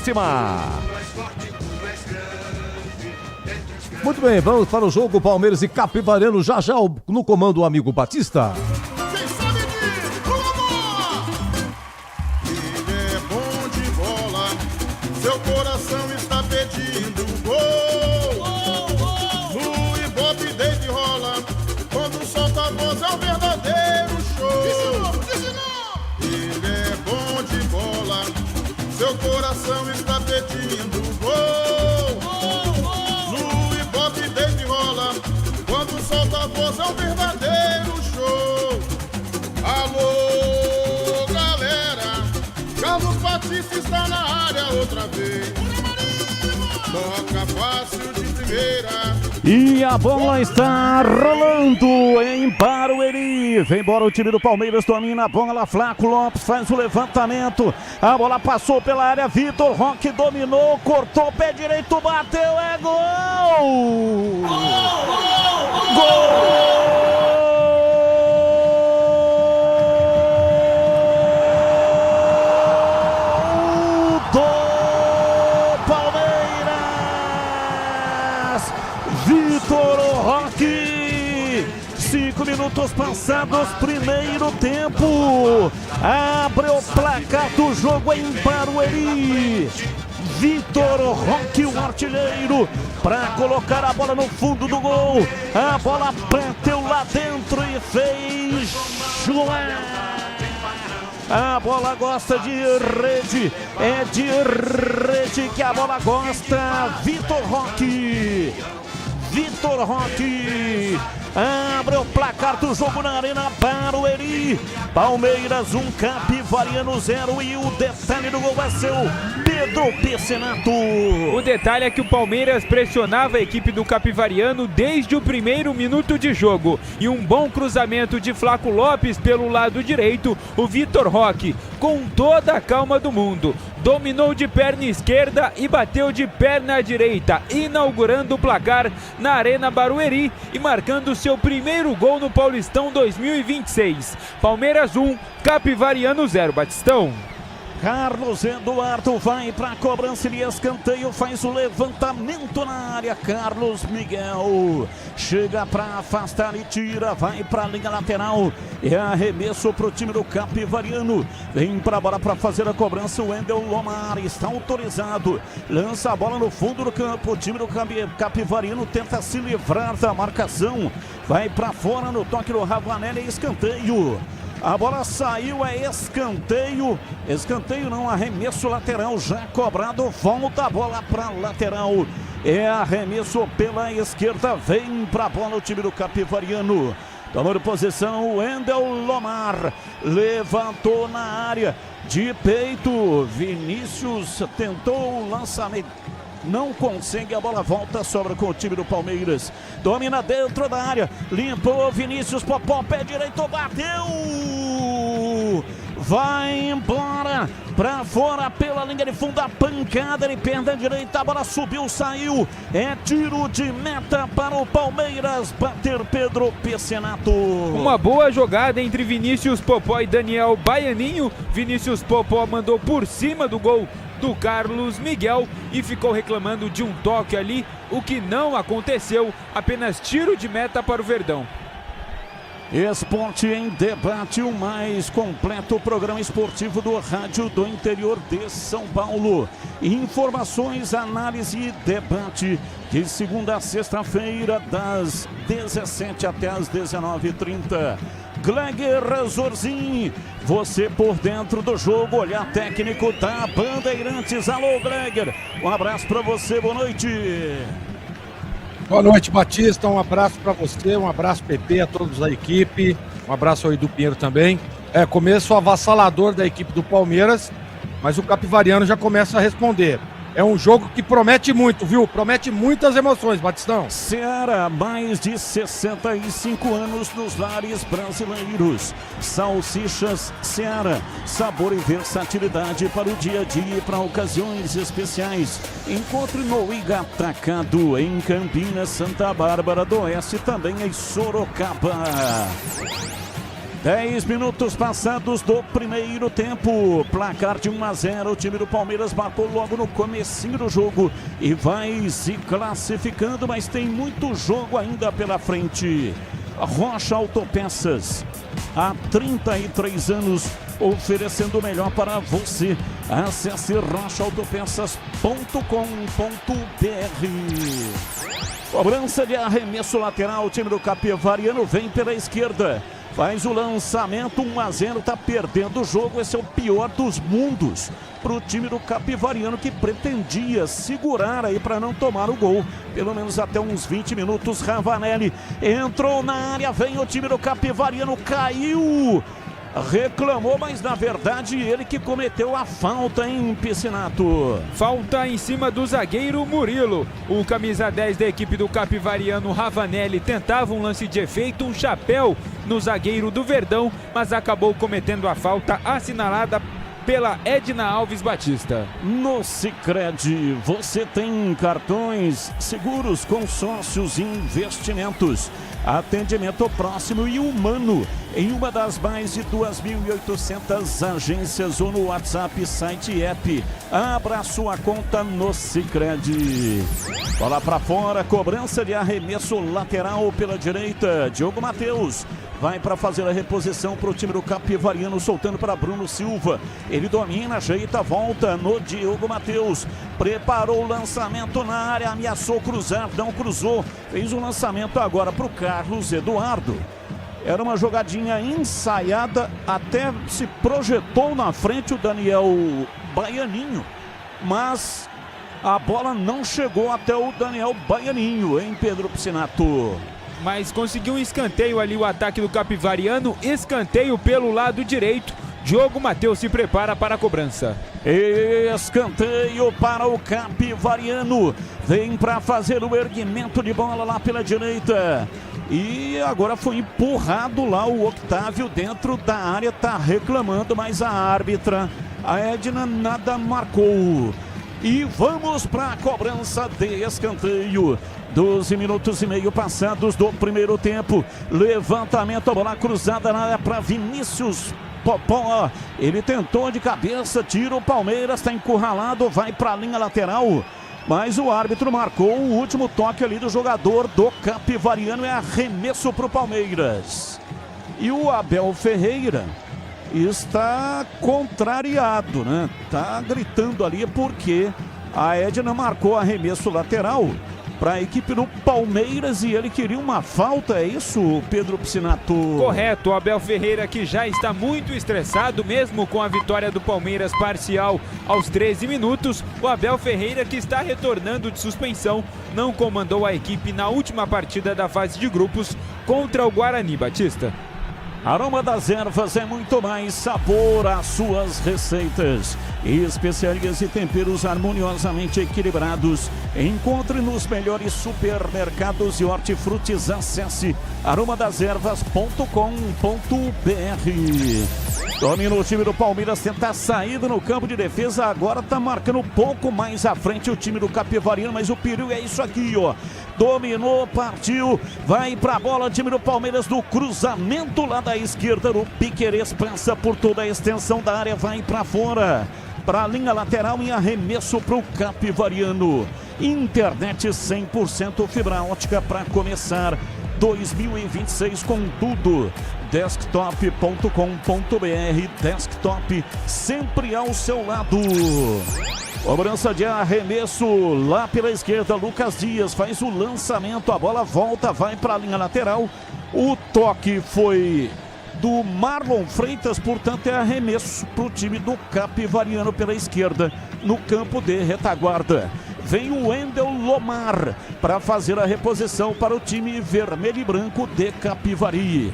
próxima. Muito bem, vamos para o jogo Palmeiras e Capivariano, já no comando o amigo Batista. Quem sabe de bola! Ele é bom de bola, seu coração está pedindo gol. No Ibope deita e rola, quando solta a voz é um verdadeiro show. Ele é bom de bola, seu coração está pedindo gol. Quando solta a voz é um verdadeiro show. Alô, galera, Carlos Batista está na área outra vez. Toca fácil de primeira. E a bola está rolando em Barueri. Vem embora o time do Palmeiras, domina a bola. Flaco Lopes faz o levantamento. A bola passou pela área. Vitor Roque dominou, cortou o pé direito, bateu. É gol! Gol! Vitor Roque, 5 minutos passados, primeiro tempo, abre o placar do jogo em Barueri. Vitor Roque, o artilheiro, para colocar a bola no fundo do gol. A bola bateu lá dentro e fez João. A bola gosta de rede, é de rede que a bola gosta. Vitor Roque. Vitor Roque abre o placar do jogo na Arena Barueri. Palmeiras 1, Capivariano 0. E o detalhe do gol é seu Pedro Pecenato. O detalhe é que o Palmeiras pressionava a equipe do Capivariano desde o primeiro minuto de jogo. E um bom cruzamento de Flaco Lopes pelo lado direito. O Vitor Roque, com toda a calma do mundo, dominou de perna esquerda e bateu de perna direita, inaugurando o placar na Arena Barueri e marcando seu primeiro gol no Paulistão 2026. Palmeiras 1, Capivariano 0, Batistão. Carlos Eduardo vai para a cobrança de escanteio, faz o levantamento na área. Carlos Miguel chega para afastar e tira, vai para a linha lateral. É arremesso para o time do Capivariano. Vem para a bola para fazer a cobrança. O Wendel Lomar está autorizado. Lança a bola no fundo do campo. O time do Capivariano tenta se livrar da marcação. Vai para fora no toque do Ravanelli, escanteio. A bola saiu, é escanteio. Escanteio não, arremesso lateral já cobrado. Volta a bola para lateral. É arremesso pela esquerda. Vem para a bola o time do Capivariano. Tomando posição o Wendel Lomar. Levantou na área. De peito. Vinícius tentou o lançamento. Não consegue, a bola volta, sobra com o time do Palmeiras. Domina dentro da área, limpou Vinícius Popó, pé direito, bateu! Vai embora, pra fora pela linha de fundo, a pancada de perna direita, a bola subiu, saiu. É tiro de meta para o Palmeiras, bater Pedro Pecenato. Uma boa jogada entre Vinícius Popó e Daniel Baianinho. Vinícius Popó mandou por cima do gol do Carlos Miguel e ficou reclamando de um toque ali, o que não aconteceu, apenas tiro de meta para o Verdão. Esporte em Debate, o mais completo programa esportivo do rádio do interior de São Paulo. Informações, análise e debate de segunda a sexta-feira, das 17 até as 19h30. Gleger Zorzin, você por dentro do jogo, olhar técnico da Bandeirantes. Alô, Gleger, um abraço para você, boa noite. Boa noite, Batista, um abraço para você, um abraço, PP, a todos da equipe, um abraço ao Edu Pinheiro também. Começo avassalador da equipe do Palmeiras, mas o Capivariano já começa a responder. É um jogo que promete muito, viu? Promete muitas emoções, Batistão. Ceará, mais de 65 anos nos lares brasileiros. Salsichas Ceará, sabor e versatilidade para o dia a dia e para ocasiões especiais. Encontre no Igatacado, em Campinas, Santa Bárbara do Oeste, também em Sorocaba. 10 minutos passados do primeiro tempo, placar de 1-0, o time do Palmeiras marcou logo no comecinho do jogo e vai se classificando, mas tem muito jogo ainda pela frente. Rocha Autopeças, há 33 anos, oferecendo o melhor para você. Acesse rochaautopeças.com.br. Cobrança de arremesso lateral, o time do Capivariano vem pela esquerda. Faz o lançamento, 1-0, está perdendo o jogo. Esse é o pior dos mundos para o time do Capivariano, que pretendia segurar aí para não tomar o gol. Pelo menos até uns 20 minutos. Ravanelli entrou na área, vem o time do Capivariano, caiu. Reclamou, mas na verdade ele que cometeu a falta, hein, Piscinato? Falta em cima do zagueiro Murilo. O camisa 10 da equipe do Capivariano, Ravanelli, tentava um lance de efeito, um chapéu no zagueiro do Verdão, mas acabou cometendo a falta assinalada pela Edna Alves Batista. No Sicredi, você tem cartões, seguros, consórcios e investimentos. Atendimento próximo e humano em uma das mais de 2.800 agências ou no WhatsApp, site e app. Abra sua conta no Sicredi. Bola para fora, cobrança de arremesso lateral pela direita. Diogo Matheus vai para fazer a reposição para o time do Capivariano, soltando para Bruno Silva. Ele domina, ajeita, volta no Diogo Matheus. Preparou o lançamento na área, ameaçou cruzar, não cruzou. Fez o lançamento agora para o Carlos Eduardo. Era uma jogadinha ensaiada, até se projetou na frente o Daniel Baianinho, mas a bola não chegou até o Daniel Baianinho, hein, Pedro Piscinato? Mas conseguiu um escanteio ali, o ataque do Capivariano, escanteio pelo lado direito. Diogo Matheus se prepara para a cobrança. Escanteio para o Capivariano. Vem para fazer o erguimento de bola lá pela direita. E agora foi empurrado lá o Octávio dentro da área. Tá reclamando, mas a árbitra, a Edna, nada marcou. E vamos para a cobrança de escanteio. 12 minutos e meio passados do primeiro tempo. Levantamento, a bola cruzada na área para Vinícius Popó. Ele tentou de cabeça, tira o Palmeiras, está encurralado, vai para a linha lateral. Mas o árbitro marcou o último toque ali do jogador do Capivariano. É arremesso para o Palmeiras. E o Abel Ferreira está contrariado, né? Tá gritando ali porque a Edna marcou arremesso lateral para a equipe do Palmeiras e ele queria uma falta, é isso, Pedro Piscinato? Correto, o Abel Ferreira, que já está muito estressado, mesmo com a vitória do Palmeiras parcial aos 13 minutos. O Abel Ferreira, que está retornando de suspensão, não comandou a equipe na última partida da fase de grupos contra o Guarani. Batista. Aroma das Ervas é muito mais sabor às suas receitas. Especiarias e temperos harmoniosamente equilibrados. Encontre nos melhores supermercados e hortifrutis. Acesse aromadeservas.com.br. Domina o time do Palmeiras, tenta a saída no campo de defesa. Agora tá marcando um pouco mais à frente o time do Capivariano, mas o perigo é isso aqui, ó. Dominou, partiu, vai pra bola, time do Palmeiras do cruzamento lá da esquerda. O Piquerez passa por toda a extensão da área, vai pra fora. Para a linha lateral em arremesso para o Capivariano. Internet 100% fibra ótica para começar 2026 com tudo. Desktop.com.br. Desktop sempre ao seu lado. Cobrança de arremesso lá pela esquerda. Lucas Dias faz o lançamento. A bola volta, vai para a linha lateral. O toque foi do Marlon Freitas, portanto é arremesso para o time do Capivariano pela esquerda, no campo de retaguarda. Vem o Wendel Lomar para fazer a reposição para o time vermelho e branco de Capivari.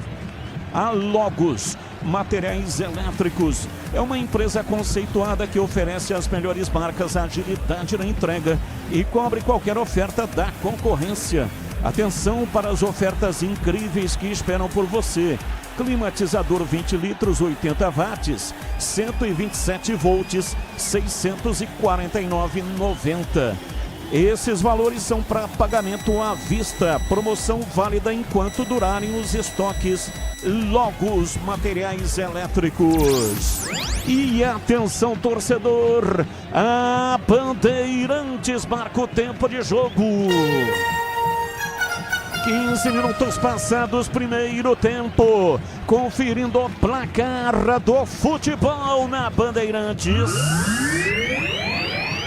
A Logos Materiais Elétricos é uma empresa conceituada que oferece as melhores marcas, agilidade na entrega e cobre qualquer oferta da concorrência. Atenção para as ofertas incríveis que esperam por você. Climatizador 20 litros, 80 watts, 127 volts, R$ 649,90. Esses valores são para pagamento à vista. Promoção válida enquanto durarem os estoques. Logos Materiais Elétricos. E atenção, torcedor, a Bandeirantes marca o tempo de jogo. 15 minutos passados, primeiro tempo. Conferindo o placar do futebol na Bandeirantes.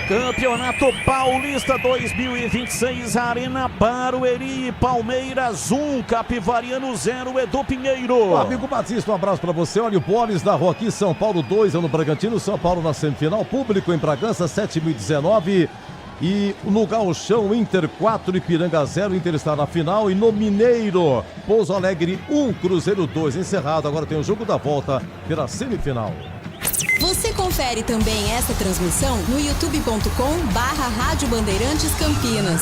Campeonato Paulista 2026, Arena Barueri, Palmeiras 1, Capivariano 0, Edu Pinheiro. Amigo Batista, um abraço pra você. Olha o Polis da rua aqui, São Paulo 2, no Bragantino, São Paulo na semifinal, público em Bragança 7.019. E no Gauchão, Inter 4, Ipiranga 0, Inter está na final. E no Mineiro, Pouso Alegre 1, Cruzeiro 2, encerrado. Agora tem o jogo da volta pela semifinal. Você confere também essa transmissão no youtube.com/Rádio Bandeirantes Campinas.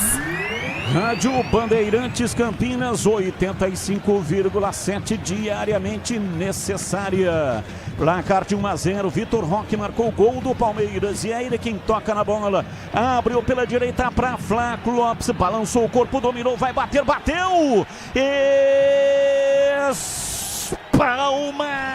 Rádio Bandeirantes Campinas, 85,7 diariamente necessária. Placar de 1-0, Vitor Roque marcou o gol do Palmeiras e é ele quem toca na bola. Abriu pela direita para Flaco Lopes, balançou o corpo, dominou, vai bater, bateu! Palma!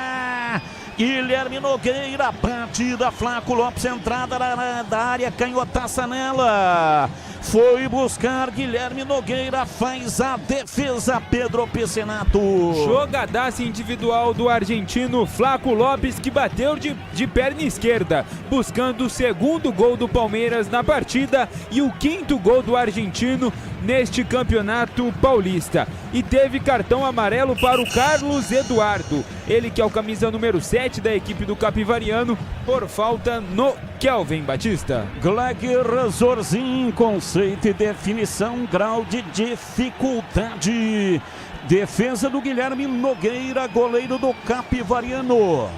Guilherme Nogueira, batida, Flaco Lopes, entrada da área, canhotaça nela. Foi buscar Guilherme Nogueira, faz a defesa, Pedro Piscinato. Jogadaça individual do argentino Flaco Lopes, que bateu de perna esquerda, buscando o segundo gol do Palmeiras na partida e o quinto gol do argentino neste campeonato paulista. E teve cartão amarelo para o Carlos Eduardo, ele que é o camisa número 7 da equipe do Capivariano, por falta no Kelvin Batista. Gleger Zorzin, conceito e definição, grau de dificuldade. Defesa do Guilherme Nogueira, goleiro do Capivariano.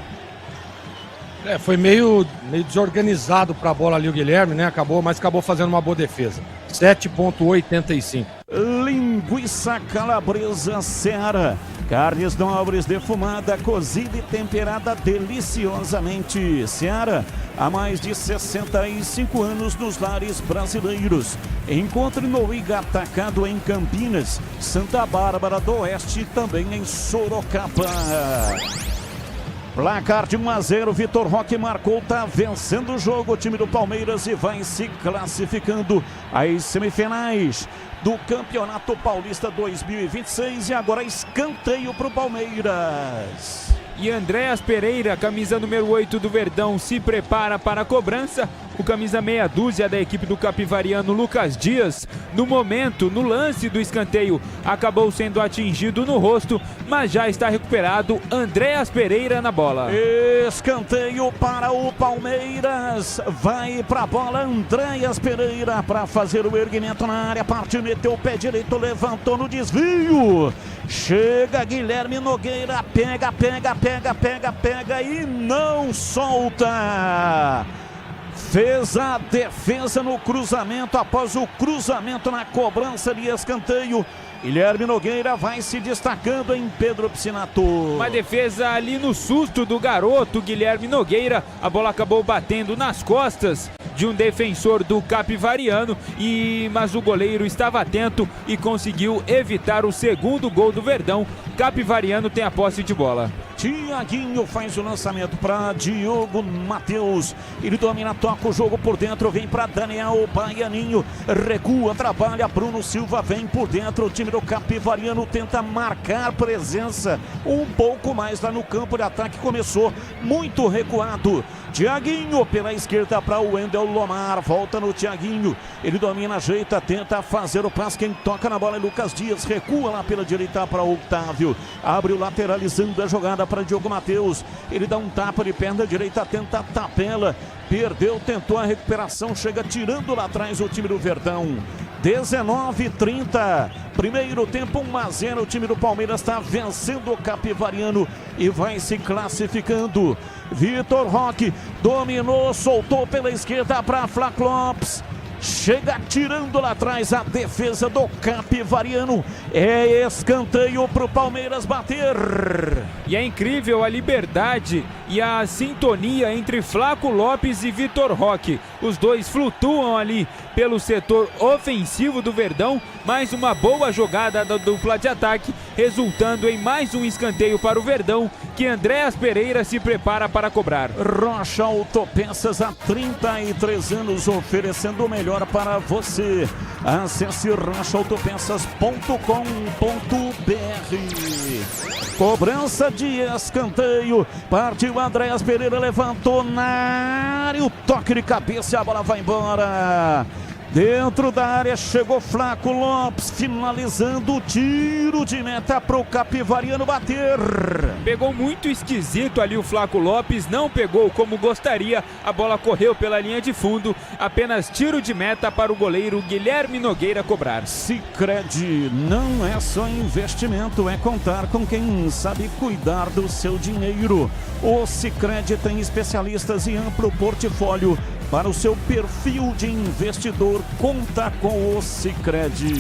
Foi meio desorganizado para a bola ali o Guilherme, né? Mas acabou fazendo uma boa defesa. 7,85. Linguiça calabresa Seara. Carnes nobres, defumada, cozida e temperada deliciosamente. Seara, há mais de 65 anos nos lares brasileiros. Encontre no Iga Atacado em Campinas, Santa Bárbara do Oeste e também em Sorocaba. Placar de 1-0, Vitor Roque marcou, tá vencendo o jogo o time do Palmeiras e vai se classificando às semifinais do Campeonato Paulista 2026 e agora escanteio para o Palmeiras. E Andréas Pereira, camisa número 8 do Verdão, se prepara para a cobrança. O camisa meia dúzia da equipe do Capivariano, Lucas Dias, no lance do escanteio, acabou sendo atingido no rosto, mas já está recuperado. Andréas Pereira na bola. Escanteio para o Palmeiras. Vai para a bola Andréas Pereira para fazer o erguimento na área. Partiu, meteu o pé direito, levantou no desvio. Chega Guilherme Nogueira, pega e não solta. Fez a defesa no cruzamento, após o cruzamento na cobrança de escanteio. Guilherme Nogueira vai se destacando em Pedro Piscinato. Uma defesa ali no susto do garoto Guilherme Nogueira. A bola acabou batendo nas costas de um defensor do Capivariano, mas o goleiro estava atento e conseguiu evitar o segundo gol do Verdão. Capivariano tem a posse de bola. Tiaguinho faz o lançamento para Diogo Matheus. Ele domina, toca o jogo por dentro, vem para Daniel Baianinho. Recua, trabalha, Bruno Silva vem por dentro. O time do Capivariano tenta marcar presença um pouco mais lá no campo de ataque. Começou muito recuado. Tiaguinho pela esquerda para o Wendel Lomar. Volta no Tiaguinho. Ele domina, ajeita, tenta fazer o passe. Quem toca na bola é Lucas Dias. Recua lá pela direita para o Otávio. Abre o lateralizando a jogada para Diogo Matheus. Ele dá um tapa de perna direita, tenta a tapela. Perdeu, tentou a recuperação. Chega tirando lá atrás o time do Verdão. 19:30. Primeiro tempo 1-0. O time do Palmeiras está vencendo o Capivariano e vai se classificando. Vitor Roque dominou, soltou pela esquerda para Flaco Lopes. Chega tirando lá atrás a defesa do Capivariano. É escanteio para o Palmeiras bater. E é incrível a liberdade e a sintonia entre Flaco Lopes e Vitor Roque. Os dois flutuam ali pelo setor ofensivo do Verdão. Mais uma boa jogada da dupla de ataque, resultando em mais um escanteio para o Verdão, que Andréas Pereira se prepara para cobrar. Rocha Autopeças, há 33 anos oferecendo o melhor para você. Acesse rochaautopeças.com.br. Cobrança de escanteio. Partiu Andréas Pereira, levantou na área. O toque de cabeça, a bola vai embora. Dentro da área chegou Flaco Lopes, finalizando o tiro de meta para o Capivariano bater. Pegou muito esquisito ali o Flaco Lopes, não pegou como gostaria, a bola correu pela linha de fundo, apenas tiro de meta para o goleiro Guilherme Nogueira cobrar. Sicredi não é só investimento, é contar com quem sabe cuidar do seu dinheiro. O Sicredi tem especialistas e amplo portfólio. Para o seu perfil de investidor, conta com o Sicredi.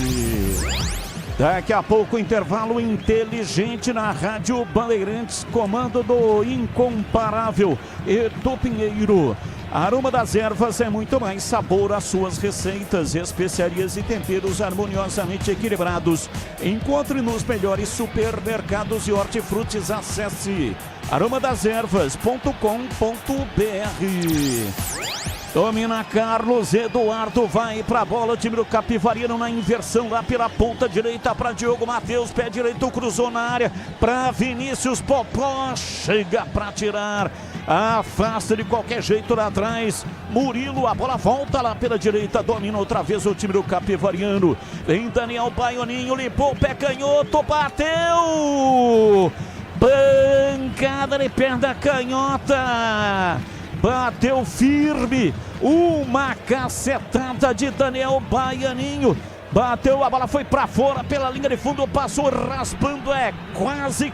Daqui a pouco, intervalo inteligente na Rádio Bandeirantes, comando do incomparável Edu Pinheiro. Aroma das Ervas é muito mais sabor às suas receitas, especiarias e temperos harmoniosamente equilibrados. Encontre nos melhores supermercados e hortifrutis. Acesse aromadas-ervas.com.br. Domina Carlos Eduardo, vai pra bola, o time do Capivariano na inversão lá pela ponta direita para Diogo Matheus, pé direito, cruzou na área para Vinícius Popó, chega para tirar, afasta de qualquer jeito lá atrás, Murilo, a bola volta lá pela direita, domina outra vez o time do Capivariano, vem Daniel Baioninho, limpou o pé canhoto, bateu, bancada de perna canhota, bateu firme, uma cacetada de Daniel Baianinho, bateu, a bola foi pra fora pela linha de fundo, passou raspando, quase,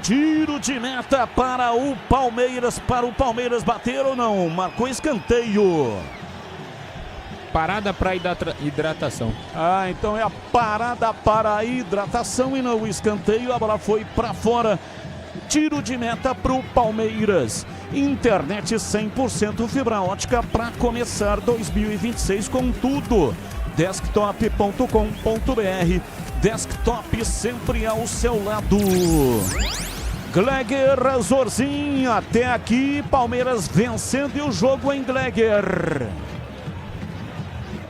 tiro de meta para o Palmeiras, bater ou não, marcou escanteio. Parada para hidratação. Então é a parada para a hidratação e não o escanteio, a bola foi pra fora. Tiro de meta para o Palmeiras. Internet 100% fibra ótica para começar 2026 com tudo. Desktop.com.br. Desktop sempre ao seu lado. Gleger Zorzinho, até aqui Palmeiras vencendo e o jogo em Gleger.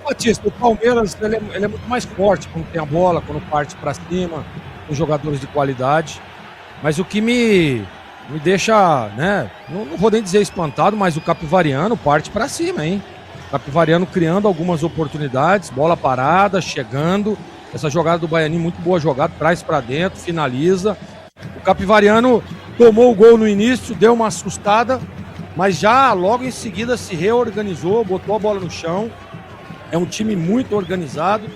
Batista, o Palmeiras ele é muito mais forte quando tem a bola, quando parte para cima, com jogadores de qualidade. Mas o que me deixa, né, não vou nem dizer espantado, mas o Capivariano parte para cima, hein? O Capivariano criando algumas oportunidades, bola parada, chegando. Essa jogada do Baianinho, muito boa jogada, traz para dentro, finaliza. O Capivariano tomou o gol no início, deu uma assustada, mas já logo em seguida se reorganizou, botou a bola no chão. É um time muito organizado,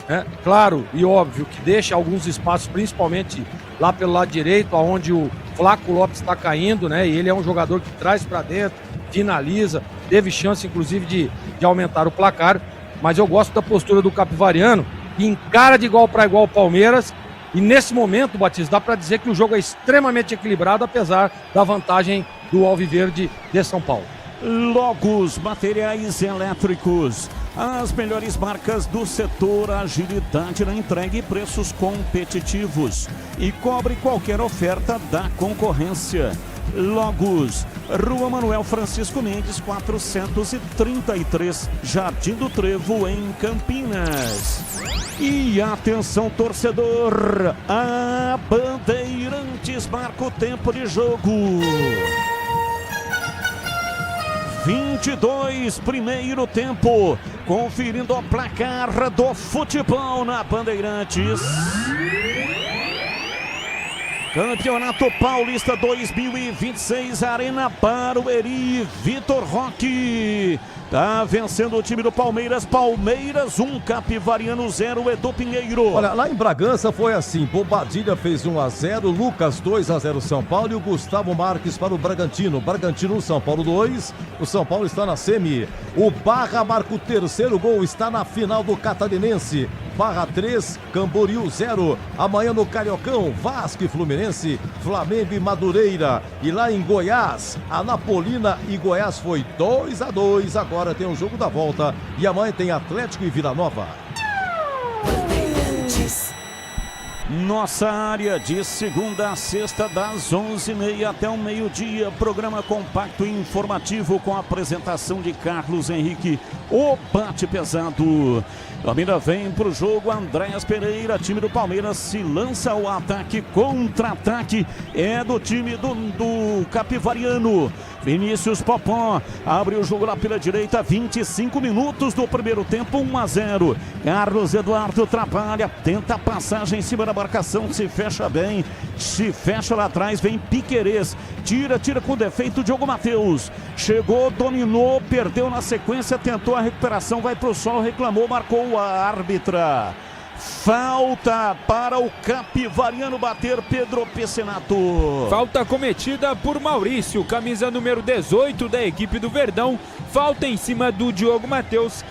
né? Claro e óbvio que deixa alguns espaços, principalmente lá pelo lado direito, onde o Flaco Lopes está caindo, né? E ele é um jogador que traz para dentro, finaliza, teve chance inclusive de aumentar o placar, mas eu gosto da postura do Capivariano, que encara de igual para igual o Palmeiras, e nesse momento, Batista, dá para dizer que o jogo é extremamente equilibrado, apesar da vantagem do Alviverde de São Paulo. Logos Materiais Elétricos, as melhores marcas do setor, agilidade na entrega e preços competitivos, e cobre qualquer oferta da concorrência. Logos, Rua Manuel Francisco Mendes, 433, Jardim do Trevo, em Campinas. E atenção, torcedor, a Bandeirantes marca o tempo de jogo. 22, primeiro tempo, conferindo o placar do futebol na Bandeirantes. Campeonato Paulista 2026, Arena Barueri, Vitor Roque. Tá vencendo o time do Palmeiras. Palmeiras 1, Capivariano 0, Edu Pinheiro. Olha, lá em Bragança foi assim, Bobadilha fez 1-0, Lucas 2-0 São Paulo e o Gustavo Marques para o Bragantino. Bragantino, São Paulo 2, o São Paulo está na semi. O Barra marca o terceiro gol, está na final do Catarinense. Barra 3, Camboriú 0. Amanhã no Cariocão, Vasco e Fluminense, Flamengo e Madureira. E lá em Goiás, Anapolina e Goiás foi 2-2. Agora tem o jogo da volta e amanhã tem Atlético e Vila Nova. Nossa área de segunda a sexta, das 11h30 até o meio-dia. Programa compacto e informativo com a apresentação de Carlos Henrique, o bate pesado. Palmeiras vem pro jogo, Andréas Pereira, time do Palmeiras se lança ao ataque, contra-ataque, é do time do Capivariano. Vinícius Popó abre o jogo lá pela direita, 25 minutos do primeiro tempo, 1-0. Carlos Eduardo trabalha, tenta a passagem em cima da marcação, se fecha bem, se fecha lá atrás, vem Piquerez, tira com defeito Diogo Matheus. Chegou, dominou, perdeu na sequência, tentou a recuperação, vai pro solo, reclamou, marcou a árbitra. Falta para o Capivariano bater, Pedro Piscinato. Falta cometida por Maurício, camisa número 18 da equipe do Verdão. Falta em cima do Diogo Matheus.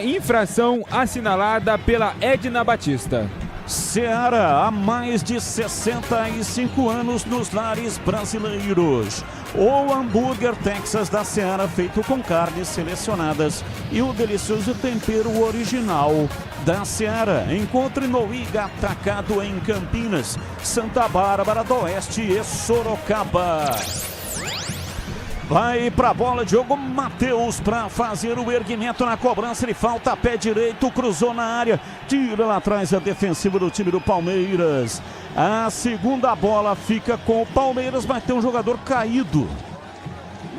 Infração assinalada pela Edna Batista. Seara, há mais de 65 anos nos lares brasileiros. O hambúrguer Texas da Seara, feito com carnes selecionadas e o delicioso tempero original da Seara. Encontre no Iga Atacado em Campinas, Santa Bárbara do Oeste e Sorocaba. Vai pra bola, Diogo Matheus para fazer o erguimento na cobrança. Ele falta, pé direito, cruzou na área, tira lá atrás a defensiva do time do Palmeiras. A segunda bola fica com o Palmeiras, mas tem um jogador caído.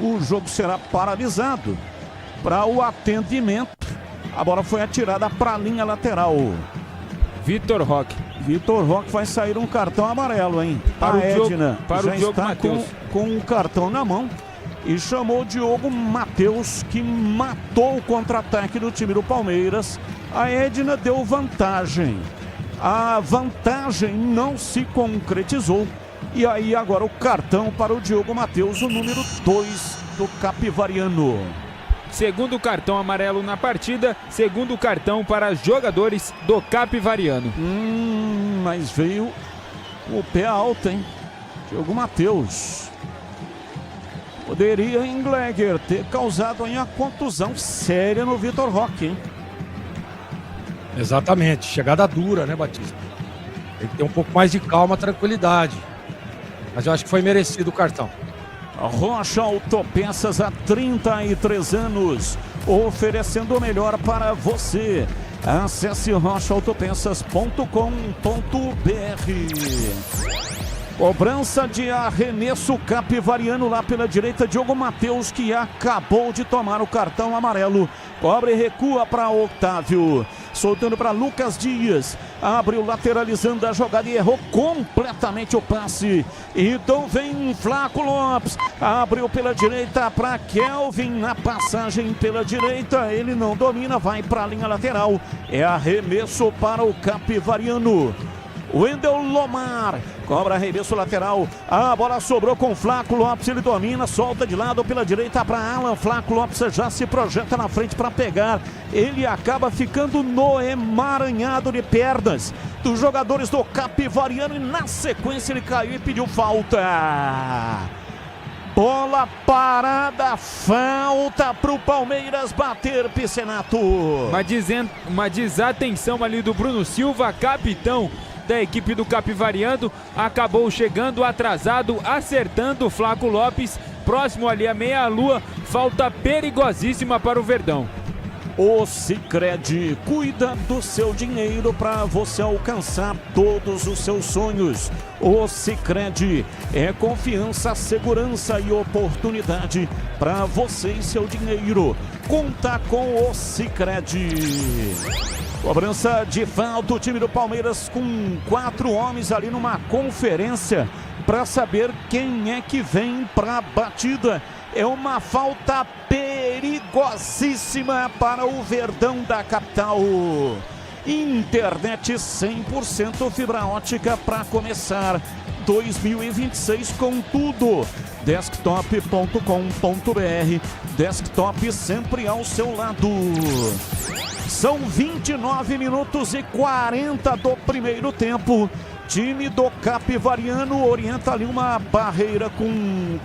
O jogo será paralisado para o atendimento. A bola foi atirada para a linha lateral. Vitor Roque vai sair um cartão amarelo, hein? Para a Edna para já o Diogo está Matheus com um cartão na mão. E chamou o Diogo Matheus, que matou o contra-ataque do time do Palmeiras. A Edna deu vantagem. A vantagem não se concretizou. E aí agora o cartão para o Diogo Matheus, o número 2 do Capivariano. Segundo cartão amarelo na partida, segundo cartão para jogadores do Capivariano. Mas veio o pé alto, hein? Diogo Matheus. Poderia, em Gleger, ter causado aí uma contusão séria no Vitor Roque, hein? Exatamente, chegada dura, né, Batista? Tem que ter um pouco mais de calma, tranquilidade. Mas eu acho que foi merecido o cartão. Rocha Autopeças há 33 anos, oferecendo o melhor para você. Acesse rochaautopeças.com.br. Cobrança de arremesso Capivariano lá pela direita, Diogo Matheus, que acabou de tomar o cartão amarelo. Cobre e recua para Otávio. Soltando para Lucas Dias. Abriu lateralizando a jogada e errou completamente o passe. Então vem Flaco Lopes. Abriu pela direita para Kelvin na passagem pela direita. Ele não domina, vai para a linha lateral. É arremesso para o Capivariano. Wendel Lomar cobra arremesso lateral, a bola sobrou com Flaco Lopes, ele domina, solta de lado pela direita para Alan. Flaco Lopes já se projeta na frente para pegar, ele acaba ficando no emaranhado de pernas dos jogadores do Capivariano e na sequência ele caiu e pediu falta. Bola parada, falta para o Palmeiras bater, Piscinato. Uma desatenção ali do Bruno Silva, capitão da equipe do Capivariano, acabou chegando atrasado, acertando o Flaco Lopes, próximo ali à meia-lua, falta perigosíssima para o Verdão. O Sicredi cuida do seu dinheiro para você alcançar todos os seus sonhos. O Sicredi é confiança, segurança e oportunidade para você e seu dinheiro. Conta com o Sicredi. Cobrança de falta, o time do Palmeiras com 4 homens ali numa conferência para saber quem é que vem para a batida. É uma falta perigosa perigosíssima para o Verdão da capital. Internet 100% fibra ótica para começar 2026 com tudo. Desktop.com.br, desktop sempre ao seu lado. São 29 minutos e 40 do primeiro tempo. Time do Capivariano orienta ali uma barreira com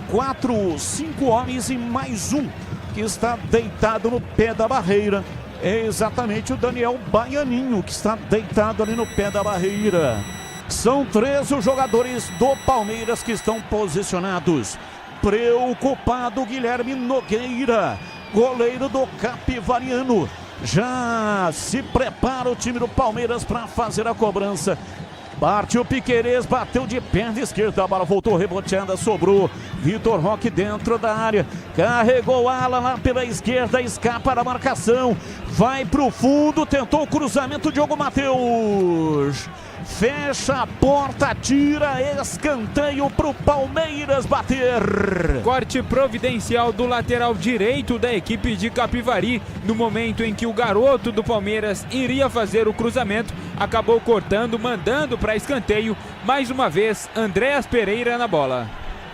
5 homens e mais um que está deitado no pé da barreira. É exatamente o Daniel Baianinho que está deitado ali no pé da barreira. São 13 os jogadores do Palmeiras que estão posicionados. Preocupado Guilherme Nogueira, goleiro do Capivariano. Já se prepara o time do Palmeiras para fazer a cobrança. Partiu Piquerez, bateu de perna esquerda, a bola voltou reboteada, sobrou Vitor Roque dentro da área, carregou Alan lá pela esquerda, escapa da marcação, vai pro fundo, tentou o cruzamento, Diogo Matheus fecha a porta, tira, escanteio pro Palmeiras bater. Corte providencial do lateral direito da equipe de Capivari. No momento em que o garoto do Palmeiras iria fazer o cruzamento, acabou cortando, mandando para escanteio. Mais uma vez, Andréas Pereira na bola.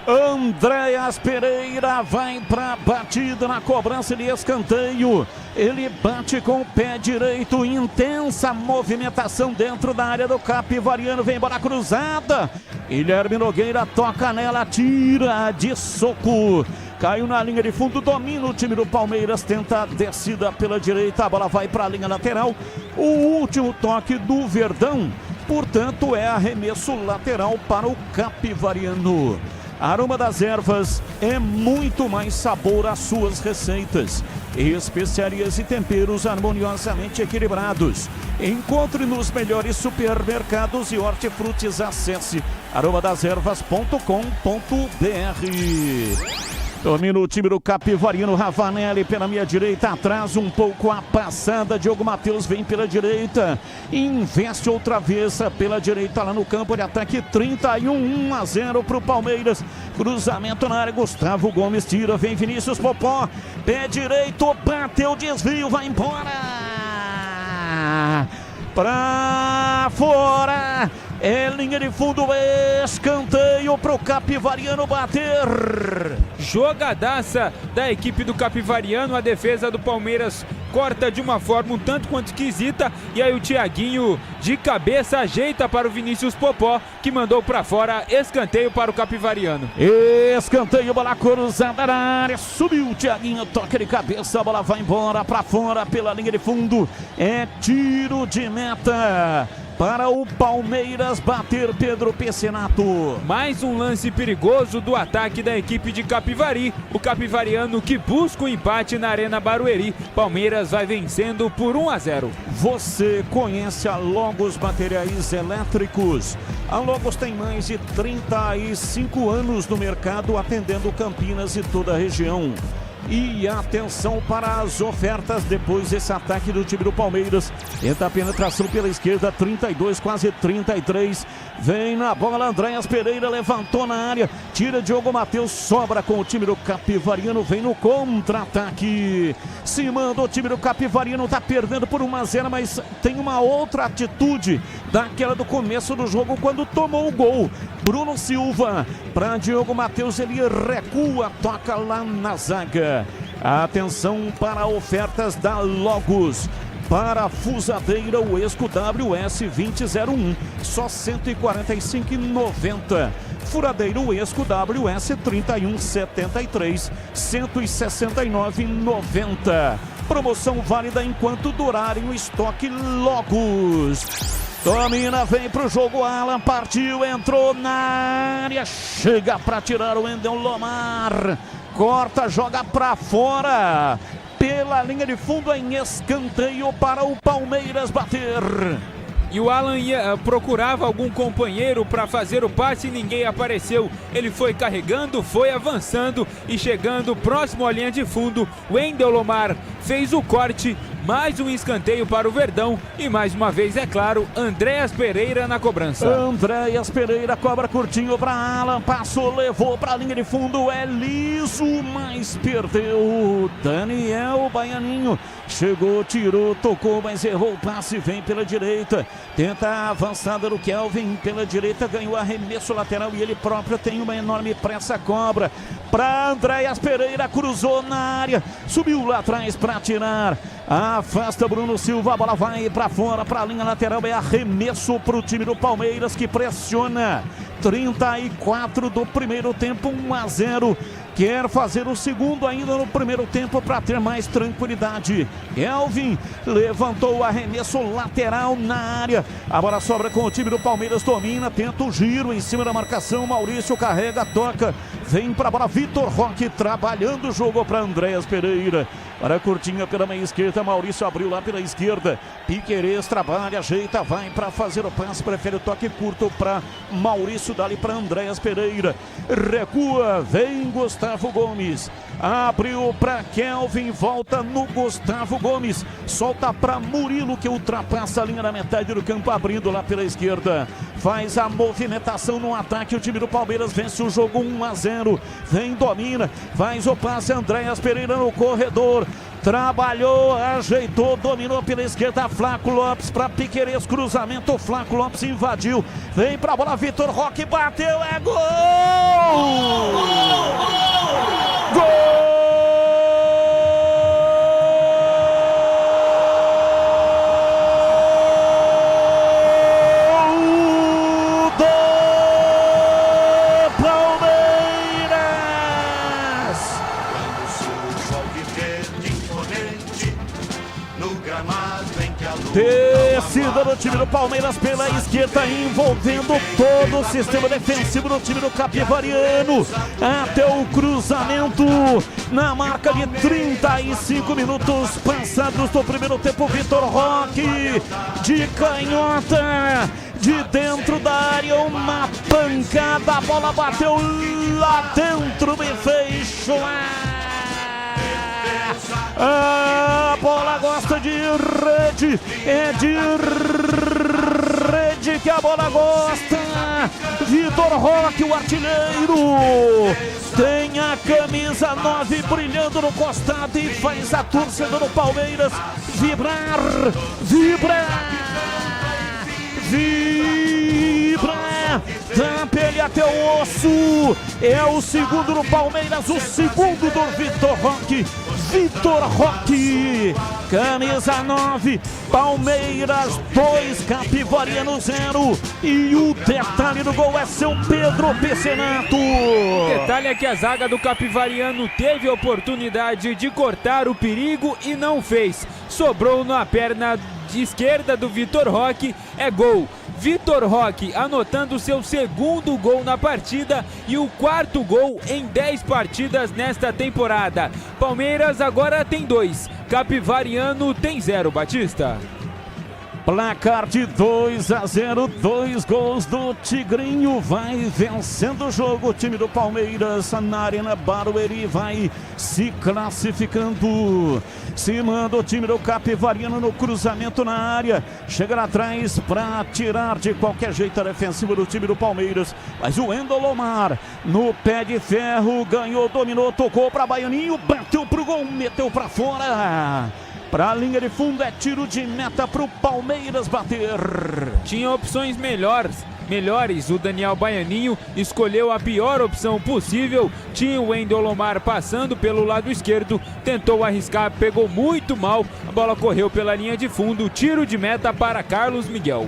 Andréas Pereira vai para batida na cobrança de escanteio. Ele bate com o pé direito, intensa movimentação dentro da área do Capivariano, vem bola cruzada. Guilherme Nogueira toca nela, tira de soco. Caiu na linha de fundo, domina o time do Palmeiras, tenta a descida pela direita, a bola vai para a linha lateral. O último toque do Verdão, portanto é arremesso lateral para o Capivariano. Aroma das Ervas é muito mais sabor às suas receitas. Especiarias e temperos harmoniosamente equilibrados. Encontre nos melhores supermercados e hortifrutis. Acesse aromadas-ervas.com.br. Domina o time do Capivariano, Ravanelli pela minha direita, atrás um pouco a passada, Diogo Matheus vem pela direita, investe outra vez pela direita lá no campo de ataque, 31, 1-0 para o Palmeiras, cruzamento na área, Gustavo Gomes tira, vem Vinícius Popó, pé direito, bateu, desvio, vai embora, pra fora. É linha de fundo, escanteio pro Capivariano bater. Jogadaça da equipe do Capivariano, a defesa do Palmeiras corta de uma forma um tanto quanto esquisita, e aí o Thiaguinho de cabeça ajeita para o Vinícius Popó, que mandou para fora, escanteio para o Capivariano. Escanteio, bola cruzada na área, subiu o Thiaguinho, toca de cabeça, a bola vai embora para fora pela linha de fundo, é tiro de meta para o Palmeiras bater, Pedro Pecinato. Mais um lance perigoso do ataque da equipe de Capivari. O Capivariano que busca o empate na Arena Barueri. Palmeiras vai vencendo por 1-0. Você conhece a Logos Materiais Elétricos? A Logos tem mais de 35 anos no mercado, atendendo Campinas e toda a região. E atenção para as ofertas depois desse ataque do time do Palmeiras. Tenta a penetração pela esquerda, 32, quase 33. Vem na bola, Andréas Pereira levantou na área. Tira Diogo Matheus, sobra com o time do Capivariano. Vem no contra-ataque. Se manda o time do Capivariano, tá perdendo por 1-0, mas tem uma outra atitude daquela do começo do jogo quando tomou o gol. Bruno Silva para Diogo Matheus, ele recua, toca lá na zaga. Atenção para ofertas da Logos. Parafusadeira Uesco WS 2001, só R$ 145,90. Furadeira Uesco WS 3173, R$ 169,90. Promoção válida enquanto durarem o estoque Logos. Domina, vem pro jogo, Alan partiu, entrou na área, chega para tirar o Wendel Lomar. Corta, joga para fora. Pela linha de fundo em escanteio para o Palmeiras bater. E o Alan procurava algum companheiro para fazer o passe e ninguém apareceu. Ele foi carregando, foi avançando e chegando próximo à linha de fundo. Wendel Lomar fez o corte, mais um escanteio para o Verdão e mais uma vez, é claro, Andréas Pereira na cobrança. Andréas Pereira cobra curtinho para Alan, passou, levou para a linha de fundo, é liso, mas perdeu. Daniel Baianinho chegou, tirou, tocou, mas errou o passe, vem pela direita, tenta a avançada do Kelvin pela direita, ganhou arremesso lateral e ele próprio tem uma enorme pressa, cobra para Andréas Pereira, cruzou na área, subiu lá atrás para tirar, afasta Bruno Silva, a bola vai para fora, para a linha lateral, é arremesso para o time do Palmeiras que pressiona. 34 do primeiro tempo, 1-0. Quer fazer o segundo ainda no primeiro tempo para ter mais tranquilidade. Kelvin levantou o arremesso lateral na área. A bola sobra com o time do Palmeiras, domina, tenta o giro em cima da marcação. Maurício carrega, toca, vem para a bola. Vitor Roque trabalhando o jogo para Andréas Pereira. Para a curtinha pela meia esquerda, Maurício abriu lá pela esquerda. Piquerez trabalha, ajeita, vai para fazer o passe, prefere o toque curto para Maurício, dali para Andréas Pereira. Recua, vem Gustavo Gomes. Abriu para Kelvin, volta no Gustavo Gomes. Solta para Murilo que ultrapassa a linha da metade do campo, abrindo lá pela esquerda. Faz a movimentação no ataque, o time do Palmeiras vence o jogo 1-0. Vem, domina, faz o passe, Andréas Pereira no corredor. Trabalhou, ajeitou, dominou pela esquerda, Flaco Lopes para Piquerez, cruzamento, Flaco Lopes invadiu, vem pra bola, Vitor Roque bateu, é gol! Gol! Descida do time do Palmeiras pela esquerda, envolvendo todo o sistema defensivo do time do Capivariano, até o cruzamento na marca de 35 minutos passados do primeiro tempo. Vitor Roque de canhota, de dentro da área, uma pancada, a bola bateu lá dentro, me fez chorar. A bola gosta de rede, é de rede que a bola gosta. Vitor Roque, o artilheiro, tem a camisa 9 brilhando no costado e faz a torcida do Palmeiras vibrar, vibrar, vibrar, da pele até o osso. É o segundo do Palmeiras, o segundo do Vitor Roque. Vitor Roque, camisa 9, Palmeiras 2, Capivariano 0. E o detalhe do gol é seu Pedro Pecenato. O detalhe é que a zaga do Capivariano teve a oportunidade de cortar o perigo e não fez. Sobrou na perna de esquerda do Vitor Roque, é gol. Vitor Roque anotando seu segundo gol na partida e o quarto gol em 10 partidas nesta temporada. Palmeiras agora tem 2, Capivariano tem 0, Batista. Placar de 2-0, 2 gols do Tigrinho, vai vencendo o jogo. O time do Palmeiras na Arena Barueri vai se classificando. Se manda o time do Capivariano no cruzamento na área, chega atrás para tirar de qualquer jeito a defensiva do time do Palmeiras. Mas o Wendel Lomar no pé de ferro, ganhou, dominou, tocou para Baianinho, bateu pro gol, meteu para fora. Para a linha de fundo, é tiro de meta para o Palmeiras bater. Tinha opções melhores. O Daniel Baianinho escolheu a pior opção possível. Tinha o Wendel Lomar passando pelo lado esquerdo, tentou arriscar, pegou muito mal. A bola correu pela linha de fundo. Tiro de meta para Carlos Miguel.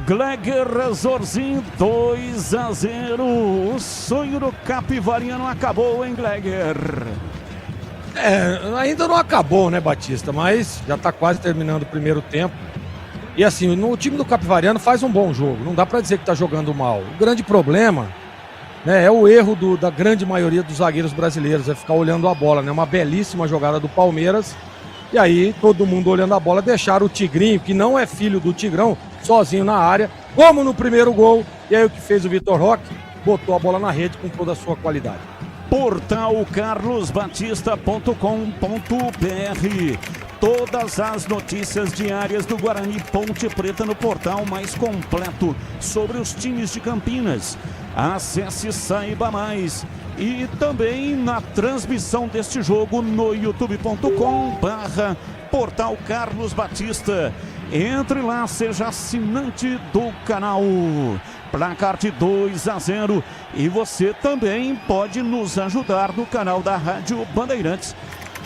Gleger Zorzinho, 2-0. O sonho do Capivariano acabou, hein, Gleger? Ainda não acabou, né, Batista? Mas já tá quase terminando o primeiro tempo. E assim, o time do Capivariano faz um bom jogo. Não dá pra dizer que tá jogando mal. O grande problema, né, é o erro da grande maioria dos zagueiros brasileiros. É ficar olhando a bola, né? Uma belíssima jogada do Palmeiras. E aí, todo mundo olhando a bola, deixaram o Tigrinho, que não é filho do Tigrão, sozinho na área, como no primeiro gol. E aí o que fez o Vitor Roque? Botou a bola na rede com toda a sua qualidade. Portal carlosbatista.com.br. todas as notícias diárias do Guarani Ponte Preta no portal mais completo sobre os times de Campinas. Acesse e saiba mais. E também na transmissão deste jogo no youtube.com/portal Carlos Batista. Entre lá, seja assinante do canal. Placar de 2-0. E você também pode nos ajudar no canal da Rádio Bandeirantes,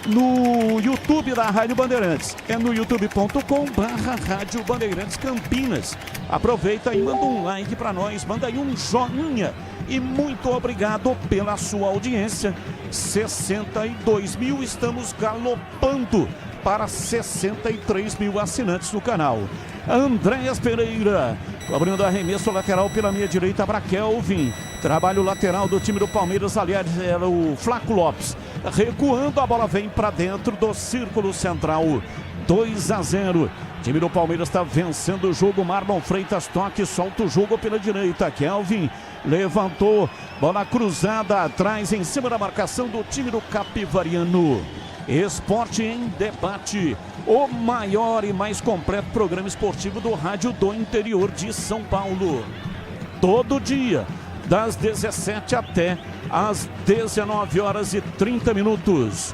no YouTube da Rádio Bandeirantes. É no youtube.com/Rádio Bandeirantes Campinas. Aproveita e manda um like para nós, manda aí um joinha. E muito obrigado pela sua audiência. 62 mil, estamos galopando para 63 mil assinantes no canal. Andréas Pereira, cobrindo arremesso lateral pela minha direita para Kelvin. Trabalho lateral do time do Palmeiras, aliás, era o Flaco Lopes. Recuando, a bola vem para dentro do círculo central. 2-0. Time do Palmeiras está vencendo o jogo. Marlon Freitas toque, solta o jogo pela direita. Kelvin levantou, bola cruzada atrás em cima da marcação do time do Capivariano. Esporte em Debate, o maior e mais completo programa esportivo do rádio do interior de São Paulo. Todo dia, das 17 até às 19h30.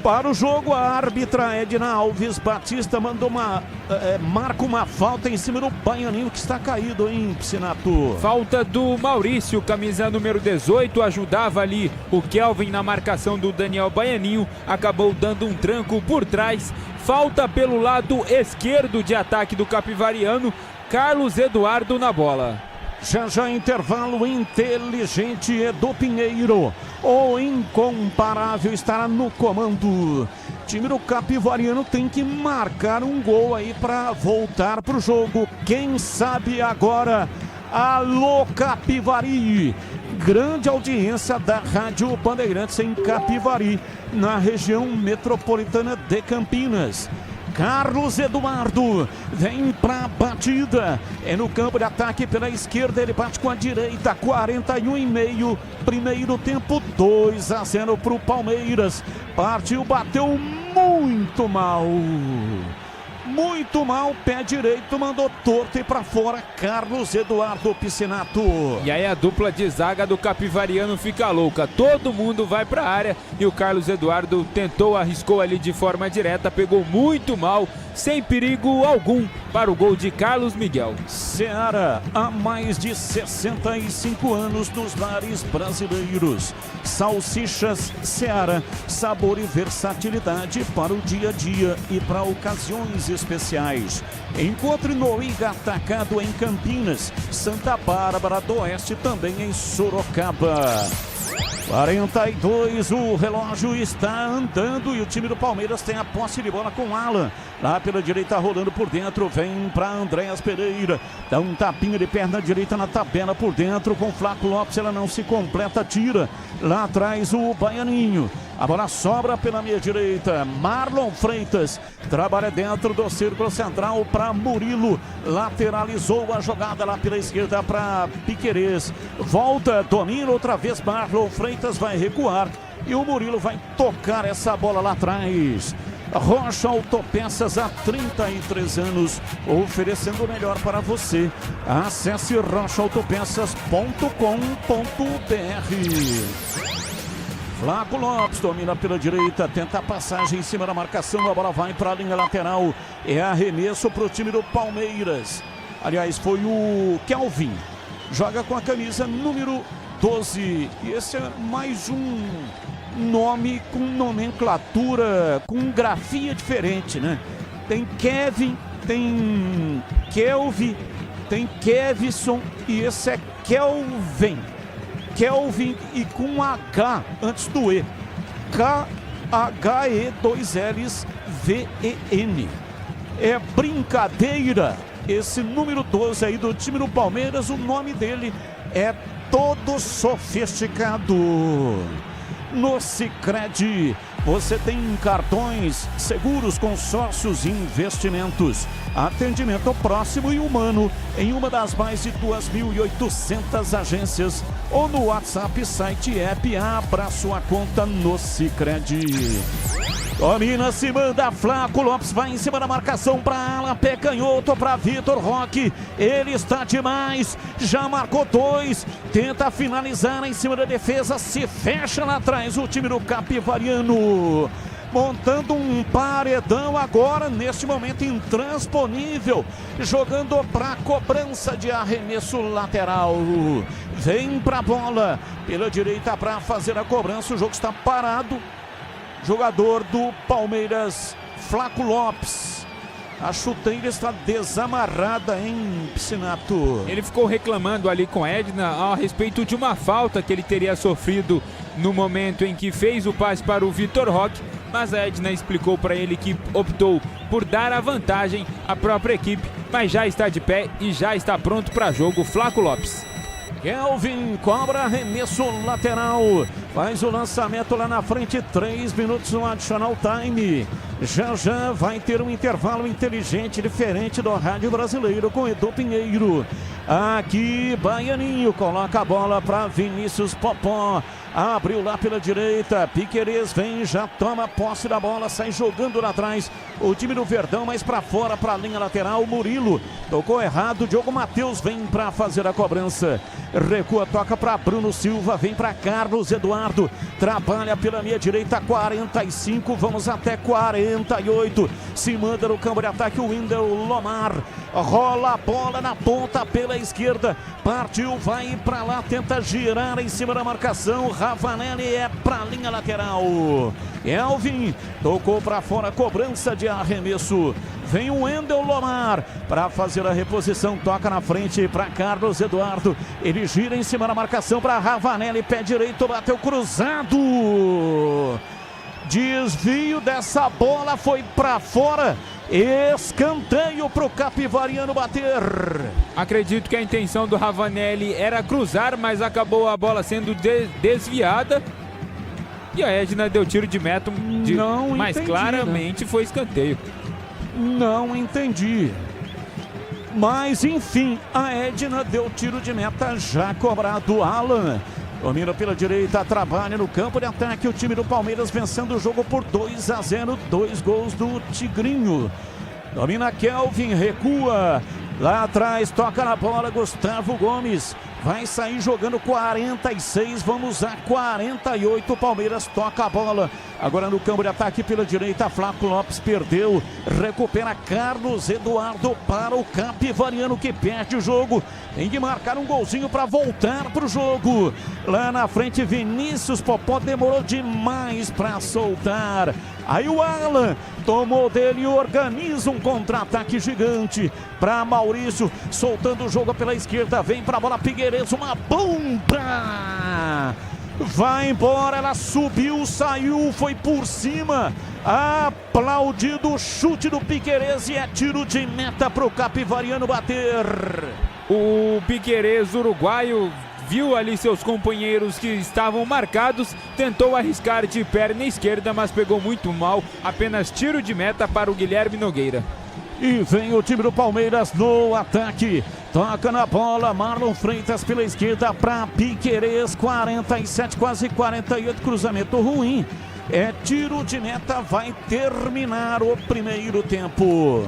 Para o jogo, a árbitra Edna Alves Batista mandou marca uma falta em cima do Baianinho, que está caído, hein, Piscinato? Falta do Maurício, camisa número 18, ajudava ali o Kelvin na marcação do Daniel Baianinho, acabou dando um tranco por trás. Falta pelo lado esquerdo de ataque do Capivariano, Carlos Eduardo na bola. Já intervalo inteligente. Edu Pinheiro, o incomparável, estará no comando. Time do Capivariano tem que marcar um gol aí para voltar pro jogo. Quem sabe agora? Alô, Capivari! Grande audiência da Rádio Bandeirantes em Capivari, na região metropolitana de Campinas. Carlos Eduardo vem pra batida, é no campo de ataque pela esquerda, ele bate com a direita, 41,5, primeiro tempo, 2-0 pro Palmeiras. Partiu, bateu muito mal, pé direito, mandou torto e pra fora, Carlos Eduardo Piscinato. E aí a dupla de zaga do Capivariano fica louca, todo mundo vai pra área e o Carlos Eduardo tentou, arriscou ali de forma direta, pegou muito mal, sem perigo algum para o gol de Carlos Miguel. Seara, há mais de 65 anos nos lares brasileiros. Salsichas Seara, sabor e versatilidade para o dia a dia e para ocasiões especiais. Encontre no Iga Atacado em Campinas, Santa Bárbara do Oeste, também em Sorocaba. 42, o relógio está andando e o time do Palmeiras tem a posse de bola com Alan. Lá pela direita, rolando por dentro, vem para Andréas Pereira. Dá um tapinha de perna direita na tabela por dentro com Flaco Lopes, ela não se completa, tira. Lá atrás o Baianinho. A bola sobra pela minha direita. Marlon Freitas trabalha dentro do círculo central para Murilo. Lateralizou a jogada lá pela esquerda para Piquerez. Volta, domina outra vez. Marlon Freitas vai recuar e o Murilo vai tocar essa bola lá atrás. Rocha Autopeças, há 33 anos, oferecendo o melhor para você. Acesse rochaautopeças.com.br. Flaco Lopes domina pela direita, tenta a passagem em cima da marcação, a bola vai para a linha lateral. É arremesso para o time do Palmeiras. Aliás, foi o Kelvin, joga com a camisa número 12. E esse é mais um nome com nomenclatura, com grafia diferente, né? Tem Kevin, tem Kelvin, tem Kevson e esse é Kelvin. Kelvin e com H antes do E. K-H-E-2-Ls-V-E-N. É brincadeira. Esse número 12 aí do time do Palmeiras, o nome dele é todo sofisticado. No Sicredi, você tem cartões, seguros, consórcios e investimentos. Atendimento próximo e humano em uma das mais de 2.800 agências ou no WhatsApp, site e app. Abra sua conta no Sicredi. Domina, se manda, Flaco Lopes vai em cima da marcação para ala, pé canhoto para Vitor Roque. Ele está demais, já marcou 2, tenta finalizar em cima da defesa, se fecha lá atrás o time do Capivariano. Montando um paredão agora, neste momento intransponível, jogando para cobrança de arremesso lateral. Vem para a bola, pela direita para fazer a cobrança, o jogo está parado. Jogador do Palmeiras, Flaco Lopes. A chuteira está desamarrada, hein, Piscinato? Ele ficou reclamando ali com Edna a respeito de uma falta que ele teria sofrido no momento em que fez o passe para o Vitor Roque, mas a Edna explicou para ele que optou por dar a vantagem à própria equipe, mas já está de pé e já está pronto para jogo Flaco Lopes. Kelvin cobra arremesso lateral, faz o lançamento lá na frente, 3 minutos no additional time. Já vai ter um intervalo inteligente, diferente do rádio brasileiro com Edu Pinheiro. Aqui Baianinho coloca a bola para Vinícius Popó, abriu lá pela direita, Piquerez vem, já toma posse da bola, sai jogando lá atrás o time do Verdão, mas para fora, para a linha lateral, Murilo tocou errado, Diogo Matheus vem para fazer a cobrança, recua, toca para Bruno Silva, vem para Carlos Eduardo, trabalha pela minha direita, 45, vamos até 48, se manda no campo de ataque o Wendel Lomar, rola a bola na ponta pela esquerda, partiu, vai para lá, tenta girar em cima da marcação, Ravanelli é para a linha lateral, Elvin tocou para fora, cobrança de arremesso, vem o Wendel Lomar para fazer a reposição, toca na frente para Carlos Eduardo, ele gira em cima da marcação para Ravanelli, pé direito, bateu cruzado, desvio dessa bola, foi para fora, escanteio para o Capivariano bater. Acredito que a intenção do Ravanelli era cruzar, mas acabou a bola sendo desviada e a Edna deu tiro de meta, mas entendi, claramente foi escanteio. Não entendi. Mas enfim, a Edna deu tiro de meta já cobrado. Alan domina pela direita, trabalha no campo de ataque. O time do Palmeiras vencendo o jogo por 2-0, 2 gols do Tigrinho. Domina Kelvin, recua. Lá atrás, toca na bola, Gustavo Gomes. Vai sair jogando 46, vamos a 48, Palmeiras toca a bola. Agora no campo de ataque pela direita, Flaco Lopes perdeu, recupera Carlos Eduardo para o Capivariano que perde o jogo. Tem que marcar um golzinho para voltar para o jogo. Lá na frente, Vinícius Popó demorou demais para soltar. Aí o Alan tomou dele e organiza um contra-ataque gigante para Maurício, soltando o jogo pela esquerda, vem para a bola Figueiredo, uma bomba! Vai embora, ela subiu, saiu, foi por cima, aplaudido o chute do Piquerez e é tiro de meta para o Capivariano bater. O Piquerez uruguaio viu ali seus companheiros que estavam marcados, tentou arriscar de perna esquerda, mas pegou muito mal, apenas tiro de meta para o Guilherme Nogueira. E vem o time do Palmeiras no ataque, toca na bola, Marlon Freitas pela esquerda para Piquerez, 47, quase 48, cruzamento ruim, é tiro de meta, vai terminar o primeiro tempo.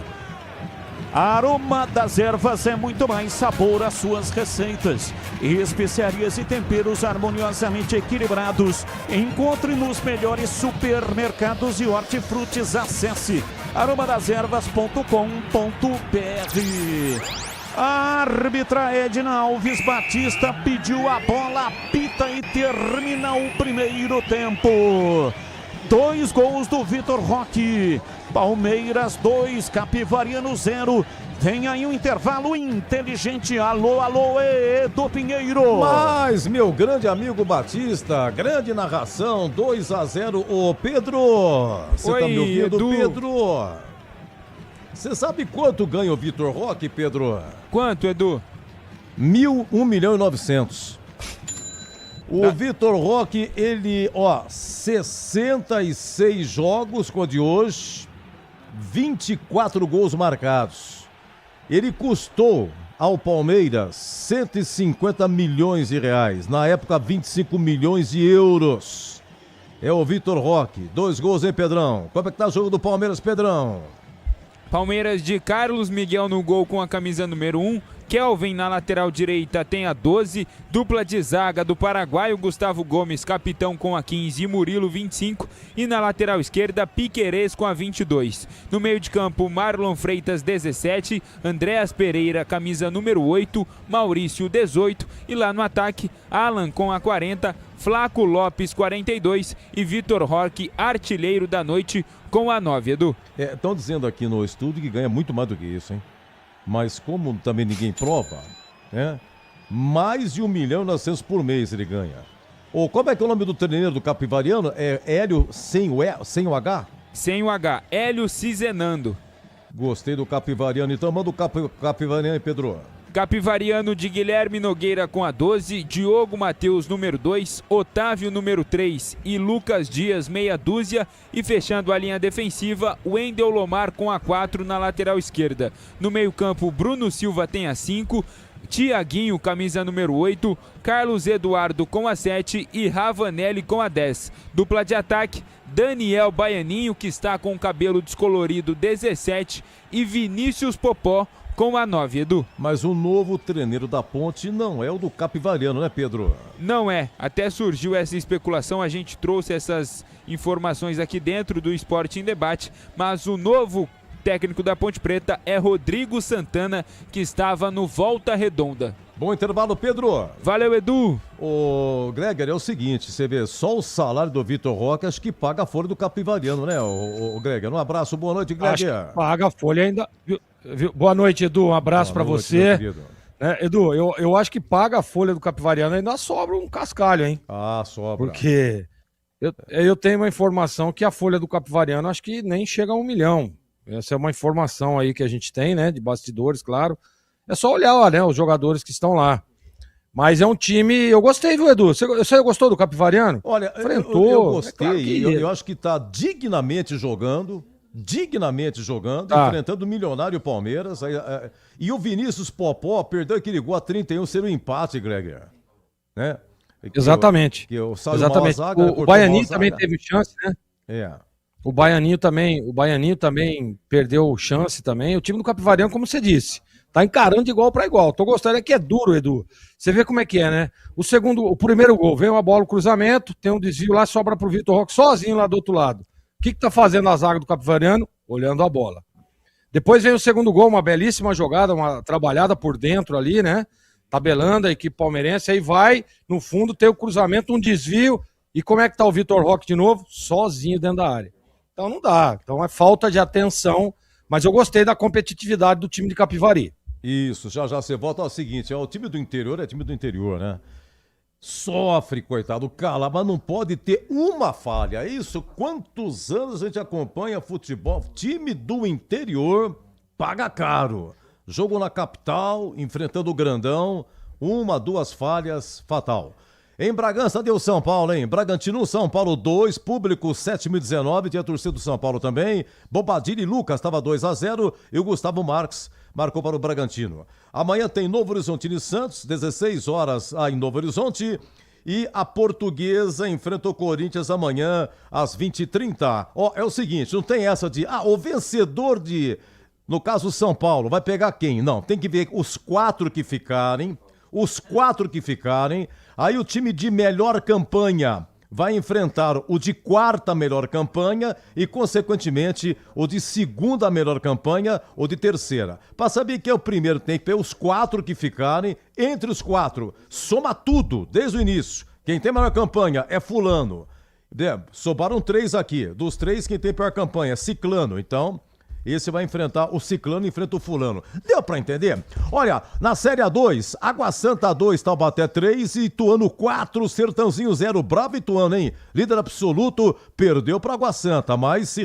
Aroma das Ervas é muito mais sabor às suas receitas. Especiarias e temperos harmoniosamente equilibrados. Encontre nos melhores supermercados e hortifrutis. Acesse aromadeservas.com.br. A árbitra Edna Alves Batista pediu a bola, apita e termina o primeiro tempo. 2 gols do Vitor Roque. Palmeiras 2, Capivariano 0. Vem aí um intervalo inteligente. Alô, Edu Pinheiro. Mas, meu grande amigo Batista, grande narração, 2-0. Ô, Pedro, você tá me ouvindo, Edu? Pedro? Você sabe quanto ganha o Vitor Roque, Pedro? Quanto, Edu? 1.900.000. O Vitor Roque, ele, 66 jogos com o de hoje, 24 gols marcados. Ele custou ao Palmeiras 150 milhões de reais, na época 25 milhões de euros. é o Vitor Roque. 2 gols, hein, Pedrão? Como é que tá o jogo do Palmeiras, Pedrão? Palmeiras de Carlos Miguel no gol com a camisa número 1. Kelvin na lateral direita tem a 12, dupla de zaga do paraguaio Gustavo Gomes, capitão com a 15 e Murilo 25, e na lateral esquerda Piquerez com a 22. No meio de campo Marlon Freitas 17, Andréas Pereira camisa número 8, Maurício 18 e lá no ataque Alan com a 40, Flaco Lopes 42 e Vitor Roque, artilheiro da noite com a 9, Edu. Estão dizendo aqui no estúdio que ganha muito mais do que isso, hein? Mas como também ninguém prova, né? Mais de 1.900.000 por mês ele ganha. Ou como é que é o nome do treineiro do Capivariano? É Hélio sem o H? Sem o H, Hélio Cizenando. Gostei do Capivariano. Então manda o Capivariano, Pedro. Capivariano de Guilherme Nogueira com a 12, Diogo Matheus número 2, Otávio número 3 e Lucas Dias meia dúzia, e fechando a linha defensiva, Wendel Lomar com a 4 na lateral esquerda. No meio campo, Bruno Silva tem a 5, Tiaguinho camisa número 8, Carlos Eduardo com a 7 e Ravanelli com a 10. Dupla de ataque, Daniel Baianinho, que está com o cabelo descolorido, 17, e Vinícius Popó com a 9, Edu. Mas o novo treneiro da Ponte não é o do Capivariano, né, Pedro? Não é. Até surgiu essa especulação, a gente trouxe essas informações aqui dentro do Esporte em Debate, mas o novo técnico da Ponte Preta é Rodrigo Santana, que estava no Volta Redonda. Bom intervalo, Pedro. Valeu, Edu. O Greger, é o seguinte, você vê, só o salário do Vitor Roque acho que paga a folha do Capivariano, né, o Greger? Um abraço, boa noite, Greger. Acho que paga a folha ainda. Boa noite, Edu, um abraço para você. Edu, eu acho que paga a folha do Capivariano, ainda sobra um cascalho, hein? Ah, sobra. Porque eu tenho uma informação que a folha do Capivariano acho que nem chega a 1 milhão. Essa é uma informação aí que a gente tem, né, de bastidores, claro. É só olhar, ó, né, os jogadores que estão lá. Mas é um time... Eu gostei, viu, Edu? Você gostou do Capivariano? Olha, enfrentou. Eu gostei. Claro que... eu acho que está dignamente jogando, enfrentando o milionário Palmeiras. E o Vinícius Popó perdeu aquele gol a 31, ser um empate, Greger. Né? Exatamente. Exatamente. O Baianinho também teve chance, né? É. O Baianinho também perdeu chance também. O time do Capivariano, como você disse, tá encarando de igual para igual. Tô gostando, é que é duro, Edu. Você vê como é que é, né? O primeiro gol, vem uma bola, o cruzamento, tem um desvio lá, sobra pro Vitor Roque sozinho lá do outro lado. O que tá fazendo a zaga do Capivariano? Olhando a bola. Depois vem o segundo gol, uma belíssima jogada, uma trabalhada por dentro ali, né? Tabelando a equipe palmeirense, aí vai, no fundo tem o cruzamento, um desvio, e como é que tá o Vitor Roque de novo? Sozinho dentro da área. Então não dá, então é falta de atenção, mas eu gostei da competitividade do time de Capivari. Isso, já você volta ao seguinte, o time do interior, né? Sofre, coitado, cala, mas não pode ter uma falha. Isso, quantos anos a gente acompanha futebol? Time do interior paga caro. Jogo na capital, enfrentando o grandão, 1, 2 falhas, fatal. Em Bragança deu São Paulo, hein? Bragantino, São Paulo 2, público 7.019, tinha torcida do São Paulo também. Bobadilha e Lucas estava 2-0 e o Gustavo Marques marcou para o Bragantino. Amanhã tem Novo Horizontino e Santos, 16 horas em Novo Horizonte. E a Portuguesa enfrenta o Corinthians amanhã às 20h30. É o seguinte, não tem essa de, o vencedor de, no caso São Paulo, vai pegar quem? Não, tem que ver os 4 que ficarem. Aí o time de melhor campanha vai enfrentar o de 4ª melhor campanha e, consequentemente, o de 2ª melhor campanha ou de 3ª. Para saber quem é o primeiro, tem que ver os 4 que ficarem. Entre os 4, soma tudo, desde o início. Quem tem melhor campanha é fulano. Sobraram 3 aqui. Dos 3, quem tem pior campanha é ciclano. Então... esse vai enfrentar o ciclano, enfrenta o fulano. Deu pra entender? Olha, na Série A2, Água Santa 2, Taubaté 3, Ituano 4, Sertãozinho 0. Bravo Ituano, hein? Líder absoluto, perdeu pra Água Santa, mas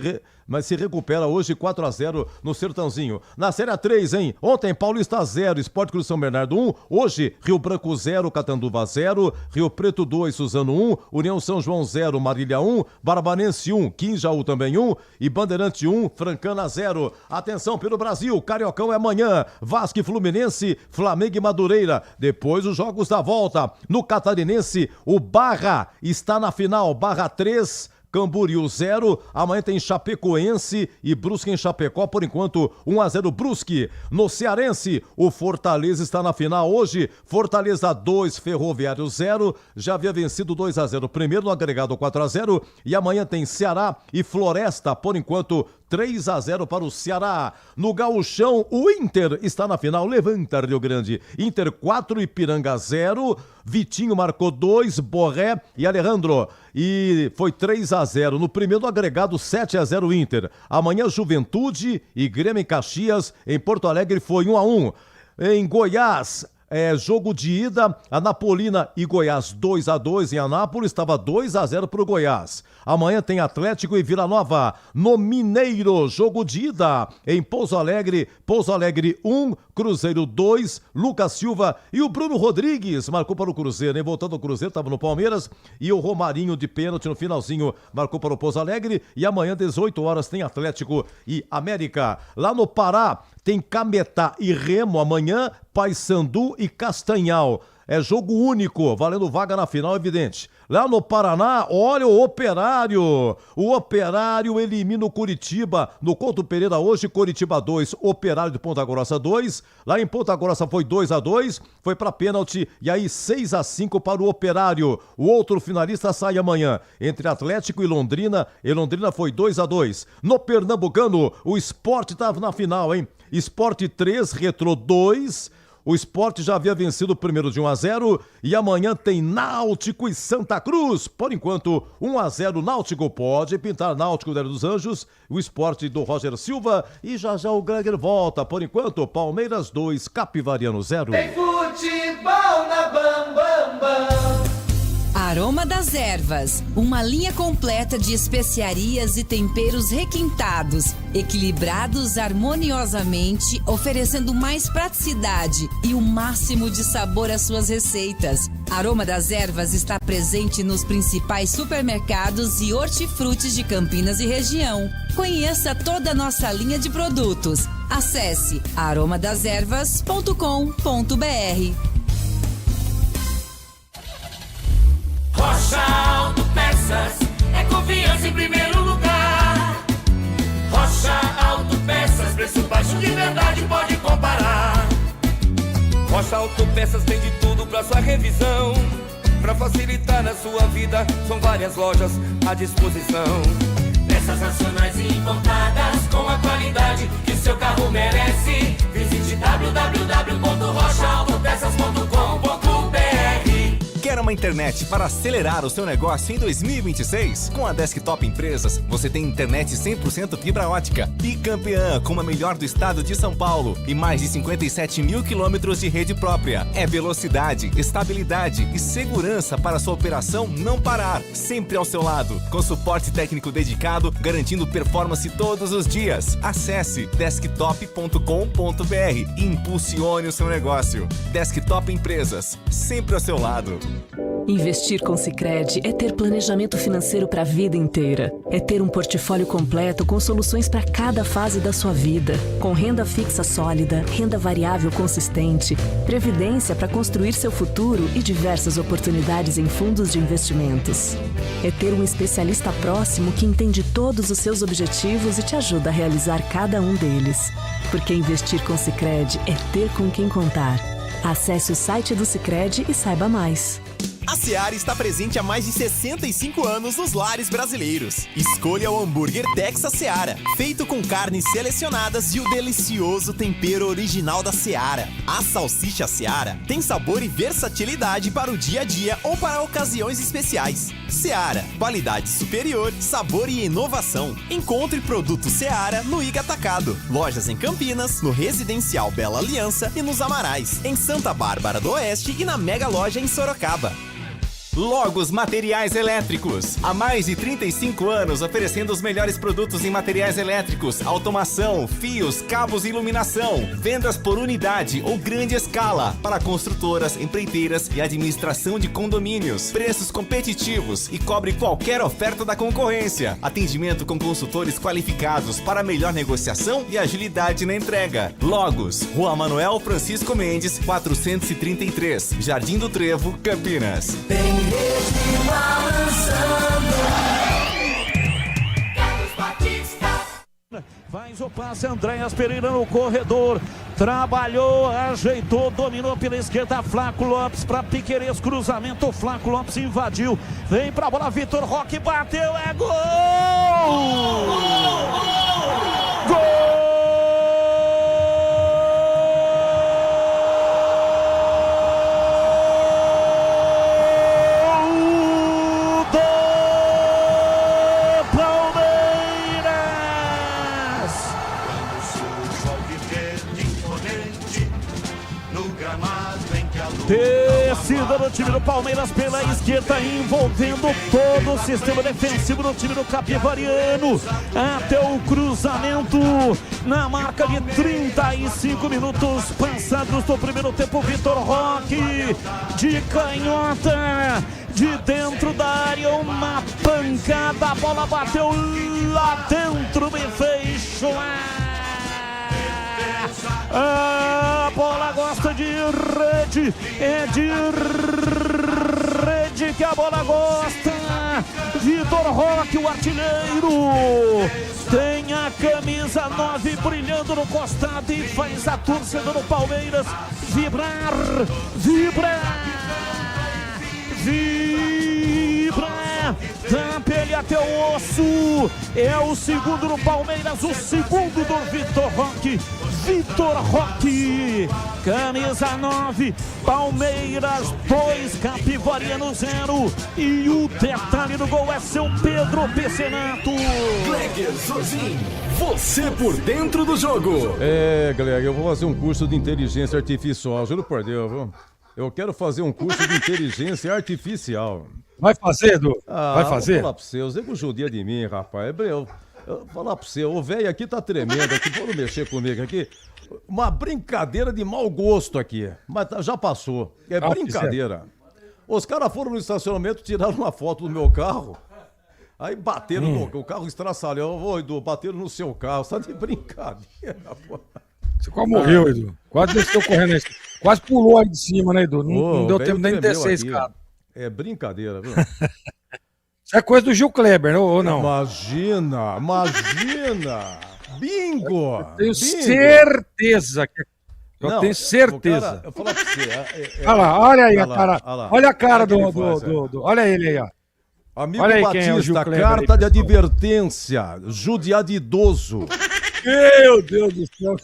mas se recupera hoje 4-0 no Sertãozinho. Na Série A3, hein? Ontem Paulista 0, Sport Cruz São Bernardo 1, hoje Rio Branco 0, Catanduva 0, Rio Preto 2, Suzano 1, União São João 0, Marília 1, Barbanense 1, Quinjaú também 1 e Bandeirante 1, Francana 0. Atenção pelo Brasil, Cariocão é amanhã, Vasco e Fluminense, Flamengo e Madureira. Depois os jogos da volta. No Catarinense, o Barra está na final, Barra 3, Camboriú 0, amanhã tem Chapecoense e Brusque em Chapecó, por enquanto 1-0 Brusque. No Cearense, o Fortaleza está na final hoje, Fortaleza 2, Ferroviário 0, já havia vencido 2-0 primeiro no agregado 4-0 e amanhã tem Ceará e Floresta, por enquanto 3-0 para o Ceará. No Gauchão, o Inter está na final, levanta Rio Grande. Inter 4, Ipiranga 0, Vitinho marcou 2, Borré e Alejandro. E foi 3-0 no primeiro agregado, 7-0 Inter. Amanhã Juventude e Grêmio em Caxias, em Porto Alegre foi 1-1. Em Goiás, jogo de ida, Anapolina e Goiás 2-2 em Anápolis, estava 2-0 para o Goiás. Amanhã tem Atlético e Vila Nova. No Mineiro, jogo de ida em Pouso Alegre 1, Cruzeiro 2, Lucas Silva e o Bruno Rodrigues marcou para o Cruzeiro, hein? Voltando ao Cruzeiro, estava no Palmeiras, e o Romarinho de pênalti no finalzinho marcou para o Pouso Alegre. E amanhã 18 horas tem Atlético e América. Lá no Pará tem Cametá e Remo amanhã, Paysandu e Castanhal. É jogo único, valendo vaga na final, evidente. Lá no Paraná, olha o Operário. O Operário elimina o Curitiba. No Couto Pereira hoje, Curitiba 2, Operário de Ponta Grossa 2. Lá em Ponta Grossa foi 2-2, foi para pênalti e aí 6-5 para o Operário. O outro finalista sai amanhã, entre Atlético e Londrina. E Londrina foi 2-2. No Pernambucano, o Sport estava na final, hein? Sport 3, Retrô 2. O Sport já havia vencido o primeiro de 1-0 e amanhã tem Náutico e Santa Cruz. Por enquanto, 1-0 Náutico, pode pintar Náutico do dos Anjos, o Sport do Roger Silva e já o Greger volta. Por enquanto, Palmeiras 2, Capivariano 0. Tem futebol na Bam Bam Bam. Aroma das Ervas, uma linha completa de especiarias e temperos requintados, equilibrados harmoniosamente, oferecendo mais praticidade e o máximo de sabor às suas receitas. Aroma das Ervas está presente nos principais supermercados e hortifrutis de Campinas e região. Conheça toda a nossa linha de produtos. Acesse aromadeservas.com.br. Rocha Autopeças é confiança em primeiro lugar. Rocha Autopeças, preço baixo de verdade, pode comparar. Rocha Autopeças tem de tudo pra sua revisão. Pra facilitar na sua vida, são várias lojas à disposição. Peças nacionais e importadas com a qualidade que seu carro merece. Visite www.rochaautopeças.com.br. Quer uma internet para acelerar o seu negócio em 2026? Com a Desktop Empresas, você tem internet 100% fibra ótica, bicampeã como a melhor do estado de São Paulo e mais de 57 mil quilômetros de rede própria. É velocidade, estabilidade e segurança para sua operação não parar. Sempre ao seu lado, com suporte técnico dedicado, garantindo performance todos os dias. Acesse desktop.com.br e impulsione o seu negócio. Desktop Empresas, sempre ao seu lado. Investir com Sicredi é ter planejamento financeiro para a vida inteira. É ter um portfólio completo com soluções para cada fase da sua vida. Com renda fixa sólida, renda variável consistente, previdência para construir seu futuro e diversas oportunidades em fundos de investimentos. É ter um especialista próximo que entende todos os seus objetivos e te ajuda a realizar cada um deles. Porque investir com Sicredi é ter com quem contar. Acesse o site do Sicredi e saiba mais. A Seara está presente há mais de 65 anos nos lares brasileiros. Escolha o hambúrguer Texas Seara, feito com carnes selecionadas e o delicioso tempero original da Seara. A salsicha Seara tem sabor e versatilidade para o dia a dia ou para ocasiões especiais. Seara, qualidade superior, sabor e inovação. Encontre produto Seara no Iga Atacado. Lojas em Campinas, no Residencial Bela Aliança e nos Amarais, em Santa Bárbara do Oeste e na Mega Loja em Sorocaba. Logos Materiais Elétricos. Há mais de 35 anos oferecendo os melhores produtos em materiais elétricos, automação, fios, cabos e iluminação. Vendas por unidade ou grande escala para construtoras, empreiteiras e administração de condomínios. Preços competitivos e cobre qualquer oferta da concorrência. Atendimento com consultores qualificados para melhor negociação e agilidade na entrega. Logos, Rua Manuel Francisco Mendes, 433, Jardim do Trevo, Campinas. Faz o passe, Andréas Pereira no corredor, trabalhou, ajeitou, dominou pela esquerda, Flaco Lopes para Piquerez, cruzamento, Flaco Lopes invadiu, vem pra bola, Vitor Roque bateu, é gol! Gol! Descida do time do Palmeiras pela esquerda, envolvendo todo o sistema defensivo do time do Capivariano, até o cruzamento na marca de 35 minutos passados do primeiro tempo. Vitor Roque de canhota, de dentro da área, uma pancada, a bola bateu lá dentro, me fez chorar. A bola gosta de rede, é de rede que a bola gosta. Vitor Roque, o artilheiro, tem a camisa 9 brilhando no costado e faz a torcida do Palmeiras vibrar, vibrar, vibrar, da pele até o osso. É o segundo do Palmeiras, o segundo do Vitor Roque. Vitor Roque, camisa 9, Palmeiras 2, Capivariano 0. E o detalhe do gol é seu Pedro Pecenato. Gleger Zorzin, você por dentro do jogo. É, Gleger, eu vou fazer um curso de inteligência artificial, juro por Deus, viu? Eu quero fazer um curso de inteligência artificial. Vai fazer, Edu? Vai fazer? Vou falar pra você, o Zé judia de mim, rapaz. Eu vou falar pra você, o velho aqui tá tremendo aqui, vamos mexer comigo aqui. Uma brincadeira de mau gosto aqui, mas já passou. É brincadeira. Os caras foram no estacionamento, tiraram uma foto do meu carro, aí bateram no carro, estraçalhou. Ô, Edu, bateram no seu carro, você tá de brincadeira, pô. Você quase morreu, Edu. Quase desceu correndo aí. Quase pulou aí de cima, né, Edu? Não deu tempo nem de descer esse cara. É brincadeira, viu? Isso é coisa do Gil Kleber, ou não? Imagina! Bingo! Eu tenho certeza que... tenho certeza. Cara, eu falo pra você. Olha lá, olha aí a cara. Olha a cara do... Olha ele aí, ó. Amigo olha aí Batista, carta de advertência. Judiar de idoso. Meu Deus do céu.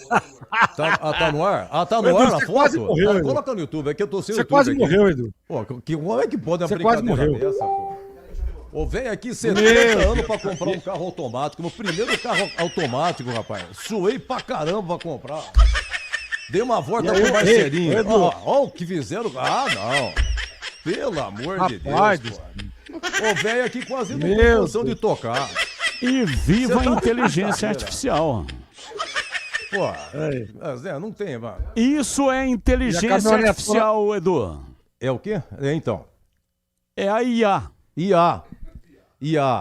Tá no ar? Tá no ar a foto? Quase morreu, coloca no YouTube, é que eu tô sem o YouTube. Você quase morreu, Edu. Pô, como é que pode uma brincadeira dessa, pô? Ô, velho aqui 70 anos pra comprar um carro automático. Meu primeiro carro automático, rapaz. Suei pra caramba pra comprar. Dei uma volta com o parceirinho. Ó o que fizeram. Ah, não. Pelo amor de Deus, pô. Ô, velho aqui quase não tem condição de tocar. E viva a inteligência artificial. Pô, Zé, não tem, mano. Isso é inteligência artificial, Edu. É o quê? Então. É a IA.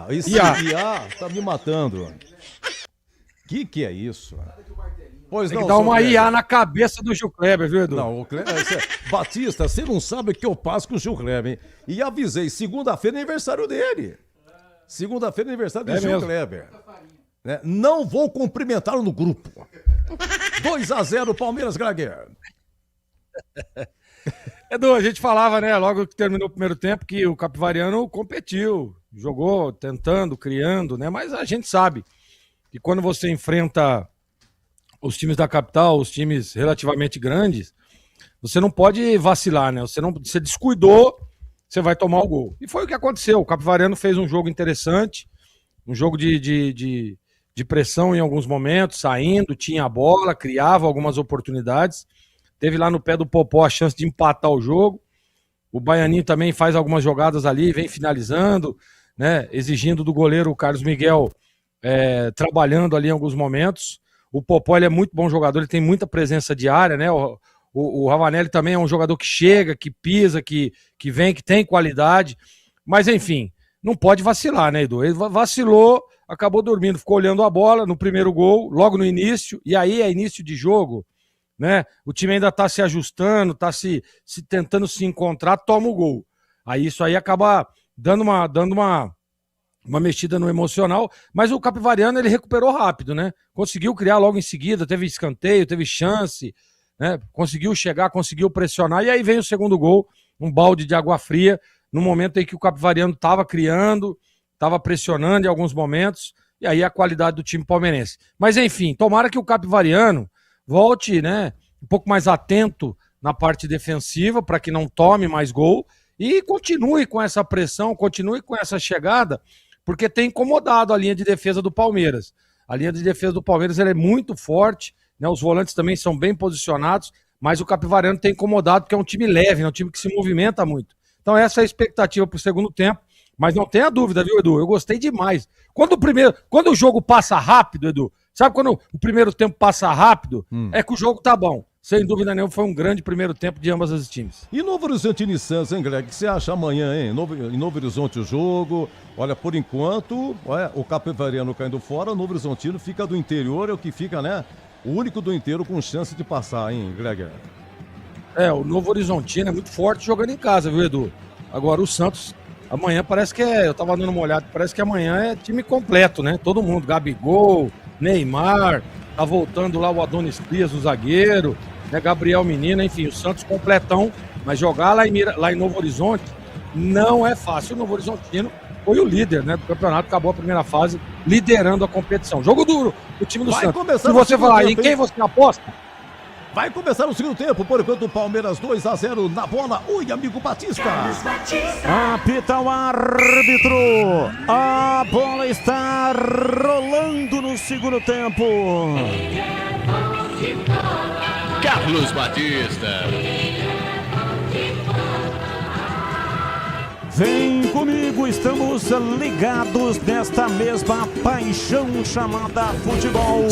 Esse IA tá me matando. Que é isso? Pois tem que dar uma IA na cabeça do Gil Kleber, viu, Edu? Não, o Kleber... Batista, você não sabe o que eu passo com o Gil Kleber, hein? E avisei, segunda-feira é aniversário dele. Segunda-feira é aniversário do Gil Kleber. Né? Não vou cumprimentá-lo no grupo. 2-0 Palmeiras, Gleger. Edu, a gente falava, né, logo que terminou o primeiro tempo, que o Capivariano competiu, jogou, tentando, criando, né? Mas a gente sabe que quando você enfrenta os times da capital, os times relativamente grandes, você não pode vacilar, né? Você descuidou, você vai tomar o gol. E foi o que aconteceu. O Capivariano fez um jogo interessante, um jogo de pressão em alguns momentos, saindo, tinha a bola, criava algumas oportunidades. Teve lá no pé do Popó a chance de empatar o jogo. O Baianinho também faz algumas jogadas ali, vem finalizando, né? Exigindo do goleiro o Carlos Miguel trabalhando ali em alguns momentos. O Popó, ele é muito bom jogador, ele tem muita presença de área, né? O Ravanelli também é um jogador que chega, que pisa, que vem, que tem qualidade. Mas, enfim, não pode vacilar, né, Edu? Ele vacilou, acabou dormindo, ficou olhando a bola no primeiro gol, logo no início, e aí é início de jogo, né? O time ainda tá se ajustando, tá se tentando se encontrar, toma o gol. Aí isso aí acaba dando uma mexida no emocional, mas o Capivariano, ele recuperou rápido, né? Conseguiu criar logo em seguida, teve escanteio, teve chance, né? Conseguiu chegar, conseguiu pressionar, e aí vem o segundo gol, um balde de água fria, no momento em que o Capivariano estava criando, estava pressionando em alguns momentos, e aí a qualidade do time palmeirense. Mas enfim, tomara que o Capivariano volte, né, um pouco mais atento na parte defensiva, para que não tome mais gol, e continue com essa pressão, continue com essa chegada, porque tem incomodado a linha de defesa do Palmeiras. A linha de defesa do Palmeiras ela é muito forte, né, os volantes também são bem posicionados, mas o Capivariano tem incomodado, porque é um time leve, é um time que se movimenta muito. Então essa é a expectativa para o segundo tempo, mas não tenha dúvida, viu, Edu? Eu gostei demais. Quando o jogo passa rápido, Edu, sabe quando o primeiro tempo passa rápido? É que o jogo tá bom. Sem dúvida nenhuma, foi um grande primeiro tempo de ambas as times. E Novo Horizontino e Santos, hein, Greg? O que você acha amanhã, hein? Em Novo Horizonte o jogo. Olha, por enquanto, o Capivariano caindo fora, o Novo Horizontino fica do interior, é o que fica, né? O único do inteiro com chance de passar, hein, Greg? O Novo Horizontino é muito forte jogando em casa, viu, Edu? Agora o Santos, amanhã parece que eu tava dando uma olhada, parece que amanhã é time completo, né? Todo mundo, Gabigol, Neymar, tá voltando lá o Adonis Frias, o zagueiro, né? Gabriel Menino, enfim, o Santos completão, mas jogar lá em Novo Horizonte não é fácil. O Novo Horizontino foi o líder, né, do campeonato, acabou a primeira fase liderando a competição. Jogo duro, o time do Santos. Se você falar em quem você aposta, vai começar o segundo tempo, por enquanto o Palmeiras 2-0 na bola. Oi, amigo Batista. Apita o árbitro. A bola está rolando no segundo tempo. Carlos Batista. Vem comigo, estamos ligados nesta mesma paixão chamada futebol.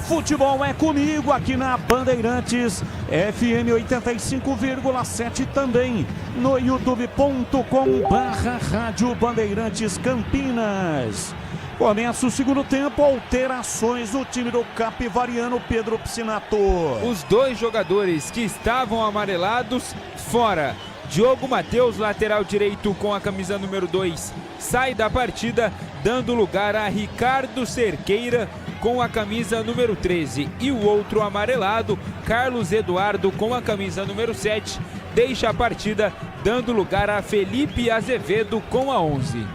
Futebol é comigo aqui na Bandeirantes, FM 85,7 também, no youtube.com/Rádio Bandeirantes Campinas. Começa o segundo tempo, alterações no time do Capivariano, Pedro Piscinato. Os dois jogadores que estavam amarelados, fora. Diogo Matheus, lateral direito com a camisa número 2, sai da partida, dando lugar a Ricardo Cerqueira com a camisa número 13. E o outro amarelado, Carlos Eduardo, com a camisa número 7, deixa a partida, dando lugar a Felipe Azevedo com a 11.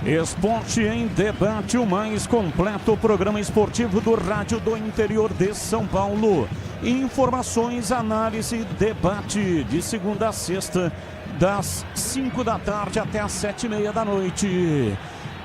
Esporte em Debate, o mais completo programa esportivo do rádio do interior de São Paulo. Informações, análise, debate de segunda a sexta, das 5 da tarde até as 7h30 da noite.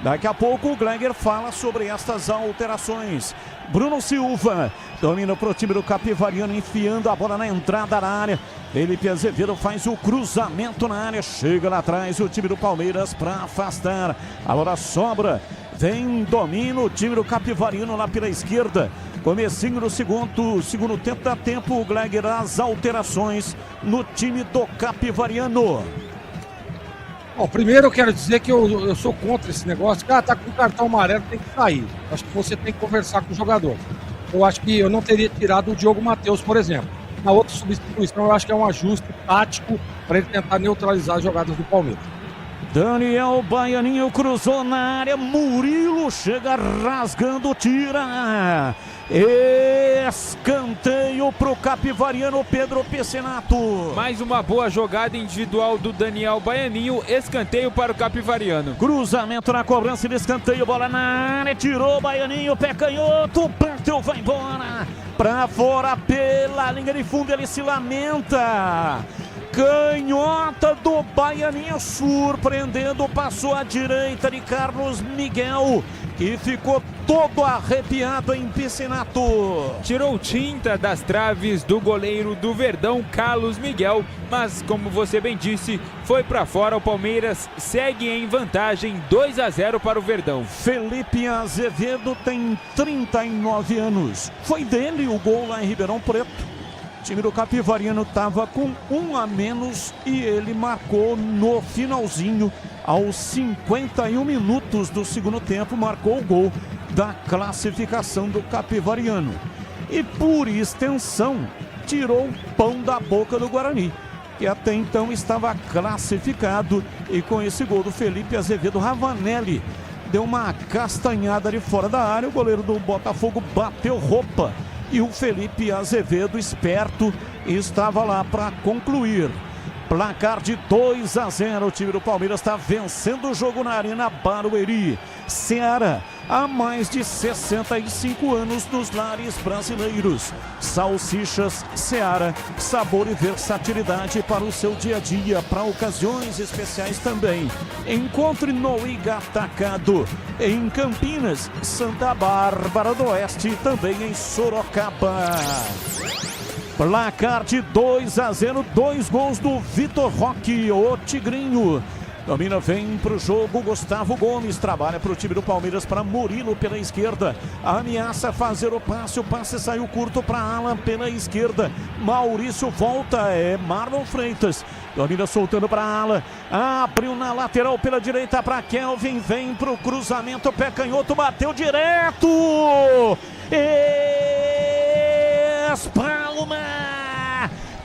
Daqui a pouco o Gleiger fala sobre estas alterações. Bruno Silva domina para o time do Capivariano, enfiando a bola na entrada da área. Felipe Azevedo faz o cruzamento na área, chega lá atrás o time do Palmeiras para afastar. A bola sobra, vem domina o time do Capivariano lá pela esquerda. Comecinho do segundo tempo, dá tempo o Gleiger, as alterações no time do Capivariano. Bom, primeiro eu quero dizer que eu sou contra esse negócio. Cara, tá com cartão amarelo, tem que sair. Acho que você tem que conversar com o jogador. Eu acho que eu não teria tirado o Diogo Matheus, por exemplo. Na outra substituição, eu acho que é um ajuste tático para ele tentar neutralizar as jogadas do Palmeiras. Daniel Baianinho cruzou na área, Murilo chega rasgando, tira. Escanteio pro Capivariano, Pedro Piscinato. Mais uma boa jogada individual do Daniel Baianinho, escanteio para o Capivariano. Cruzamento na cobrança de escanteio, bola na área, tirou Baianinho, pé canhoto, bateu, vai embora. Pra fora pela linha de fundo, ele se lamenta. Canhota do Baianinho surpreendendo, passou à direita de Carlos Miguel. que ficou todo arrepiado em Piscinato. Tirou tinta das traves do goleiro do Verdão, Carlos Miguel, mas como você bem disse, foi para fora. O Palmeiras segue em vantagem, 2-0 para o Verdão. Felipe Azevedo tem 39 anos. Foi dele o gol lá em Ribeirão Preto. O time do Capivariano estava com 1 a menos e ele marcou no finalzinho, aos 51 minutos do segundo tempo, marcou o gol da classificação do Capivariano. E por extensão, tirou o pão da boca do Guarani, que até então estava classificado. E com esse gol do Felipe Azevedo, Ravanelli deu uma castanhada de fora da área, o goleiro do Botafogo bateu roupa. E o Felipe Azevedo, esperto, estava lá para concluir. Placar de 2-0, o time do Palmeiras está vencendo o jogo na Arena Barueri. Ceará, há mais de 65 anos nos lares brasileiros. Salsichas Ceará, sabor e versatilidade para o seu dia a dia, para ocasiões especiais também. Encontre no Igatacado, em Campinas, Santa Bárbara do Oeste e também em Sorocaba. Placar de 2-0, 2 gols do Vitor Roque, o Tigrinho. Domina, vem para o jogo, Gustavo Gomes trabalha para o time do Palmeiras, para Murilo pela esquerda. Ameaça fazer o passe saiu curto para Alan pela esquerda. Maurício volta, é Marlon Freitas. Domina soltando para Alan, abriu na lateral pela direita para Kelvin, vem para o cruzamento, pé canhoto, bateu direto. Espalma!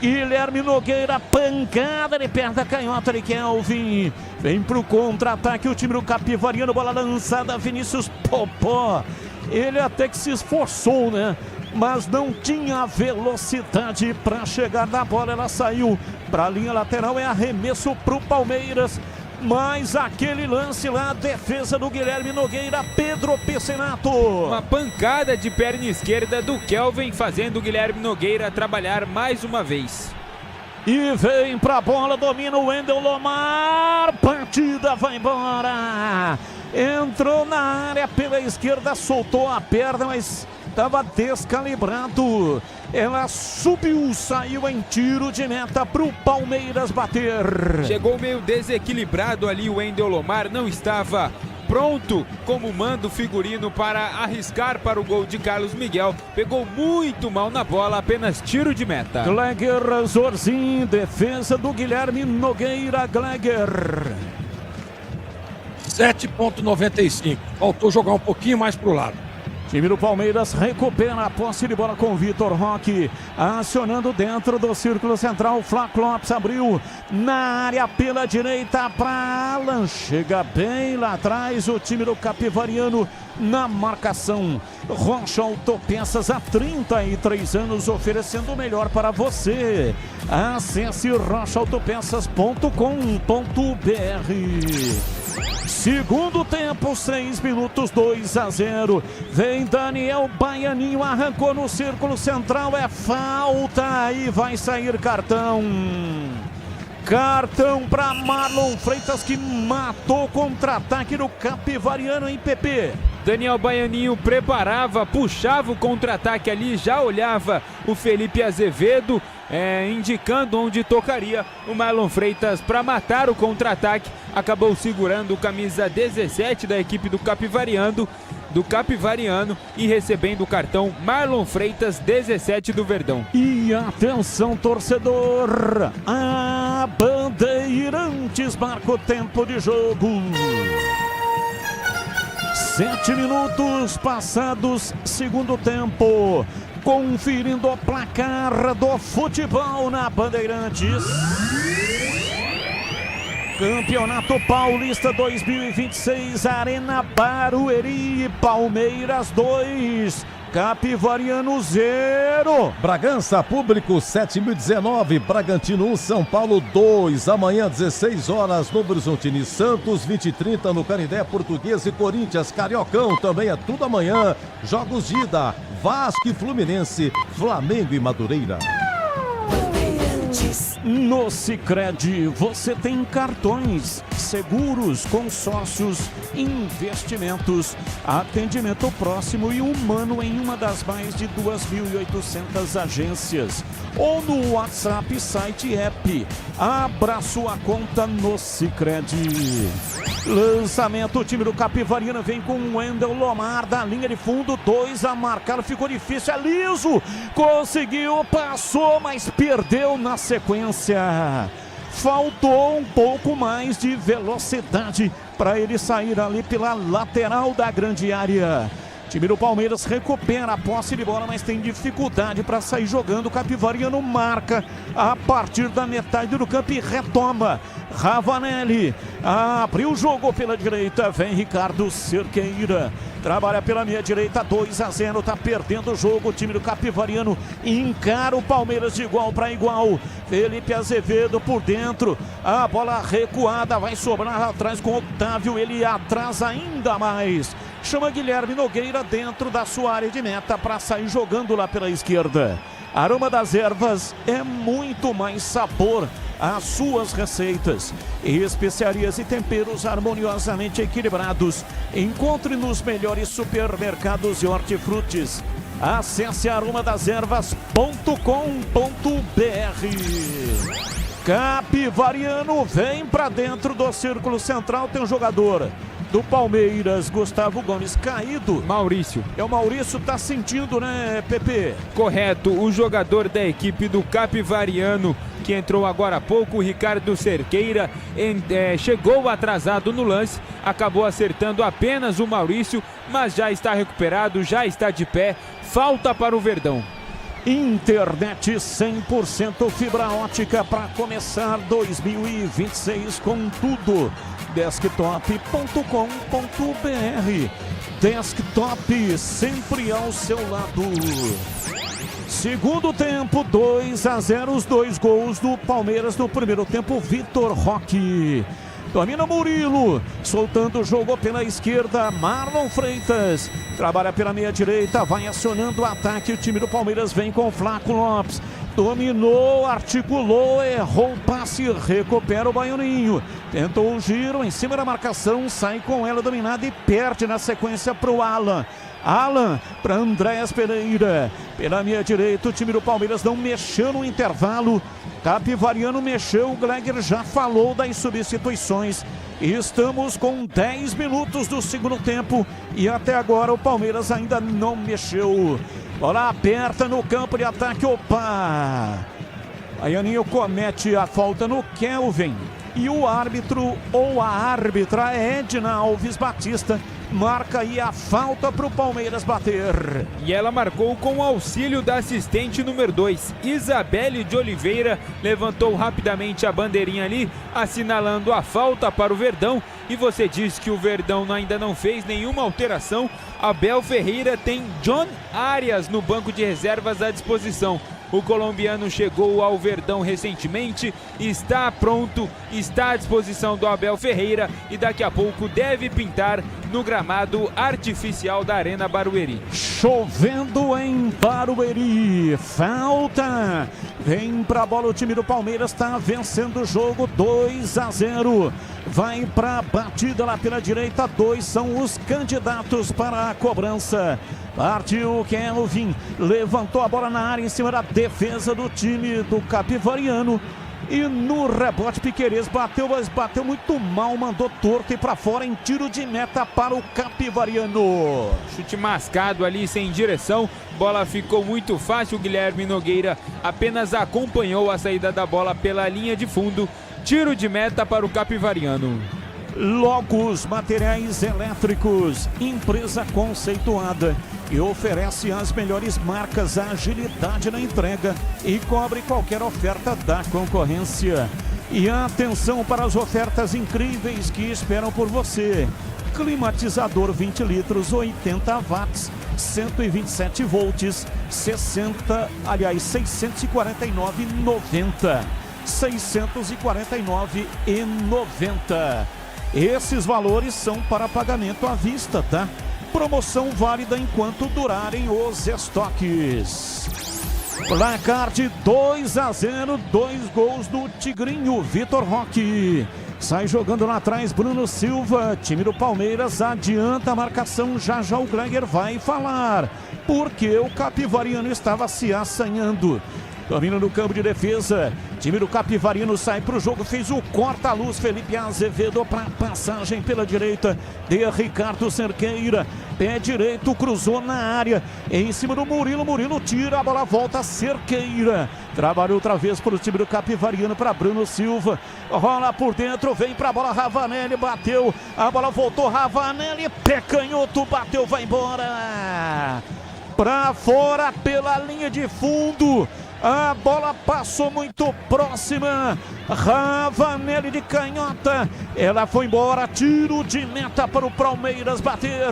Guilherme Nogueira, pancada de perna canhota de Kelvin. Vem pro contra-ataque o time do Capivariano, bola lançada, Vinícius Popó. Ele até que se esforçou, né? Mas não tinha velocidade para chegar na bola, ela saiu para a linha lateral, é arremesso pro Palmeiras. Mas aquele lance lá, a defesa do Guilherme Nogueira, Pedro Piscinato. Uma pancada de perna esquerda do Kelvin, fazendo o Guilherme Nogueira trabalhar mais uma vez. E vem pra bola, domina o Wendel Lomar, partida vai embora. Entrou na área pela esquerda, soltou a perna, mas estava descalibrado. Ela subiu, saiu em tiro de meta para o Palmeiras bater. Chegou meio desequilibrado ali o Wendel Lomar, não estava pronto como manda o figurino para arriscar para o gol de Carlos Miguel. Pegou muito mal na bola, apenas tiro de meta. Gleger Zorzin, defesa do Guilherme Nogueira, Gleger. 7,95. Faltou jogar um pouquinho mais pro lado. Time do Palmeiras recupera a posse de bola com o Vitor Roque, acionando dentro do círculo central. Flaco Lopes abriu na área pela direita para Alan, chega bem lá atrás o time do Capivariano na marcação. Rocha Autopeças, há 33 anos oferecendo o melhor para você. Acesse rochaautopeças.com.br. Segundo tempo, 6 minutos, 2-0. Vem Daniel Baianinho, arrancou no círculo central, é falta e vai sair cartão. Cartão para Marlon Freitas, que matou o contra-ataque do Capivariano em PP. Daniel Baianinho preparava, puxava o contra-ataque ali, já olhava o Felipe Azevedo, indicando onde tocaria o Marlon Freitas para matar o contra-ataque. Acabou segurando o camisa 17 da equipe do Capivariano e recebendo o cartão Marlon Freitas, 17 do Verdão. E atenção, torcedor, a Bandeirantes marca o tempo de jogo. 7 minutos passados, segundo tempo. Conferindo o placar do futebol na Bandeirantes. Campeonato Paulista 2026, Arena Barueri, Palmeiras 2, Capivariano 0. Bragança, público 7.019, Bragantino 1, São Paulo 2. Amanhã, 16 horas, Novo Horizontino, Santos, 20h30 no Canindé, Português e Corinthians, Cariocão, também é tudo amanhã. Jogos de ida, Vasco e Fluminense, Flamengo e Madureira. Bandeirantes. No Sicredi você tem cartões, seguros, consórcios, investimentos, atendimento próximo e humano em uma das mais de 2.800 agências. Ou no WhatsApp, site e app. Abra sua conta no Sicredi. Lançamento, o time do Capivariano vem com o Wendel Lomar da linha de fundo, 2 a marcar, ficou difícil, é liso, conseguiu, passou, mas perdeu na sequência. Faltou um pouco mais de velocidade para ele sair ali pela lateral da grande área. O time do Palmeiras recupera a posse de bola, mas tem dificuldade para sair jogando. O Capivariano marca a partir da metade do campo e retoma. Ravanelli abriu o jogo pela direita, vem Ricardo Cerqueira, trabalha pela meia direita, 2 a 0, tá perdendo o jogo. O time do Capivariano encara o Palmeiras de igual para igual. Felipe Azevedo por dentro, a bola recuada vai sobrar atrás com Otávio, ele atrasa ainda mais. Chama Guilherme Nogueira dentro da sua área de meta para sair jogando lá pela esquerda. Aroma das Ervas é muito mais sabor às suas receitas. Especiarias e temperos harmoniosamente equilibrados. Encontre nos melhores supermercados e hortifrutis. Acesse aromadeservas.com.br. Capivariano vem para dentro do círculo central, tem um jogador do Palmeiras, Gustavo Gomes, caído. Maurício. É o Maurício, tá sentindo, né, Pepe? Correto, o jogador da equipe do Capivariano, que entrou agora há pouco, o Ricardo Cerqueira, chegou atrasado no lance, acabou acertando apenas o Maurício, mas já está recuperado, já está de pé, falta para o Verdão. Internet 100% fibra ótica para começar 2026 com tudo. Desktop.com.br. Desktop sempre ao seu lado. Segundo tempo, 2 a 0, os 2 gols do Palmeiras no primeiro tempo. Vitor Roque domina Murilo, soltando o jogo pela esquerda. Marlon Freitas trabalha pela meia direita, vai acionando o ataque. O time do Palmeiras vem com o Flaco Lopes. Dominou, articulou, errou o passe, recupera o Baianinho. Tentou um giro em cima da marcação, sai com ela dominada e perde na sequência para o Alan. Alan para Andréas Pereira. Pela meia direita, o time do Palmeiras não mexeu no intervalo. Capivariano mexeu, o Gleger já falou das substituições. Estamos com 10 minutos do segundo tempo e até agora o Palmeiras ainda não mexeu. Bola aberta no campo de ataque, opa! Baianinho comete a falta no Kelvin. E o árbitro ou a árbitra Edna Alves Batista marca aí a falta para o Palmeiras bater. E ela marcou com o auxílio da assistente número 2, Isabelle de Oliveira, levantou rapidamente a bandeirinha ali, assinalando a falta para o Verdão. E você disse que o Verdão ainda não fez nenhuma alteração. Abel Ferreira tem John Arias no banco de reservas à disposição. O colombiano chegou ao Verdão recentemente, está pronto, está à disposição do Abel Ferreira e daqui a pouco deve pintar no gramado artificial da Arena Barueri. Chovendo em Barueri, falta, vem pra bola o time do Palmeiras, está vencendo o jogo 2 a 0. Vai pra batida lá pela direita, 2 são os candidatos para a cobrança. Partiu Kelvin, levantou a bola na área em cima da defesa do time do Capivariano. E no rebote Piquerez bateu, mas bateu muito mal, mandou torto e para fora em tiro de meta para o Capivariano. Chute mascado ali sem direção, bola ficou muito fácil, o Guilherme Nogueira apenas acompanhou a saída da bola pela linha de fundo. Tiro de meta para o Capivariano. Logos Materiais Elétricos, empresa conceituada e oferece as melhores marcas, agilidade na entrega e cobre qualquer oferta da concorrência. E atenção para as ofertas incríveis que esperam por você. Climatizador 20 litros, 80 watts, 127 volts, 649,90. 649,90. Esses valores são para pagamento à vista, tá? Promoção válida enquanto durarem os estoques. Placar de 2-0, 2 gols do Tigrinho, Vitor Roque. Sai jogando lá atrás Bruno Silva, time do Palmeiras adianta a marcação, já o Gleger vai falar, porque o Capivariano estava se assanhando. Domina no campo de defesa, time do Capivariano sai para o jogo, fez o corta-luz, Felipe Azevedo para passagem pela direita, de Ricardo Cerqueira, pé direito, cruzou na área, em cima do Murilo tira, a bola volta, Cerqueira, trabalhou outra vez para o time do Capivariano, para Bruno Silva, rola por dentro, vem para a bola, Ravanelli bateu, a bola voltou, Ravanelli, pé canhoto, bateu, vai embora, para fora pela linha de fundo. A bola passou muito próxima, Ravanelli de canhota, ela foi embora, tiro de meta para o Palmeiras bater.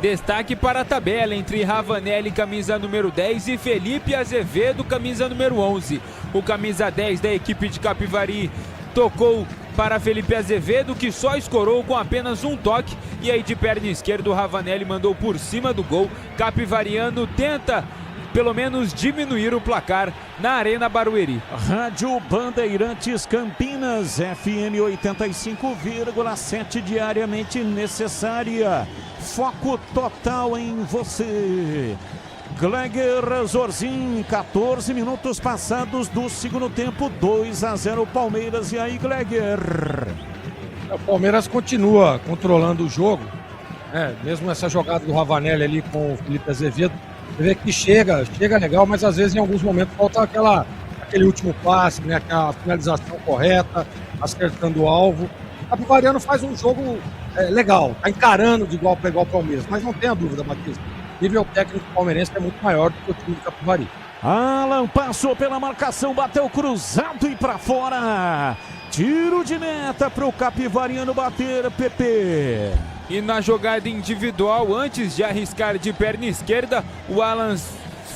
Destaque para a tabela entre Ravanelli, camisa número 10, e Felipe Azevedo, camisa número 11. O camisa 10 da equipe de Capivari tocou para Felipe Azevedo, que só escorou com apenas um toque, e aí de perna esquerda o Ravanelli mandou por cima do gol. Capivariano tenta pelo menos diminuir o placar na Arena Barueri. Rádio Bandeirantes Campinas, FM 85,7 diariamente necessária. Foco total em você. Gleger Zorzin, 14 minutos passados do segundo tempo, 2-0 Palmeiras. E aí, Gleger? O Palmeiras continua controlando o jogo, mesmo essa jogada do Ravanelli ali com o Felipe Azevedo. Você vê que chega legal, mas às vezes em alguns momentos falta aquele último passe, né? Aquela finalização correta, acertando o alvo. O Capivariano faz um jogo legal, tá encarando de igual para igual o Palmeiras, mas não tenha dúvida, Batista. O nível técnico palmeirense é muito maior do que o time do Capivari. Alan passou pela marcação, bateu cruzado e para fora. Tiro de meta para o Capivariano bater, Pepe. E na jogada individual, antes de arriscar de perna esquerda, o Alan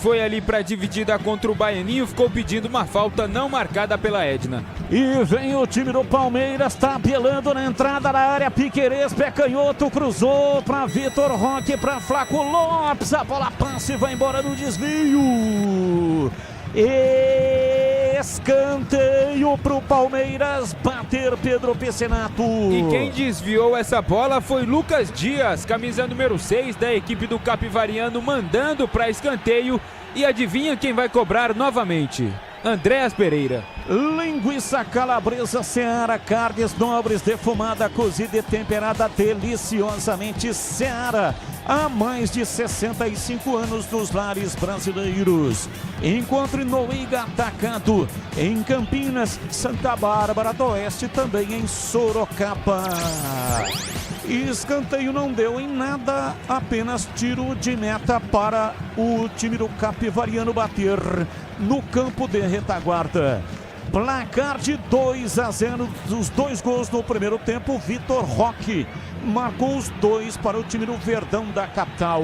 foi ali para dividida contra o Baianinho, ficou pedindo uma falta não marcada pela Edna. E vem o time do Palmeiras, tabelando na entrada da área, Piquerez, pé canhoto, cruzou para Vitor Roque, para Flaco Lopes, a bola passa e vai embora no desvio. Escanteio pro Palmeiras bater, Pedro Pecenato. E quem desviou essa bola foi Lucas Dias, camisa número 6 da equipe do Capivariano, mandando para escanteio. E adivinha quem vai cobrar novamente? Andréas Pereira. Linguiça calabresa Seara, carnes nobres, defumada, cozida e temperada deliciosamente. Seara, há mais de 65 anos nos lares brasileiros. Encontre no Iga Atacado, em Campinas, Santa Bárbara do Oeste, também em Sorocaba. Escanteio não deu em nada, apenas tiro de meta para o time do Capivariano bater no campo de retaguarda. Placar de 2-0, os 2 gols no primeiro tempo. Vitor Roque marcou os 2 para o time do Verdão da capital.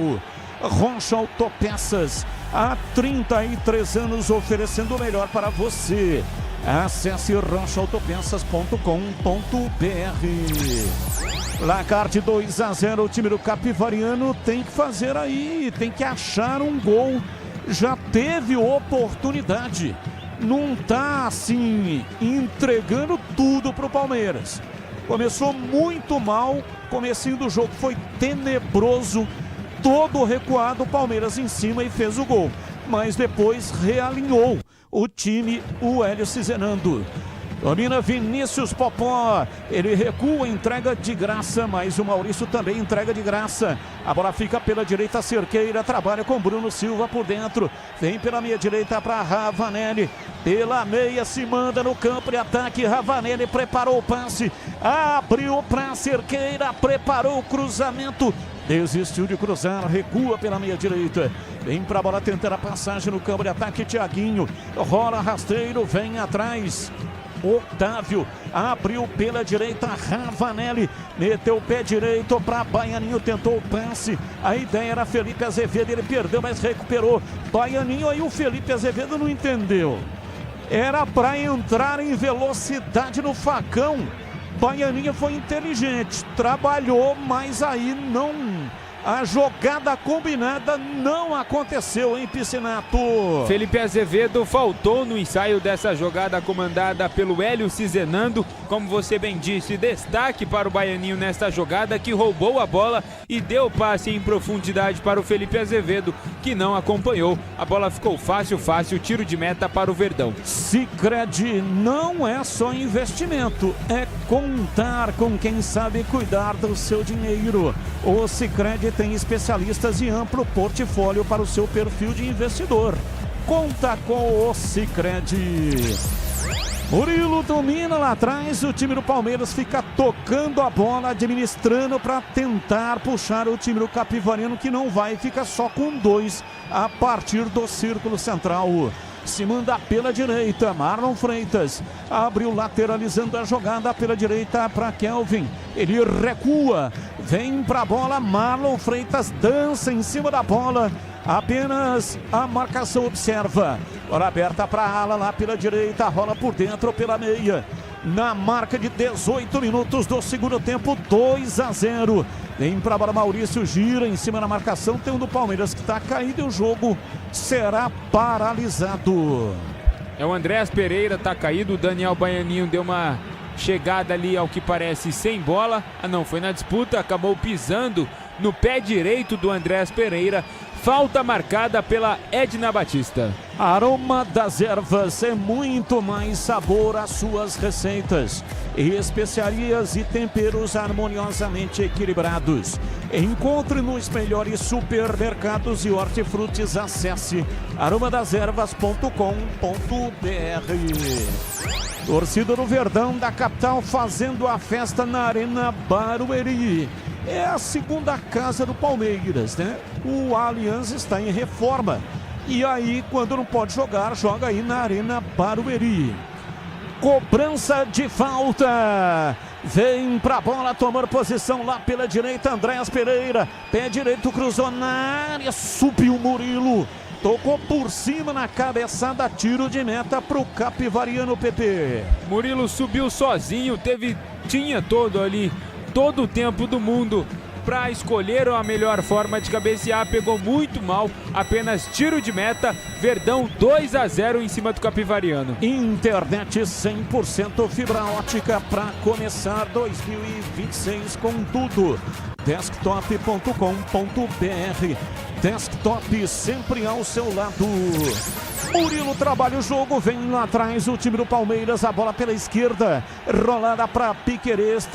Rocha Autopeças, há 33 anos oferecendo o melhor para você. Acesse rochaautopeças.com.br. Placar de 2-0, o time do Capivariano tem que fazer aí, tem que achar um gol. Já teve oportunidade, não tá assim entregando tudo pro Palmeiras. Começou muito mal, comecinho do jogo foi tenebroso, todo recuado, o Palmeiras em cima e fez o gol. Mas depois realinhou o time, o Hélio Cizenando. Domina Vinícius Popó, ele recua, entrega de graça, mas o Maurício também entrega de graça. A bola fica pela direita, Cerqueira trabalha com Bruno Silva por dentro, vem pela meia direita para Ravanelli, pela meia se manda no campo de ataque, Ravanelli preparou o passe, abriu para Cerqueira, preparou o cruzamento, desistiu de cruzar, recua pela meia direita, vem para a bola tentar a passagem no campo de ataque, Thiaguinho, rola rasteiro, vem atrás. Otávio abriu pela direita, Ravanelli meteu o pé direito para Baianinho, tentou o passe, a ideia era Felipe Azevedo, ele perdeu, mas recuperou. Baianinho, aí o Felipe Azevedo não entendeu, era para entrar em velocidade no facão. Baianinho foi inteligente, trabalhou, mas aí não A jogada combinada não aconteceu, hein, Piscinato? Felipe Azevedo faltou no ensaio dessa jogada comandada pelo Hélio Cizenando. Como você bem disse, destaque para o baianinho nesta jogada, que roubou a bola e deu passe em profundidade para o Felipe Azevedo, que não acompanhou. A bola ficou fácil, tiro de meta para o Verdão. Sicredi não é só investimento, é contar com quem sabe cuidar do seu dinheiro. O Sicredi tem especialistas e amplo portfólio para o seu perfil de investidor. Conta com o Sicredi. Murilo domina lá atrás, o time do Palmeiras fica tocando a bola, administrando para tentar puxar o time do Capivariano, que não vai, fica só com 2 a partir do círculo central. Se manda pela direita, Marlon Freitas abriu, lateralizando a jogada pela direita para Kelvin. Ele recua, vem para a bola, Marlon Freitas dança em cima da bola. Apenas a marcação observa. Bola aberta para a ala lá pela direita, rola por dentro pela meia. Na marca de 18 minutos do segundo tempo, 2-0. Vem para a bola, Maurício gira em cima da marcação. Tem um do Palmeiras que está caído e o jogo será paralisado. É o Andréas Pereira, tá caído. O Daniel Baianinho deu uma chegada ali, ao que parece, sem bola. Não, foi na disputa, acabou pisando no pé direito do Andréas Pereira. Falta marcada pela Edna Batista. Aroma das Ervas é muito mais sabor às suas receitas. Especiarias e temperos harmoniosamente equilibrados. Encontre nos melhores supermercados e hortifrutis. Acesse aromadeservas.com.br. Torcida do Verdão da capital fazendo a festa na Arena Barueri. É a segunda casa do Palmeiras, né? O Allianz está em reforma. E aí, quando não pode jogar, joga aí na Arena Barueri. Cobrança de falta. Vem pra bola, tomando posição lá pela direita, Andréas Pereira. Pé direito, cruzou na área, subiu o Murilo. Tocou por cima na cabeçada, tiro de meta pro Capivariano, PP. Murilo subiu sozinho, tinha todo o tempo do mundo para escolher a melhor forma de cabecear, pegou muito mal, apenas tiro de meta. Verdão 2-0 em cima do Capivariano. Internet 100% fibra ótica para começar 2026 com tudo. Desktop.com.br. Desktop sempre ao seu lado. Murilo trabalha o jogo, vem lá atrás o time do Palmeiras, a bola pela esquerda, rolada para Piquerez,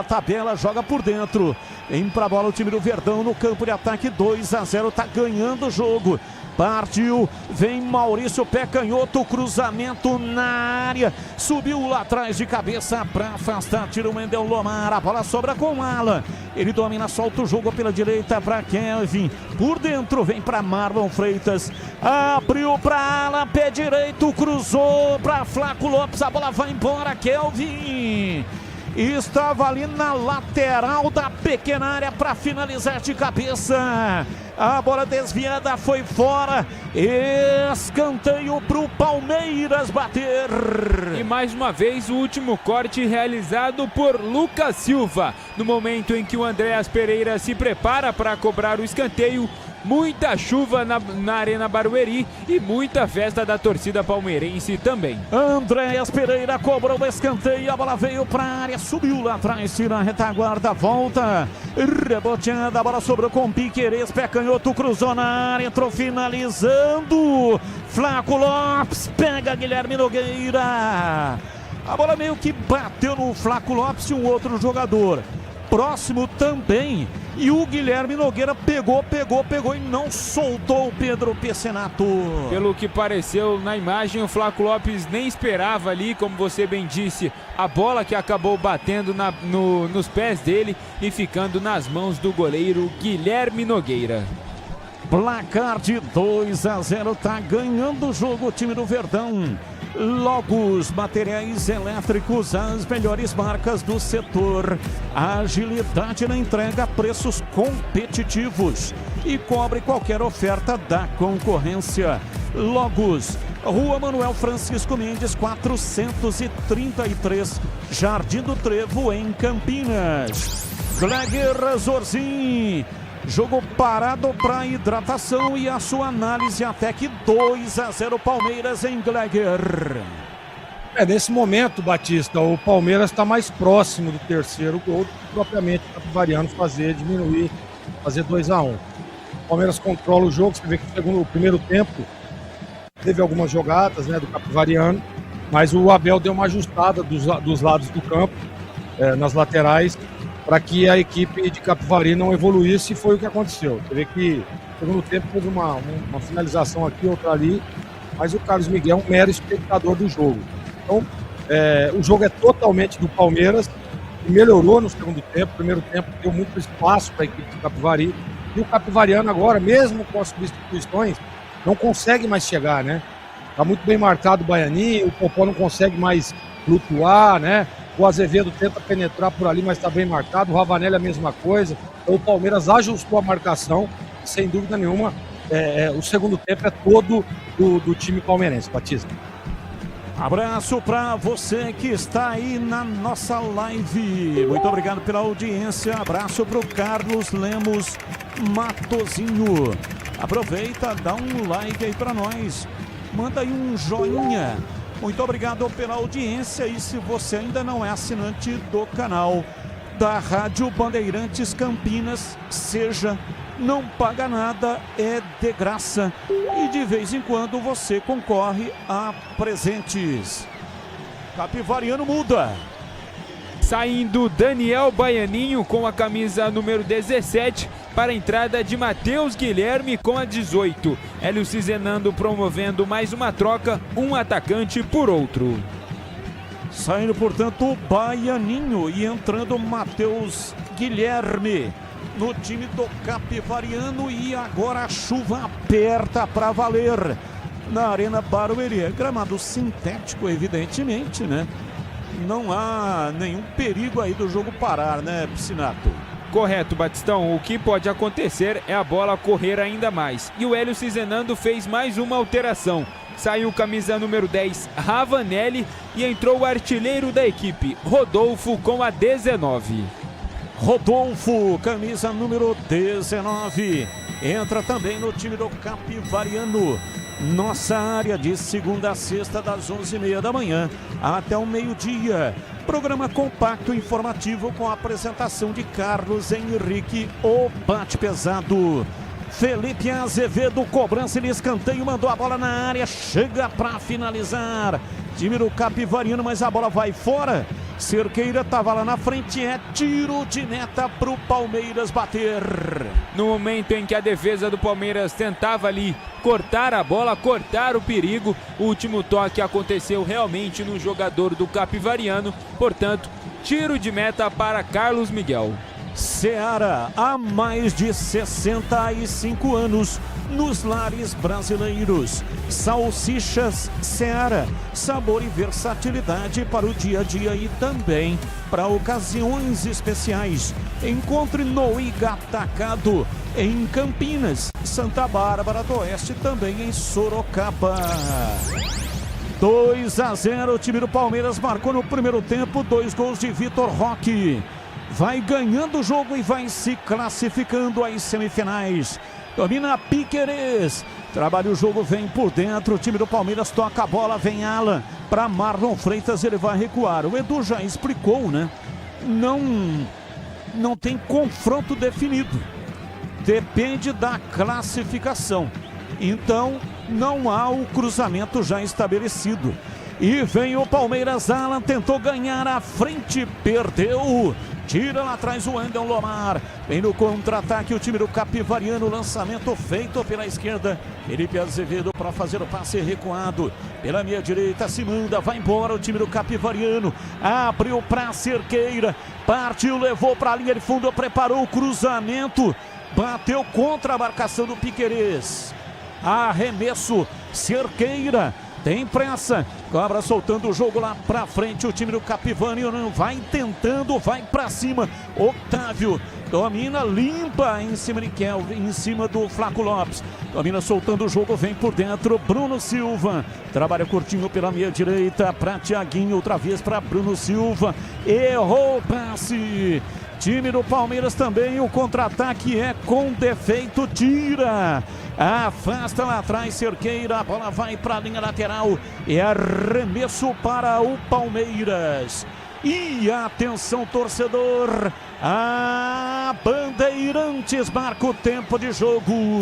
tabela, joga por dentro. Vem pra bola o time do Verdão no campo de ataque, 2-0, tá ganhando o jogo. Partiu, vem Maurício, pé canhoto, cruzamento na área, subiu lá atrás de cabeça para afastar, tira o Mendel Lomar, a bola sobra com Alan, ele domina, solta o jogo pela direita para Kelvin, por dentro vem para Marlon Freitas, abriu para Alan, pé direito, cruzou para Flaco Lopes, a bola vai embora, Kelvin. Estava ali na lateral da pequena área para finalizar de cabeça. A bola desviada foi fora. Escanteio para o Palmeiras bater. E mais uma vez o último corte realizado por Lucas Silva. No momento em que o Andréas Pereira se prepara para cobrar o escanteio. Muita chuva na Arena Barueri e muita festa da torcida palmeirense também. Andréas Pereira cobrou o escanteio, a bola veio para a área, subiu lá atrás, tira a retaguarda, volta, reboteada, a bola sobrou com Piquerez, pé canhoto, cruzou na área, entrou finalizando, Flaco Lopes, pega Guilherme Nogueira. A bola meio que bateu no Flaco Lopes e um outro jogador próximo também. E o Guilherme Nogueira pegou e não soltou o Pedro Piscinato. Pelo que pareceu na imagem, o Flaco Lopes nem esperava ali, como você bem disse, a bola que acabou batendo nos pés dele e ficando nas mãos do goleiro Guilherme Nogueira. Placar de 2-0, tá ganhando o jogo o time do Verdão. Logos, materiais elétricos, as melhores marcas do setor. Agilidade na entrega, preços competitivos e cobre qualquer oferta da concorrência. Logos, Rua Manuel Francisco Mendes, 433, Jardim do Trevo, em Campinas. Gleger Zorzin, Jogo parado para hidratação e a sua análise até que 2-0 Palmeiras em Gleger. Nesse momento, Batista, o Palmeiras está mais próximo do terceiro gol do que propriamente o Capivariano diminuir, fazer 2-1. O Palmeiras controla o jogo, você vê que no primeiro tempo teve algumas jogadas, né, do Capivariano, mas o Abel deu uma ajustada dos lados do campo, nas laterais, para que a equipe de Capivari não evoluísse, e foi o que aconteceu. Você vê que no segundo tempo teve uma finalização aqui, outra ali, mas o Carlos Miguel é um mero espectador do jogo. Então, o jogo é totalmente do Palmeiras, e melhorou no segundo tempo. No primeiro tempo deu muito espaço para a equipe do Capivari, e o Capivariano agora, mesmo com as substituições, não consegue mais chegar, né? Tá muito bem marcado o Baianinho, o Popó não consegue mais flutuar, né? O Azevedo tenta penetrar por ali, mas está bem marcado. O Ravanelli a mesma coisa. Então, o Palmeiras ajustou a marcação, e, sem dúvida nenhuma, o segundo tempo é todo do time palmeirense, Batista. Abraço para você que está aí na nossa live. Muito obrigado pela audiência. Abraço para o Carlos Lemos Matozinho. Aproveita, dá um like aí para nós. Manda aí um joinha. Muito obrigado pela audiência. E se você ainda não é assinante do canal da Rádio Bandeirantes Campinas, seja, não paga nada, é de graça. E de vez em quando você concorre a presentes. Capivariano muda. Saindo Daniel Baianinho com a camisa número 17 para a entrada de Matheus Guilherme com a 18. Hélio Cizenando promovendo mais uma troca, um atacante por outro. Saindo, portanto, o Baianinho e entrando Matheus Guilherme no time do Capivariano. E agora a chuva aperta para valer na Arena Barueri. Gramado sintético, evidentemente, né? Não há nenhum perigo aí do jogo parar, né, Piscinato? Correto, Batistão. O que pode acontecer é a bola correr ainda mais. E o Hélio Cizenando fez mais uma alteração. Saiu camisa número 10, Ravanelli, e entrou o artilheiro da equipe, Rodolfo, com a 19. Rodolfo, camisa número 19, entra também no time do Capivariano. Nossa área de segunda a sexta, das 11h30 da manhã até o meio-dia. Programa compacto e informativo com a apresentação de Carlos Henrique, o bate-pesado. Felipe Azevedo, cobrança e escanteio, mandou a bola na área, chega para finalizar. Time do Capivariano, mas a bola vai fora. Cerqueira estava lá na frente, é tiro de meta para o Palmeiras bater. No momento em que a defesa do Palmeiras tentava ali cortar a bola, cortar o perigo, o último toque aconteceu realmente no jogador do Capivariano. Portanto, tiro de meta para Carlos Miguel. Seara, há mais de 65 anos nos lares brasileiros. Salsichas Seara, sabor e versatilidade para o dia a dia e também para ocasiões especiais. Encontre no Igatacado, em Campinas, Santa Bárbara do Oeste, também em Sorocaba. 2-0, o time do Palmeiras marcou no primeiro tempo, 2 gols de Vitor Roque. Vai ganhando o jogo e vai se classificando às semifinais. Domina Piquerez. Trabalha o jogo, vem por dentro. O time do Palmeiras toca a bola, vem Alan para Marlon Freitas, ele vai recuar. O Edu já explicou, né? Não tem confronto definido. Depende da classificação. Então, não há o cruzamento já estabelecido. E vem o Palmeiras, Alan tentou ganhar a frente, perdeu. Tira lá atrás o Wendel Lomar. Vem no contra-ataque o time do Capivariano. Lançamento feito pela esquerda. Felipe Azevedo para fazer o passe recuado. Pela meia direita se manda. Vai embora o time do Capivariano. Abriu para Cerqueira. Partiu, levou para a linha de fundo. Preparou o cruzamento. Bateu contra a marcação do Piquerez. Arremesso. Cerqueira. Tem pressa, Cobra soltando o jogo lá pra frente, o time do Capivariano vai tentando, vai pra cima, Otávio domina, limpa em cima de Kelvin, em cima do Flaco Lopes, domina soltando o jogo, vem por dentro, Bruno Silva, trabalha curtinho pela meia direita, pra Thiaguinho, outra vez pra Bruno Silva, errou o passe, Time do Palmeiras também, o contra-ataque é com defeito, tira. Afasta lá atrás, Cerqueira, a bola vai para a linha lateral. É arremesso para o Palmeiras. E atenção, torcedor, a Bandeirantes marca o tempo de jogo.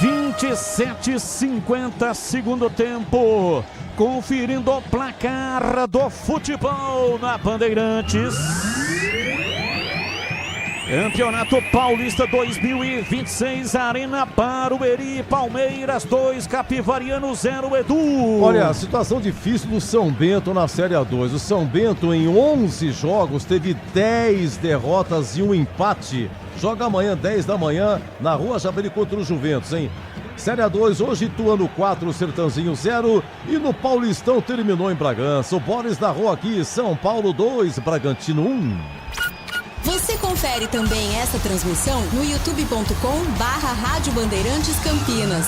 27:50, segundo tempo. Conferindo o placar do futebol na Bandeirantes. Campeonato Paulista 2026, Arena Barueri, Palmeiras 2, Capivariano 0, Edu. Olha, a situação difícil do São Bento na Série A2. O São Bento em 11 jogos teve 10 derrotas e um empate. Joga amanhã, 10 da manhã, na Rua Javeri contra o Juventus, hein? Série A2, hoje Ituano 4, Sertãozinho 0 e no Paulistão terminou em Bragança. O Boris narrou aqui, São Paulo 2, Bragantino 1. Você confere também essa transmissão no youtube.com/Rádio Bandeirantes Campinas.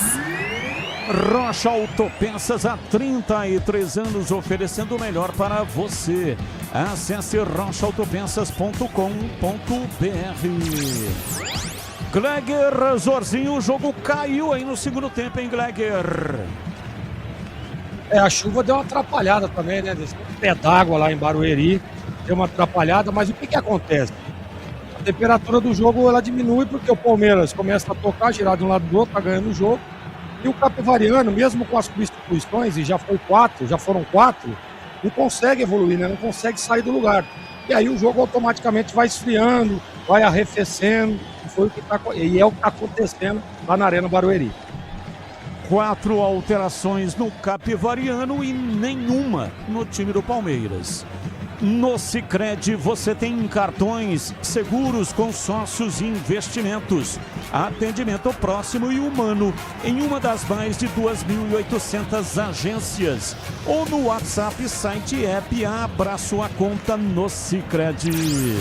Rocha Autopeças, há 33 anos oferecendo o melhor para você. Acesse rochaautopeças.com.br. Gleger, Zorzinho, o jogo caiu aí no segundo tempo, hein, Gleger? A chuva deu uma atrapalhada também, né? Desse pé d'água lá em Barueri, deu uma atrapalhada, mas o que acontece? A temperatura do jogo ela diminui porque o Palmeiras começa a tocar, girar de um lado do outro, tá ganhando o jogo. E o Capivariano, mesmo com as substituições, e já foram quatro, não consegue evoluir, né? Não consegue sair do lugar. E aí o jogo automaticamente vai esfriando, vai arrefecendo, e é o que está acontecendo lá na Arena Barueri. 4 alterações no Capivariano e nenhuma no time do Palmeiras. No Sicredi você tem cartões, seguros, consórcios e investimentos. Atendimento próximo e humano em uma das mais de 2.800 agências. Ou no WhatsApp, site e app, abra sua conta no Sicredi.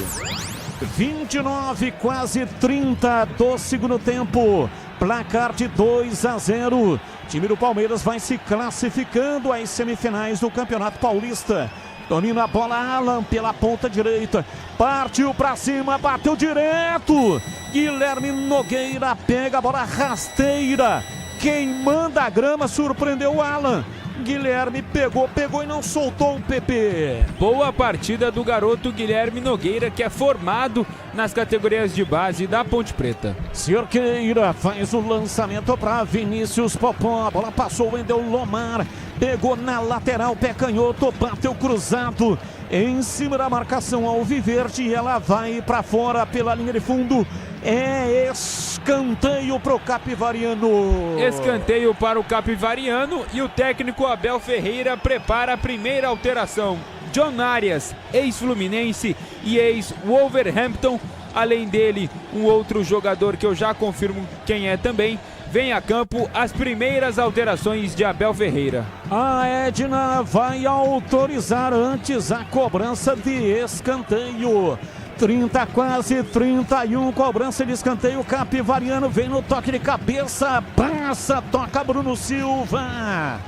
29, quase 30 do segundo tempo. Placar de 2-0. Time do Palmeiras vai se classificando às semifinais do Campeonato Paulista. Domina a bola, Alan pela ponta direita. Partiu pra cima, bateu direto. Guilherme Nogueira pega a bola rasteira. Quem manda a grama surpreendeu o Alan. Guilherme pegou e não soltou o PP. Boa partida do garoto Guilherme Nogueira, que é formado nas categorias de base da Ponte Preta. Cerqueira faz o lançamento para Vinícius Popó. A bola passou, Wendel Lomar. Pegou na lateral, pé canhoto, bateu cruzado. Em cima da marcação alviverde e ela vai para fora pela linha de fundo. É escanteio para o Capivariano. Escanteio para o Capivariano e o técnico Abel Ferreira prepara a primeira alteração. John Arias, ex-Fluminense e ex-Wolverhampton. Além dele, um outro jogador que eu já confirmo quem é também. Vem a campo as primeiras alterações de Abel Ferreira. A Edna vai autorizar antes a cobrança de escanteio. 30, quase 31, cobrança de escanteio. Capivariano vem no toque de cabeça, passa, toca Bruno Silva.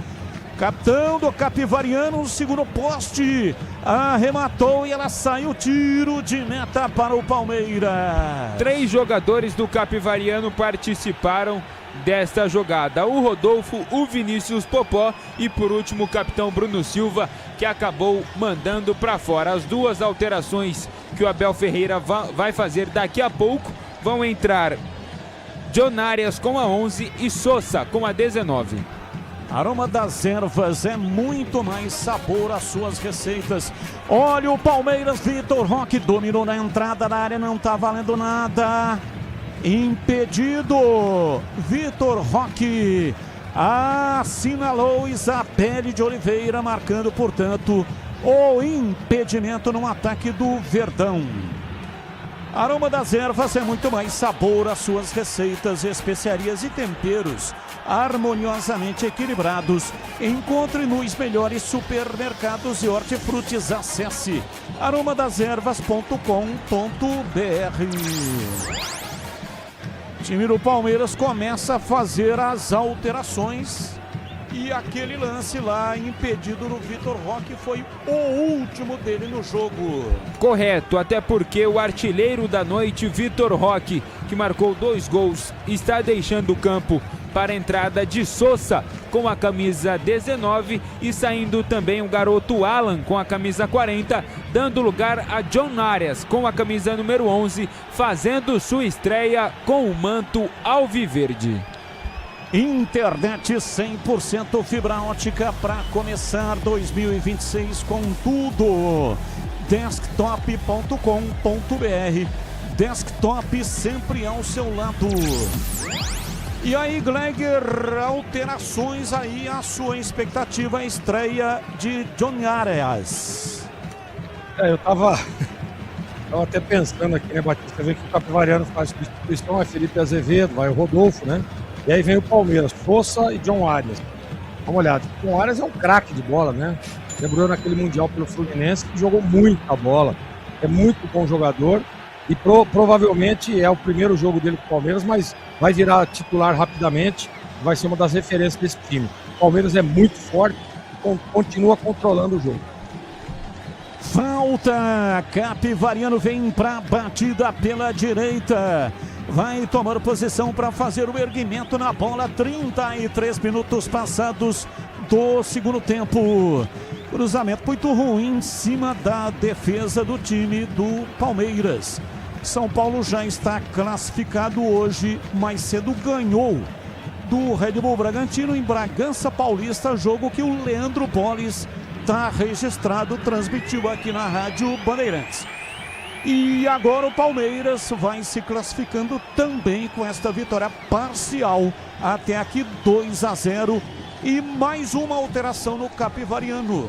Capitão do Capivariano, segundo poste, arrematou e ela saiu, tiro de meta para o Palmeiras. 3 jogadores do Capivariano participaram desta jogada: o Rodolfo, o Vinícius Popó e por último o capitão Bruno Silva, que acabou mandando para fora. As 2 alterações que o Abel Ferreira vai fazer daqui a pouco vão entrar John Arias com a 11 e Sousa com a 19. Aroma das Ervas é muito mais sabor às suas receitas. Olha o Palmeiras, Vitor Roque dominou na entrada da área, não tá valendo nada. Impedido. Vitor Roque assinalou Isabelle de Oliveira, marcando, portanto, o impedimento no ataque do Verdão. Aroma das Ervas é muito mais sabor às suas receitas, especiarias e temperos harmoniosamente equilibrados. Encontre nos melhores supermercados e hortifrutis. Acesse aromadeservas.com.br. O time do Palmeiras começa a fazer as alterações. E aquele lance lá impedido no Vitor Roque foi o último dele no jogo. Correto, até porque o artilheiro da noite, Vitor Roque, que marcou 2 gols, está deixando o campo para a entrada de Sousa com a camisa 19 e saindo também o garoto Alan com a camisa 40, dando lugar a John Arias com a camisa número 11, fazendo sua estreia com o manto alviverde. Internet 100% fibra ótica para começar 2026 com tudo. Desktop.com.br. Desktop sempre ao seu lado. E aí, Gleiger, alterações aí, a sua expectativa, a estreia de John Arias. Eu tava até pensando aqui, né, Batista? Vê que o Capivariano faz substituição, é Felipe Azevedo, vai o Rodolfo, né? E aí vem o Palmeiras, Sousa e John Arias. Dá uma olhada, o John Arias é um craque de bola, né? Lembrou naquele Mundial pelo Fluminense, que jogou muita bola. É muito bom jogador e provavelmente é o primeiro jogo dele com o Palmeiras, mas vai virar titular rapidamente, vai ser uma das referências desse time. O Palmeiras é muito forte e continua controlando o jogo. Falta, Capivariano vem para a batida pela direita. Vai tomar posição para fazer o erguimento na bola. 33 minutos passados do segundo tempo. Cruzamento muito ruim em cima da defesa do time do Palmeiras. São Paulo já está classificado hoje. Mais cedo ganhou do Red Bull Bragantino em Bragança Paulista. Jogo que o Leandro Boles está registrado, transmitiu aqui na Rádio Bandeirantes. E agora o Palmeiras vai se classificando também com esta vitória parcial. Até aqui 2-0. E mais uma alteração no Capivariano.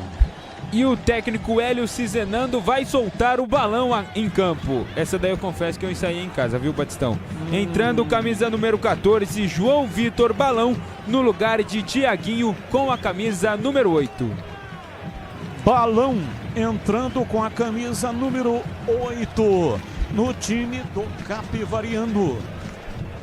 E o técnico Hélio Cizenando vai soltar o balão em campo. Essa daí eu confesso que eu ensaiei em casa, viu, Batistão? Entrando camisa número 14, João Vitor Balão, no lugar de Tiaguinho com a camisa número 8. Balão entrando com a camisa número 8 no time do Capivariano.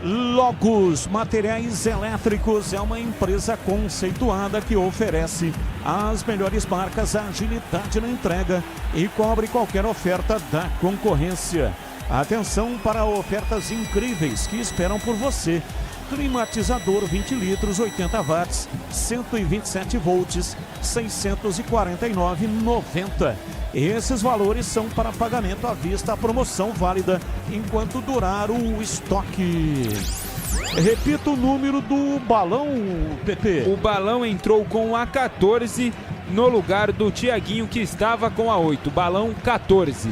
Logos Materiais Elétricos é uma empresa conceituada que oferece as melhores marcas, agilidade na entrega e cobre qualquer oferta da concorrência. Atenção para ofertas incríveis que esperam por você. Climatizador 20 litros, 80 watts, 127 volts, R$ 649,90. Esses valores são para pagamento à vista, a promoção válida enquanto durar o estoque. Repita o número do balão, PP. O balão entrou com a 14 no lugar do Tiaguinho, que estava com a 8. Balão 14.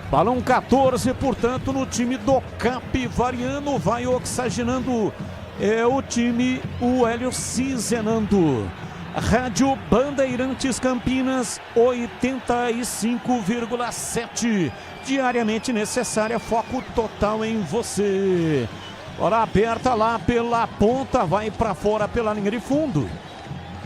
Balão 14, portanto, no time do Capivariano, vai oxigenando o time, o Hélio Cizenando. Rádio Bandeirantes Campinas, 85,7. Diariamente necessária, foco total em você. Bola aberta lá pela ponta, vai para fora pela linha de fundo.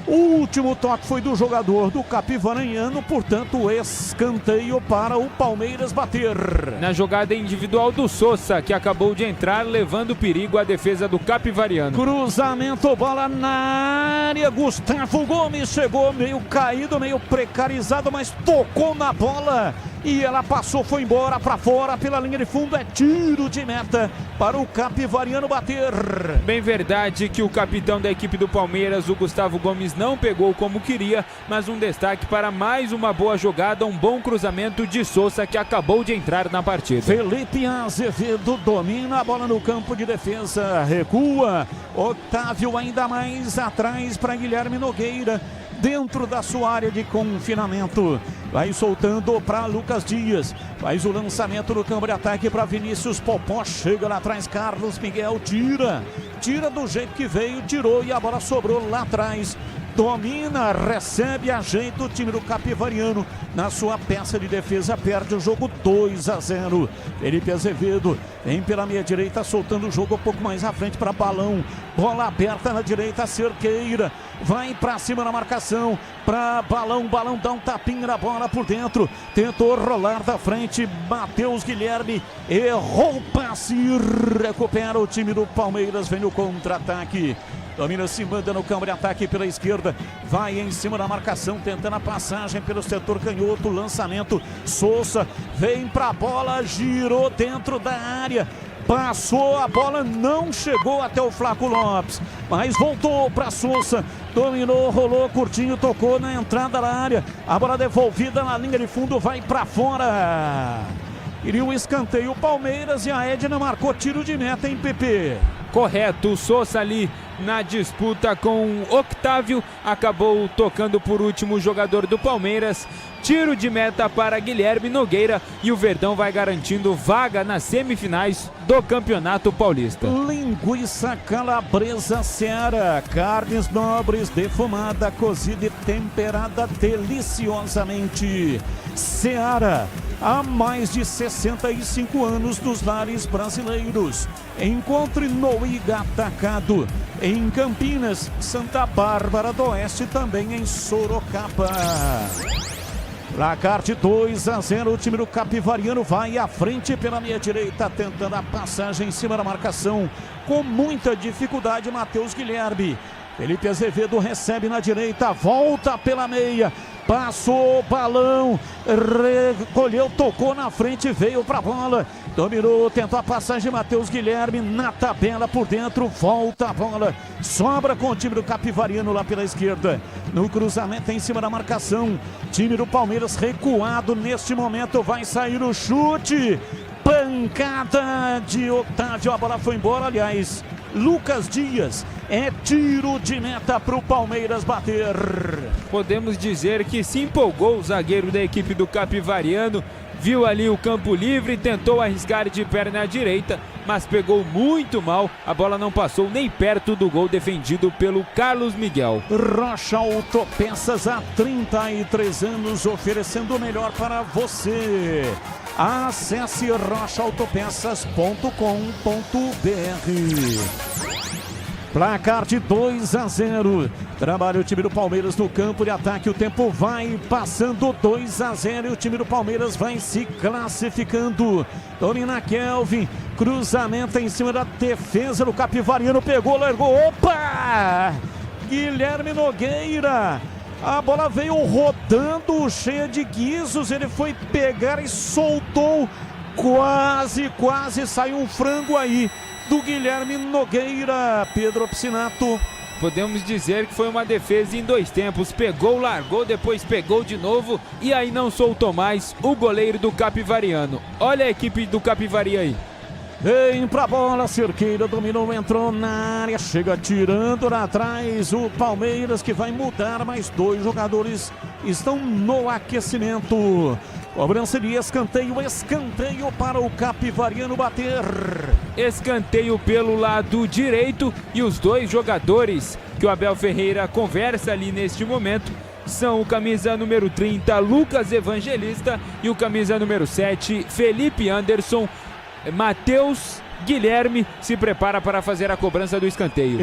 O último toque foi do jogador do Capivariano, portanto, escanteio para o Palmeiras bater. Na jogada individual do Sousa, que acabou de entrar, levando perigo à defesa do Capivariano. Cruzamento, bola na área. Gustavo Gomes chegou meio caído, meio precarizado, mas tocou na bola. E ela passou, foi embora para fora pela linha de fundo. É tiro de meta para o Capivariano bater. Bem verdade que o capitão da equipe do Palmeiras, o Gustavo Gomes, não pegou como queria, mas um destaque para mais uma boa jogada, um bom cruzamento de Sousa, que acabou de entrar na partida. Felipe Azevedo domina a bola no campo de defesa, recua. Otávio ainda mais atrás para Guilherme Nogueira, dentro da sua área de confinamento. Vai soltando para Lucas Dias. Faz o lançamento no campo de ataque para Vinícius Popó. Chega lá atrás, Carlos Miguel tira. Tira do jeito que veio, tirou e a bola sobrou lá atrás. Domina, recebe, ajeita o time do Capivariano na sua peça de defesa, perde o jogo 2-0. Felipe Azevedo vem pela meia direita, soltando o jogo um pouco mais à frente para Balão. Bola aberta na direita, Cerqueira vai para cima na marcação para Balão. Balão dá um tapinha na bola por dentro, tentou rolar da frente, Matheus Guilherme errou o passe e recupera o time do Palmeiras, vem no contra-ataque. Domina, se manda no campo de ataque pela esquerda. Vai em cima da marcação, tentando a passagem pelo setor canhoto. Lançamento. Souza vem pra bola, girou dentro da área. Passou a bola, não chegou até o Flaco Lopes, mas voltou para Souza, dominou, rolou curtinho, tocou na entrada da área. A bola devolvida na linha de fundo, vai para fora. Iria o escanteio Palmeiras e a Edna marcou tiro de meta em PP. Correto, o Souza ali na disputa com o Octávio, acabou tocando por último o jogador do Palmeiras. Tiro de meta para Guilherme Nogueira e o Verdão vai garantindo vaga nas semifinais do Campeonato Paulista. Linguiça calabresa Seara, carnes nobres, defumada, cozida e temperada deliciosamente. Seara, há mais de 65 anos nos lares brasileiros. Encontre no Igatacado, em Campinas, Santa Bárbara do Oeste, também em Sorocaba. Placar de 2-0, o time do Capivariano vai à frente pela meia direita, tentando a passagem em cima da marcação, com muita dificuldade, Matheus Guilherme. Felipe Azevedo recebe na direita, volta pela meia, passou o balão, recolheu, tocou na frente, veio para a bola, dominou, tentou a passagem, Matheus Guilherme na tabela por dentro, volta a bola, sobra com o time do Capivariano lá pela esquerda, no cruzamento em cima da marcação, time do Palmeiras recuado neste momento, vai sair o chute, pancada de Octávio, a bola foi embora, aliás, Lucas Dias, é tiro de meta para o Palmeiras bater. Podemos dizer que se empolgou o zagueiro da equipe do Capivariano, viu ali o campo livre, tentou arriscar de perna direita, mas pegou muito mal, a bola não passou nem perto do gol defendido pelo Carlos Miguel. Rocha Autopeças, há 33 anos, oferecendo o melhor para você. Acesse rochaautopeças.com.br. Placar de 2-0. Trabalha o time do Palmeiras no campo de ataque. O tempo vai passando, 2-0 e o time do Palmeiras vai se classificando. Domina Kelvin. Cruzamento em cima da defesa do Capivariano. Pegou, largou. Opa! Guilherme Nogueira. A bola veio rodando, cheia de guizos. Ele foi pegar e soltou. Quase saiu um frango aí do Guilherme Nogueira. Pedro Piscinato. Podemos dizer que foi uma defesa em dois tempos. Pegou, largou, depois pegou de novo e aí não soltou mais o goleiro do Capivariano. Olha a equipe do Capivari aí. Vem pra bola, Cerqueira dominou, entrou na área, chega tirando lá atrás o Palmeiras, que vai mudar, mais dois jogadores estão no aquecimento. Cobrança de escanteio para o Capivariano bater. Escanteio pelo lado direito e os dois jogadores que o Abel Ferreira conversa ali neste momento são o camisa número 30, Lucas Evangelista, e o camisa número 7, Felipe Anderson. Matheus Guilherme se prepara para fazer a cobrança do escanteio.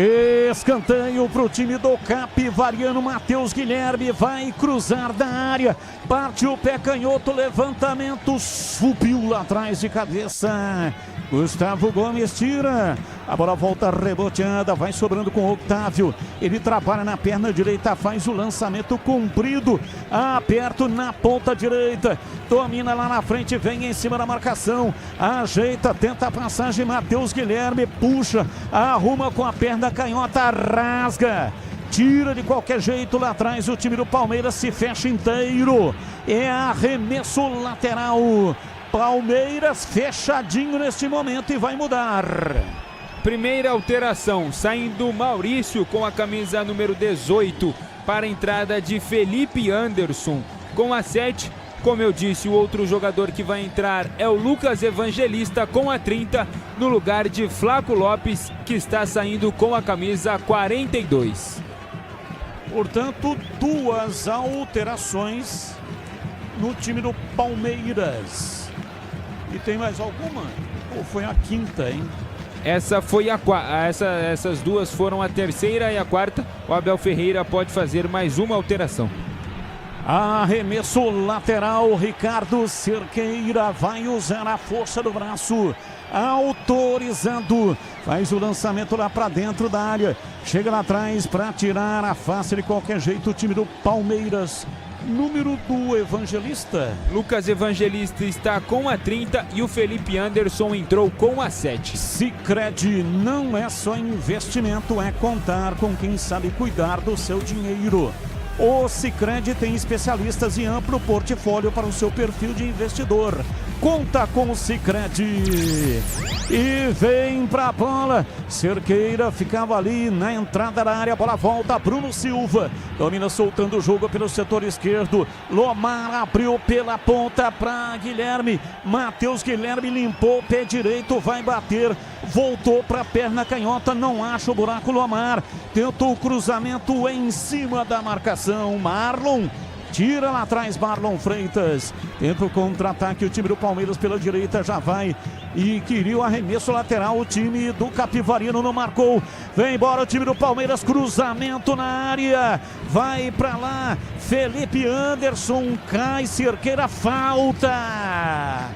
Escanteio para o time do Capivariano. Matheus Guilherme vai cruzar da área, parte o pé canhoto, levantamento, subiu lá atrás de cabeça. Gustavo Gomes tira, a bola volta reboteada, vai sobrando com o Octávio, ele trabalha na perna direita, faz o lançamento comprido, aperto na ponta direita, domina lá na frente, vem em cima da marcação, ajeita, tenta a passagem, Matheus Guilherme puxa, arruma com a perna canhota, rasga, tira de qualquer jeito lá atrás, o time do Palmeiras se fecha inteiro, é arremesso lateral. Palmeiras fechadinho neste momento e vai mudar. Primeira alteração, saindo Maurício com a camisa número 18 para a entrada de Felipe Anderson. Com a 7, como eu disse, o outro jogador que vai entrar é o Lucas Evangelista com a 30, no lugar de Flaco Lopes, que está saindo com a camisa 42. Portanto, duas alterações no time do Palmeiras. E tem mais alguma? Ou foi a quinta, hein? Essa foi essas duas foram a terceira e a quarta. O Abel Ferreira pode fazer mais uma alteração. Arremesso lateral, Ricardo Cerqueira vai usar a força do braço. autorizado. Faz o lançamento lá para dentro da área. Chega lá atrás para tirar a face de qualquer jeito o time do Palmeiras. Número do Evangelista. Lucas Evangelista está com a 30 e o Felipe Anderson entrou com a 7. Sicredi não é só investimento, é contar com quem sabe cuidar do seu dinheiro. O Sicredi tem especialistas e amplo portfólio para o seu perfil de investidor. Conta com o Sicredi. E vem pra bola. Cerqueira ficava ali na entrada da área. A bola volta. Bruno Silva domina soltando o jogo pelo setor esquerdo. Lomar abriu pela ponta para Guilherme. Matheus Guilherme limpou o pé direito. Vai bater. Voltou para a perna canhota. Não acha o buraco. Lomar tentou o cruzamento em cima da marcação. Marlon tira lá atrás, Marlon Freitas. Tenta o contra-ataque, o time do Palmeiras pela direita já vai. E queria o arremesso lateral, o time do Capivarino não marcou. Vem embora o time do Palmeiras, cruzamento na área. Vai pra lá, Felipe Anderson, cai, Cerqueira, falta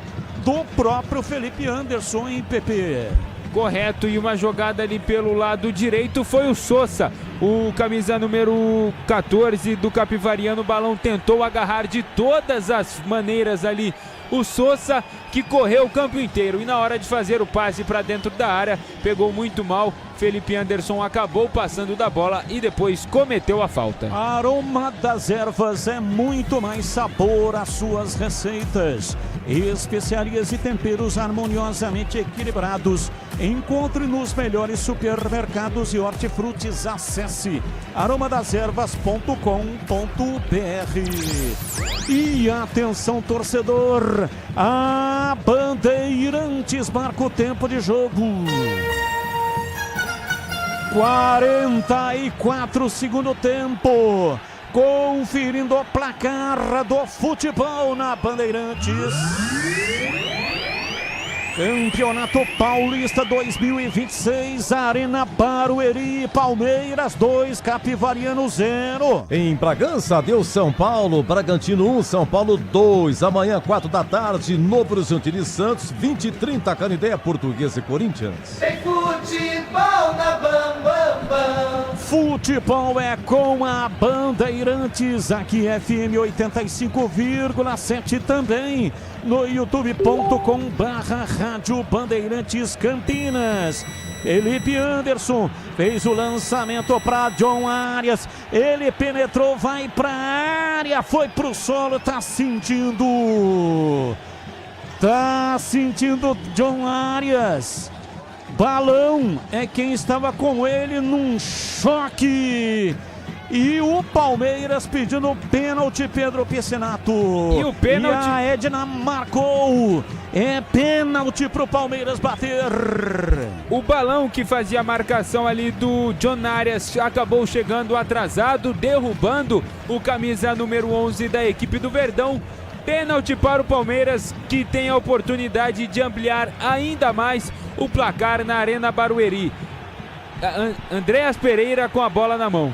do próprio Felipe Anderson, hein, Pepe? Correto, e uma jogada ali pelo lado direito foi o Sousa. O camisa número 14 do Capivariano, o Balão tentou agarrar de todas as maneiras ali o Sousa, que correu o campo inteiro e na hora de fazer o passe para dentro da área, pegou muito mal. Felipe Anderson acabou passando da bola e depois cometeu a falta. Aroma das Ervas é muito mais sabor às suas receitas. Especiarias e temperos harmoniosamente equilibrados. Encontre nos melhores supermercados e hortifrutis. Acesse aromadeservas.com.br. E atenção, torcedor, a Bandeirantes marca o tempo de jogo. 44 segundo tempo. Conferindo o placar do futebol na Bandeirantes. Campeonato Paulista 2026, Arena Barueri, Palmeiras 2, Capivariano 0. Em Bragança, deu São Paulo, Bragantino 1, São Paulo 2. Amanhã, 4 da tarde, Novo Horizontino e Santos, 20h30, Canindé, Portuguesa e Corinthians. Tem futebol na Bam. Futebol é com a Bandeirantes, aqui FM 85,7 também, no youtube.com/Rádio Bandeirantes Campinas. Felipe Anderson fez o lançamento para John Arias, ele penetrou, vai para a área, foi pro solo, tá sentindo John Arias. Balão é quem estava com ele num choque. E o Palmeiras pedindo pênalti, Pedro Piscinato. E o pênalti? E a Edna marcou. É pênalti pro Palmeiras bater. O Balão, que fazia a marcação ali do John Arias, acabou chegando atrasado, derrubando o camisa número 11 da equipe do Verdão. Pênalti para o Palmeiras, que tem a oportunidade de ampliar ainda mais o placar na Arena Barueri. Andréas Pereira com a bola na mão.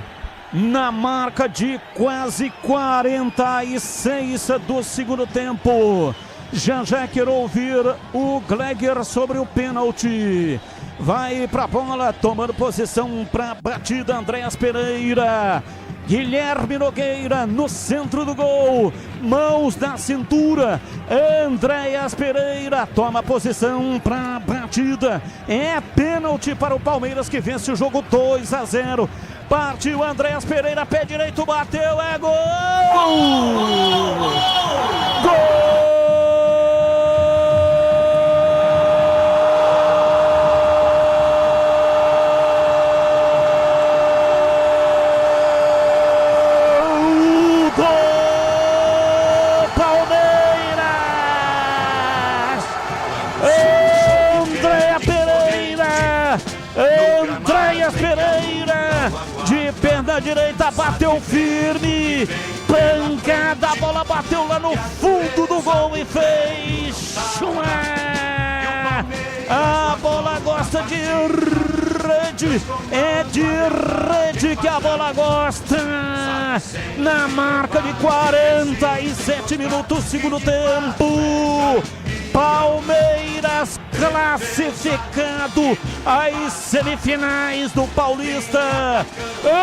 Na marca de quase 46 do segundo tempo. Já quero ouvir o Gleger sobre o pênalti. Vai pra bola, tomando posição pra batida, Andréas Pereira. Guilherme Nogueira no centro do gol, mãos na cintura, Andréas Pereira toma posição para a batida, é pênalti para o Palmeiras, que vence o jogo 2-0, partiu Andréas Pereira, pé direito, bateu, é gol! Gol! Andréas Pereira, de perna direita, bateu firme, pancada, a bola bateu lá no fundo do gol e fez. A bola gosta de rede, é de rede que a bola gosta. Na marca de 47 minutos, segundo tempo, Palmeiras classificado às semifinais do Paulista.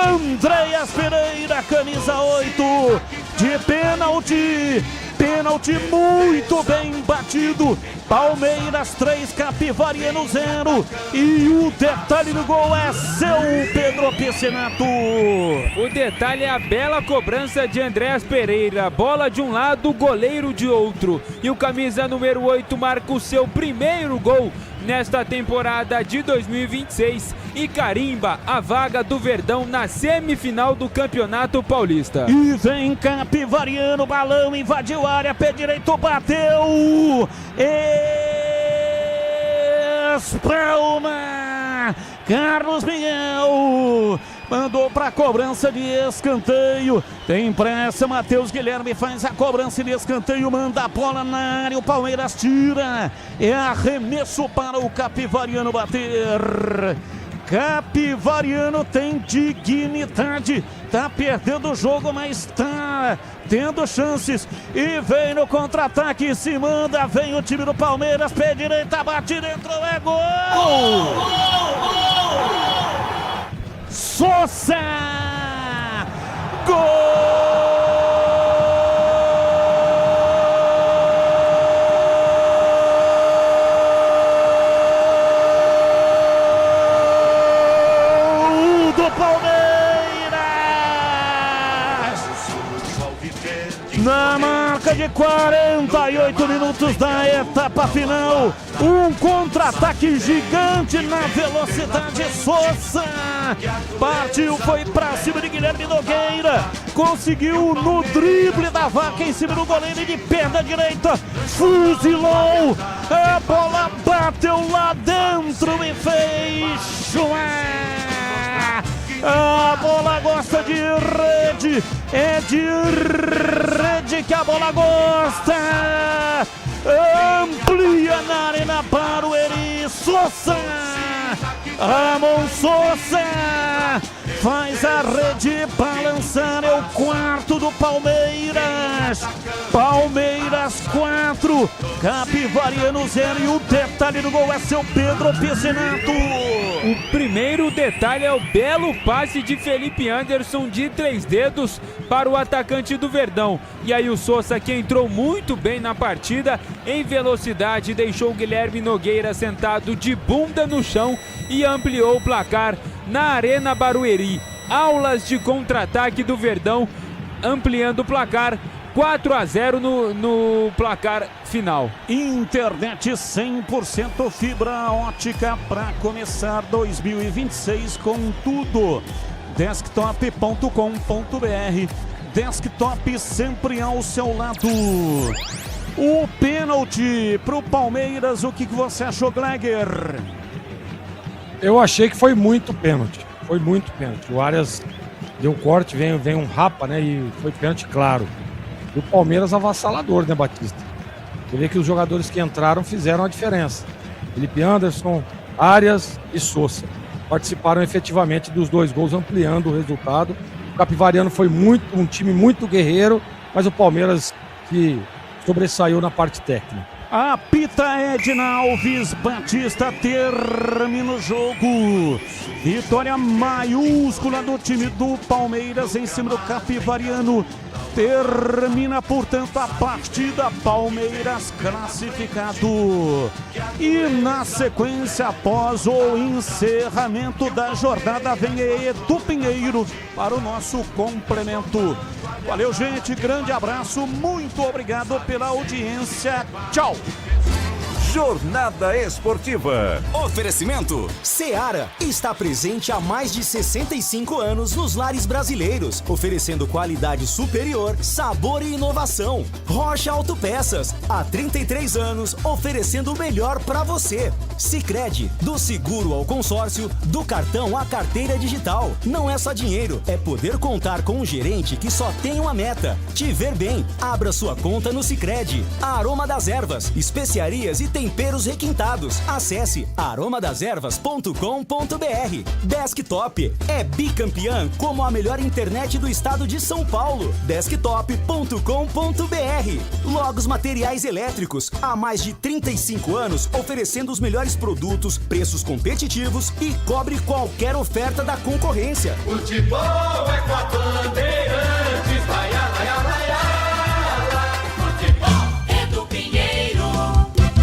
Andréas Pereira, camisa 8, de pênalti. Pênalti muito bem batido. Palmeiras 3, Capivariano 0. E o detalhe do gol é seu, Pedro Piscinato. O detalhe é a bela cobrança de Andréas Pereira. Bola de um lado, goleiro de outro. E o camisa número 8 marca o seu primeiro gol nesta temporada de 2026 e carimba a vaga do Verdão na semifinal do Campeonato Paulista. E vem Capivariano, balão invadiu a área, pé direito, bateu, espalma, Carlos Miguel mandou para a cobrança de escanteio. Tem pressa, Matheus Guilherme faz a cobrança de escanteio, manda a bola na área, o Palmeiras tira. É arremesso para o Capivariano bater. Capivariano tem dignidade, tá perdendo o jogo, mas tá tendo chances. E vem no contra-ataque, se manda, vem o time do Palmeiras, pé direita, bate dentro, é gol! Sousa! Gol! Do Palmeiras! Na marca de 48 minutos da etapa final, um contra-ataque gigante na velocidade. Sousa partiu, foi pra cima de Guilherme Nogueira, conseguiu no drible da vaca em cima do goleiro e de perna direita fuzilou, a bola bateu lá dentro e fez chuar. A bola gosta de rede, é de rede que a bola gosta. Amplia na arena para o Eri Sousa. Ramon Sousa faz a rede balançar, é o quarto do Palmeiras. Palmeiras 4, Capivariano 0. E o detalhe do gol é seu Pedro Piscinato. O primeiro detalhe é o belo passe de Felipe Anderson de 3 dedos para o atacante do Verdão. E aí o Sousa, que entrou muito bem na partida, em velocidade, deixou o Guilherme Nogueira sentado de bunda no chão e ampliou o placar na Arena Barueri. Aulas de contra-ataque do Verdão, ampliando o placar. 4-0 no placar final. Internet 100% fibra ótica para começar 2026 com tudo. Desktop.com.br. Desktop sempre ao seu lado. O pênalti para o Palmeiras, o que você achou, Gleger? Eu achei que foi muito pênalti. Foi muito pênalti. O Arias deu um corte, vem um rapa, né? E foi pênalti claro. E o Palmeiras avassalador, né, Batista? Você vê que os jogadores que entraram fizeram a diferença. Felipe Anderson, Arias e Sousa participaram efetivamente dos 2 gols, ampliando o resultado. O Capivariano foi um time muito guerreiro, mas o Palmeiras que sobressaiu na parte técnica. Apita Edna Alves Batista, termina o jogo. Vitória maiúscula do time do Palmeiras em cima do Capivariano. Termina, portanto, a partida. Palmeiras classificado. E na sequência, após o encerramento da jornada, vem Edu Pinheiro para o nosso complemento. Valeu, gente. Grande abraço. Muito obrigado pela audiência. Tchau. Jornada Esportiva. Oferecimento Seara está presente há mais de 65 anos nos lares brasileiros, oferecendo qualidade superior, sabor e inovação. Rocha Autopeças, há 33 anos, oferecendo o melhor para você. Sicredi, do seguro ao consórcio, do cartão à carteira digital. Não é só dinheiro, é poder contar com um gerente que só tem uma meta: te ver bem. Abra sua conta no Sicredi. Aroma das Ervas, especiarias e temperos requintados. Acesse aromadeservas.com.br. Desktop é bicampeã como a melhor internet do estado de São Paulo. Desktop.com.br. Logos Materiais Elétricos, há mais de 35 anos oferecendo os melhores produtos, preços competitivos e cobre qualquer oferta da concorrência. Futebol é com a Bandeirantes, vai, vai, vai, futebol é do Pinheiro.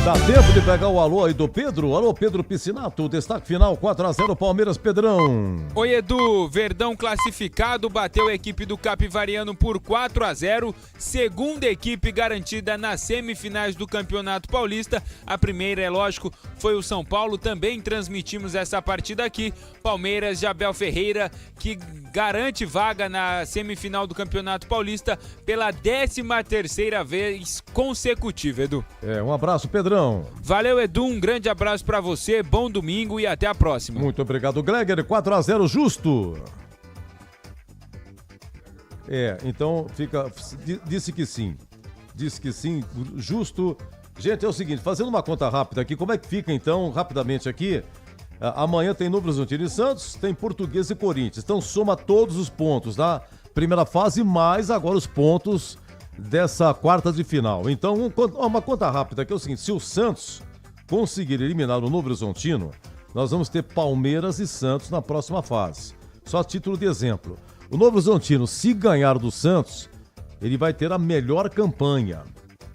Dá tempo de pegar o alô aí do Pedro? Alô, Pedro Piscinato, destaque final, 4-0 Palmeiras, Pedrão. Oi, Edu, Verdão classificado, bateu a equipe do Capivariano por 4-0, segunda equipe garantida nas semifinais do Campeonato Paulista. A primeira, é lógico, foi o São Paulo, também transmitimos essa partida aqui. Palmeiras de Abel Ferreira, que garante vaga na semifinal do Campeonato Paulista pela 13ª vez consecutiva, Edu. Um abraço, Pedrão. Valeu, Edu, um grande abraço pra você, bom domingo e até a próxima. Muito obrigado, Gregor, 4-0 justo. Então fica, disse que sim, justo. Gente, é o seguinte, fazendo uma conta rápida aqui, como é que fica então, rapidamente aqui, amanhã tem Novo Horizontino e Santos, tem Português e Corinthians, então soma todos os pontos da primeira fase, mais agora os pontos dessa quarta de final. Então, uma conta rápida aqui é o seguinte, se o Santos conseguir eliminar o Novo Horizontino, nós vamos ter Palmeiras e Santos na próxima fase. Só a título de exemplo, o Novo Horizontino, se ganhar do Santos, ele vai ter a melhor campanha.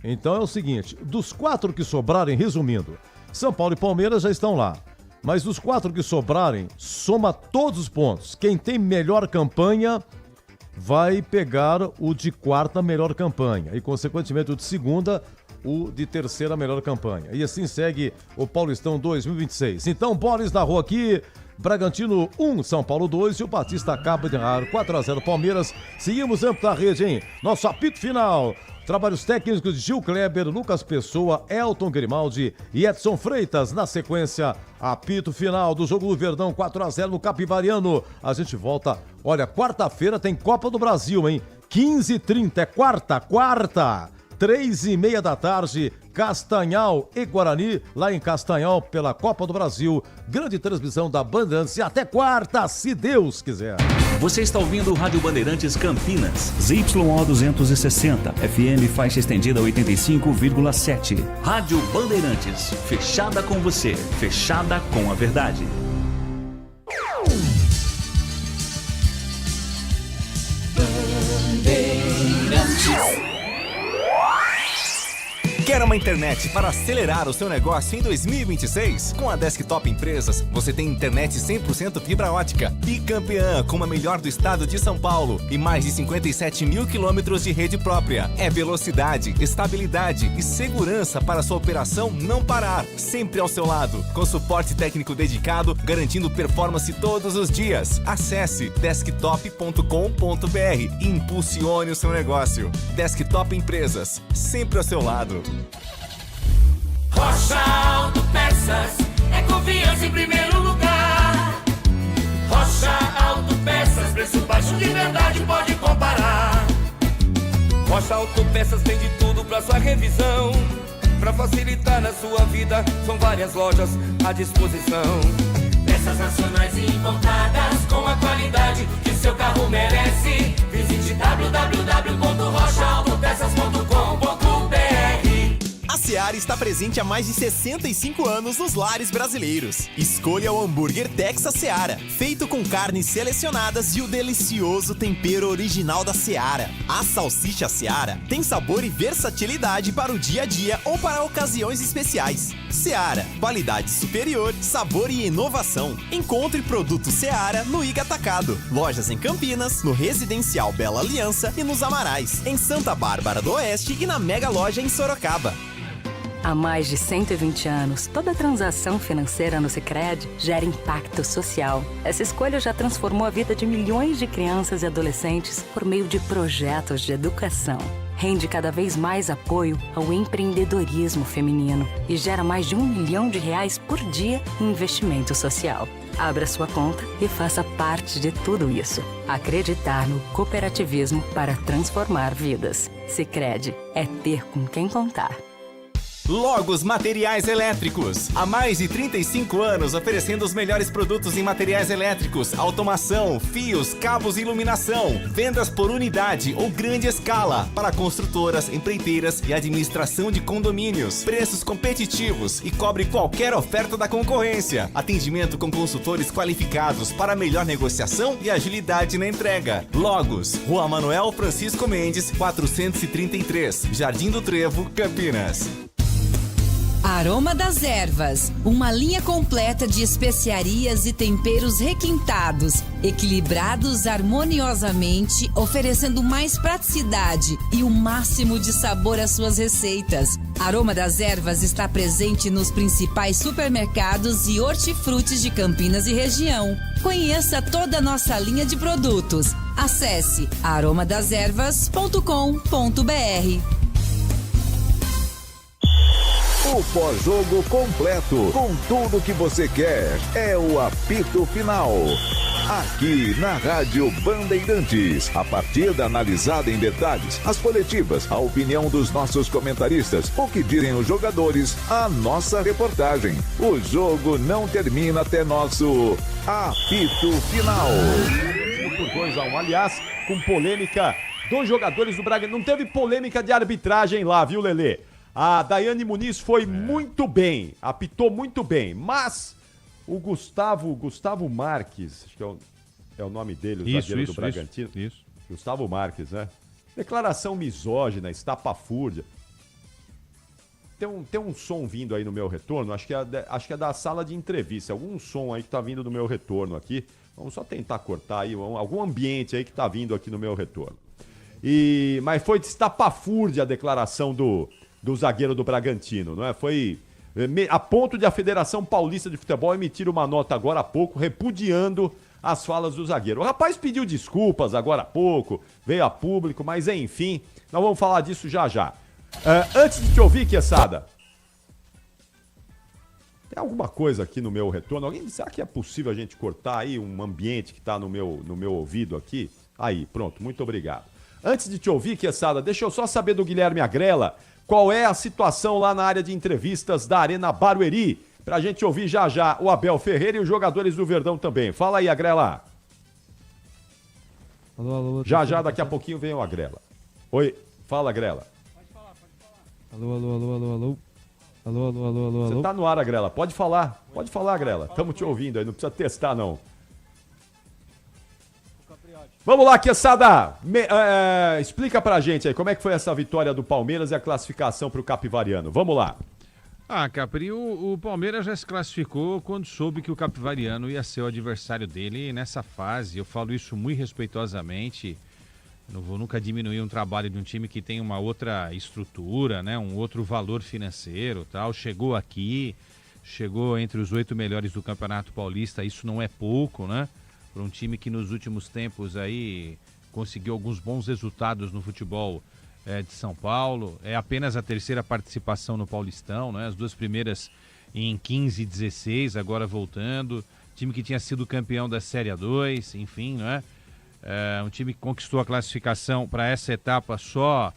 Então é o seguinte, dos 4 que sobrarem, resumindo, São Paulo e Palmeiras já estão lá, mas dos 4 que sobrarem, soma todos os pontos. Quem tem melhor campanha vai pegar o de quarta melhor campanha e, consequentemente, o de segunda, o de terceira melhor campanha. E assim segue o Paulistão 2026. Então, Boris narrou aqui, Bragantino 1, São Paulo 2 e o Batista acaba de narrar 4-0 Palmeiras. Seguimos amplo da rede, hein? Nosso apito final. Trabalhos técnicos de Gil Kleber, Lucas Pessoa, Elton Grimaldi e Edson Freitas. Na sequência, apito final do jogo do Verdão 4-0 no Capivariano. A gente volta, olha, quarta-feira tem Copa do Brasil, hein? 15h30, é quarta, 3h30 da tarde, Castanhal e Guarani, lá em Castanhal, pela Copa do Brasil. Grande transmissão da Bandeirantes e até quarta, se Deus quiser. Você está ouvindo o Rádio Bandeirantes Campinas, ZYO 260, FM faixa estendida 85,7. Rádio Bandeirantes, fechada com você, fechada com a verdade. Bandeirantes. Quer uma internet para acelerar o seu negócio em 2026? Com a Desktop Empresas, você tem internet 100% fibra ótica e campeã como a melhor do estado de São Paulo e mais de 57 mil quilômetros de rede própria. É velocidade, estabilidade e segurança para sua operação não parar, sempre ao seu lado, com suporte técnico dedicado, garantindo performance todos os dias. Acesse desktop.com.br e impulsione o seu negócio. Desktop Empresas, sempre ao seu lado. Rocha Autopeças é confiança em primeiro lugar. Rocha Autopeças, preço baixo de verdade, pode comparar. Rocha Autopeças tem de tudo pra sua revisão. Pra facilitar na sua vida, são várias lojas à disposição. Peças nacionais e importadas com a qualidade que seu carro merece. Visite www.rochaautopeças.com.br. A Seara está presente há mais de 65 anos nos lares brasileiros. Escolha o hambúrguer Texas Seara, feito com carnes selecionadas e o delicioso tempero original da Seara. A salsicha Seara tem sabor e versatilidade para o dia a dia ou para ocasiões especiais. Seara, qualidade superior, sabor e inovação. Encontre produto Seara no Iga Atacado. Lojas em Campinas, no Residencial Bela Aliança e nos Amarais, em Santa Bárbara do Oeste e na Mega Loja em Sorocaba. Há mais de 120 anos, toda transação financeira no Sicredi gera impacto social. Essa escolha já transformou a vida de milhões de crianças e adolescentes por meio de projetos de educação. rende cada vez mais apoio ao empreendedorismo feminino e gera mais de R$1 milhão por dia em investimento social. Abra sua conta e faça parte de tudo isso. Acreditar no cooperativismo para transformar vidas. Sicredi é ter com quem contar. Logos Materiais Elétricos. Há mais de 35 anos oferecendo os melhores produtos em materiais elétricos, automação, fios, cabos e iluminação. Vendas por unidade ou grande escala para construtoras, empreiteiras e administração de condomínios. Preços competitivos e cobre qualquer oferta da concorrência. Atendimento com consultores qualificados para melhor negociação e agilidade na entrega. Logos, Rua Manuel Francisco Mendes, 433, Jardim do Trevo, Campinas. Aroma das Ervas, uma linha completa de especiarias e temperos requintados, equilibrados harmoniosamente, oferecendo mais praticidade e o máximo de sabor às suas receitas. Aroma das Ervas está presente nos principais supermercados e hortifrutis de Campinas e região. Conheça toda a nossa linha de produtos. Acesse aromadeservas.com.br. O pós-jogo completo, com tudo que você quer, é o apito final. Aqui na Rádio Bandeirantes, a partida analisada em detalhes, as coletivas, a opinião dos nossos comentaristas, o que dizem os jogadores, a nossa reportagem. O jogo não termina até nosso apito final. Por 2-1, aliás, com polêmica dos jogadores do Braga. Não teve polêmica de arbitragem lá, viu, Lelê? A Daiane Muniz foi muito bem, apitou muito bem, mas o Gustavo Marques, acho que é o nome dele, o zagueiro do Bragantino. Isso. Gustavo Marques, né? Declaração misógina, estapafúrdia. Tem um som vindo aí no meu retorno, acho que é da sala de entrevista, algum som aí que tá vindo no meu retorno aqui. Vamos só tentar cortar aí, algum ambiente aí que tá vindo aqui no meu retorno. Mas foi de estapafúrdia a declaração do zagueiro do Bragantino, não é? Foi a ponto de a Federação Paulista de Futebol emitir uma nota agora há pouco, repudiando as falas do zagueiro. O rapaz pediu desculpas agora há pouco, veio a público, mas enfim, nós vamos falar disso já já. Antes de te ouvir, Quesada, tem alguma coisa aqui no meu retorno? Será que é possível a gente cortar aí um ambiente que está no meu ouvido aqui? Aí, pronto, muito obrigado. Antes de te ouvir, Quesada, deixa eu só saber do Guilherme Agrela, qual é a situação lá na área de entrevistas da Arena Barueri? Pra gente ouvir já já o Abel Ferreira e os jogadores do Verdão também. Fala aí, Agrela. Alô. Já, daqui a pouquinho vem o Agrela. Oi, fala, Agrela. Pode falar. Alô. Você tá no ar, Agrela. Pode falar, Agrela. Estamos te ouvindo aí, não precisa testar, não. Vamos lá, Quesada, explica pra gente aí como é que foi essa vitória do Palmeiras e a classificação pro Capivariano. Vamos lá. Capri, o Palmeiras já se classificou quando soube que o Capivariano ia ser o adversário dele nessa fase. Eu falo isso muito respeitosamente. Não vou nunca diminuir um trabalho de um time que tem uma outra estrutura, né? Um outro valor financeiro, tal. Chegou entre os 8 melhores do Campeonato Paulista. Isso não é pouco, né? Para um time que nos últimos tempos aí conseguiu alguns bons resultados no futebol de São Paulo. É apenas a terceira participação no Paulistão, né? As duas primeiras em 15 e 16, agora voltando. Time que tinha sido campeão da Série A2, enfim, né? Um time que conquistou a classificação para essa etapa só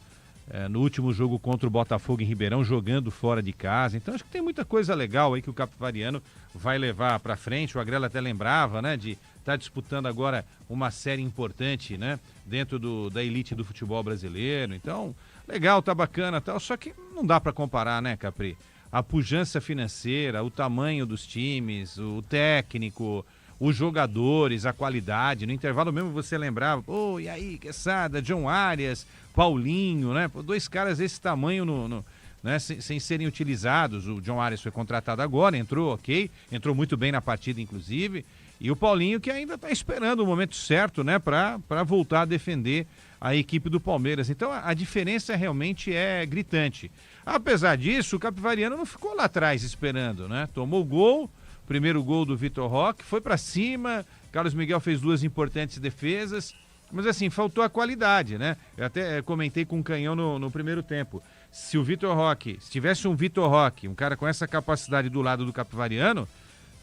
no último jogo contra o Botafogo em Ribeirão, jogando fora de casa. Então acho que tem muita coisa legal aí que o Capivariano vai levar para frente. O Agrela até lembrava, né, de estar disputando agora uma série importante, né, dentro da elite do futebol brasileiro. Então, legal, tá bacana, tal. Só que não dá para comparar, né, Capri? A pujança financeira, o tamanho dos times, o técnico, os jogadores, a qualidade. No intervalo mesmo você lembrava, e aí, Quesada, John Arias, Paulinho, né? 2 caras desse tamanho né? sem serem utilizados. O John Arias foi contratado agora, entrou muito bem na partida, inclusive. E o Paulinho que ainda está esperando o momento certo, né? Para voltar a defender a equipe do Palmeiras. Então a diferença realmente é gritante. Apesar disso, o Capivariano não ficou lá atrás esperando, né? Tomou o gol, primeiro gol do Vitor Roque, foi para cima, Carlos Miguel fez 2 importantes defesas Mas assim, faltou a qualidade, né? Eu até comentei com o Canhão no primeiro tempo. Se o Vitor Roque, se tivesse um Vitor Roque, um cara com essa capacidade do lado do Capivariano,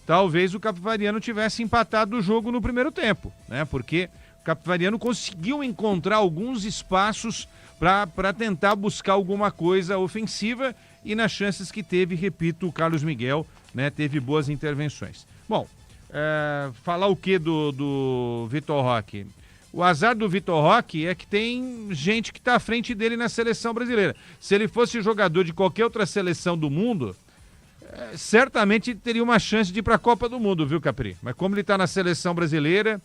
talvez o Capivariano tivesse empatado o jogo no primeiro tempo, né? Porque o Capivariano conseguiu encontrar alguns espaços para tentar buscar alguma coisa ofensiva e nas chances que teve, repito, o Carlos Miguel, né, teve boas intervenções. Bom, falar o que do Vitor Roque? O azar do Vitor Roque é que tem gente que está à frente dele na seleção brasileira. Se ele fosse jogador de qualquer outra seleção do mundo, certamente teria uma chance de ir para a Copa do Mundo, viu, Capri? Mas como ele está na seleção brasileira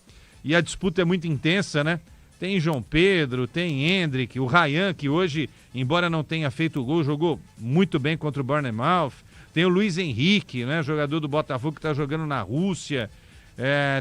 e a disputa é muito intensa, né? Tem João Pedro, tem Hendrick, o Ryan, que hoje, embora não tenha feito gol, jogou muito bem contra o Bournemouth. Tem o Luiz Henrique, né? Jogador do Botafogo que está jogando na Rússia.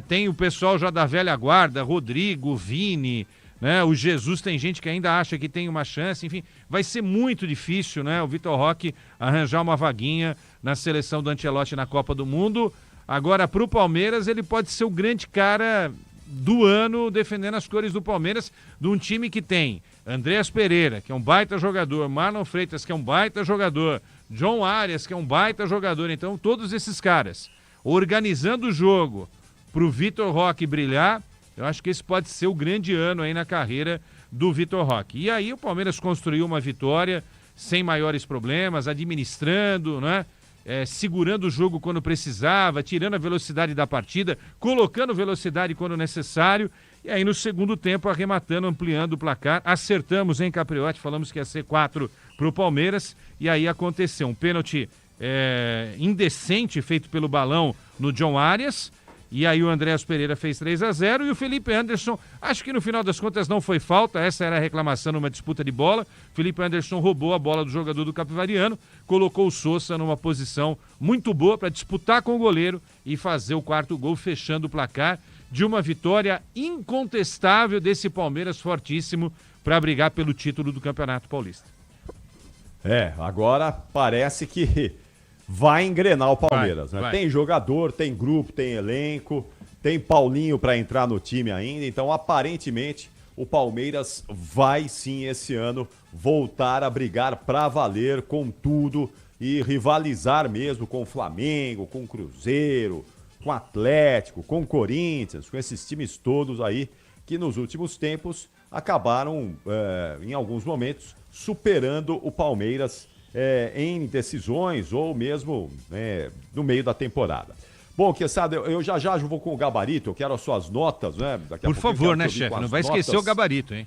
Tem o pessoal já da velha guarda, Rodrigo, Vini, né? O Jesus, tem gente que ainda acha que tem uma chance, enfim, vai ser muito difícil, né? O Vitor Roque arranjar uma vaguinha na seleção do Ancelotti na Copa do Mundo. Agora, para o Palmeiras, ele pode ser o grande cara do ano defendendo as cores do Palmeiras, de um time que tem Andreas Pereira, que é um baita jogador, Marlon Freitas, que é um baita jogador, John Arias, que é um baita jogador. Então, todos esses caras organizando o jogo para o Vitor Roque brilhar, eu acho que esse pode ser o grande ano aí na carreira do Vitor Roque. E aí o Palmeiras construiu uma vitória sem maiores problemas, administrando, né? Segurando o jogo quando precisava, tirando a velocidade da partida, colocando velocidade quando necessário, e aí no segundo tempo arrematando, ampliando o placar. Acertamos, hein, Capriotti? Falamos que ia ser 4 para o Palmeiras, e aí aconteceu um pênalti indecente feito pelo Balão no John Arias. E aí o Andreas Pereira fez 3-0 e o Felipe Anderson, acho que no final das contas não foi falta, essa era a reclamação numa disputa de bola. Felipe Anderson roubou a bola do jogador do Capivariano, colocou o Sousa numa posição muito boa para disputar com o goleiro e fazer o 4º gol, fechando o placar de uma vitória incontestável desse Palmeiras fortíssimo para brigar pelo título do Campeonato Paulista. Agora parece que vai engrenar o Palmeiras, né? Vai. Tem jogador, tem grupo, tem elenco, tem Paulinho para entrar no time ainda, então aparentemente o Palmeiras vai sim esse ano voltar a brigar para valer com tudo e rivalizar mesmo com o Flamengo, com o Cruzeiro, com o Atlético, com o Corinthians, com esses times todos aí que nos últimos tempos acabaram, em alguns momentos, superando o Palmeiras em decisões ou mesmo no meio da temporada. Bom, Quezada, eu já vou com o gabarito, eu quero as suas notas, né? Por favor, né, chefe? Não vai esquecer o gabarito, hein?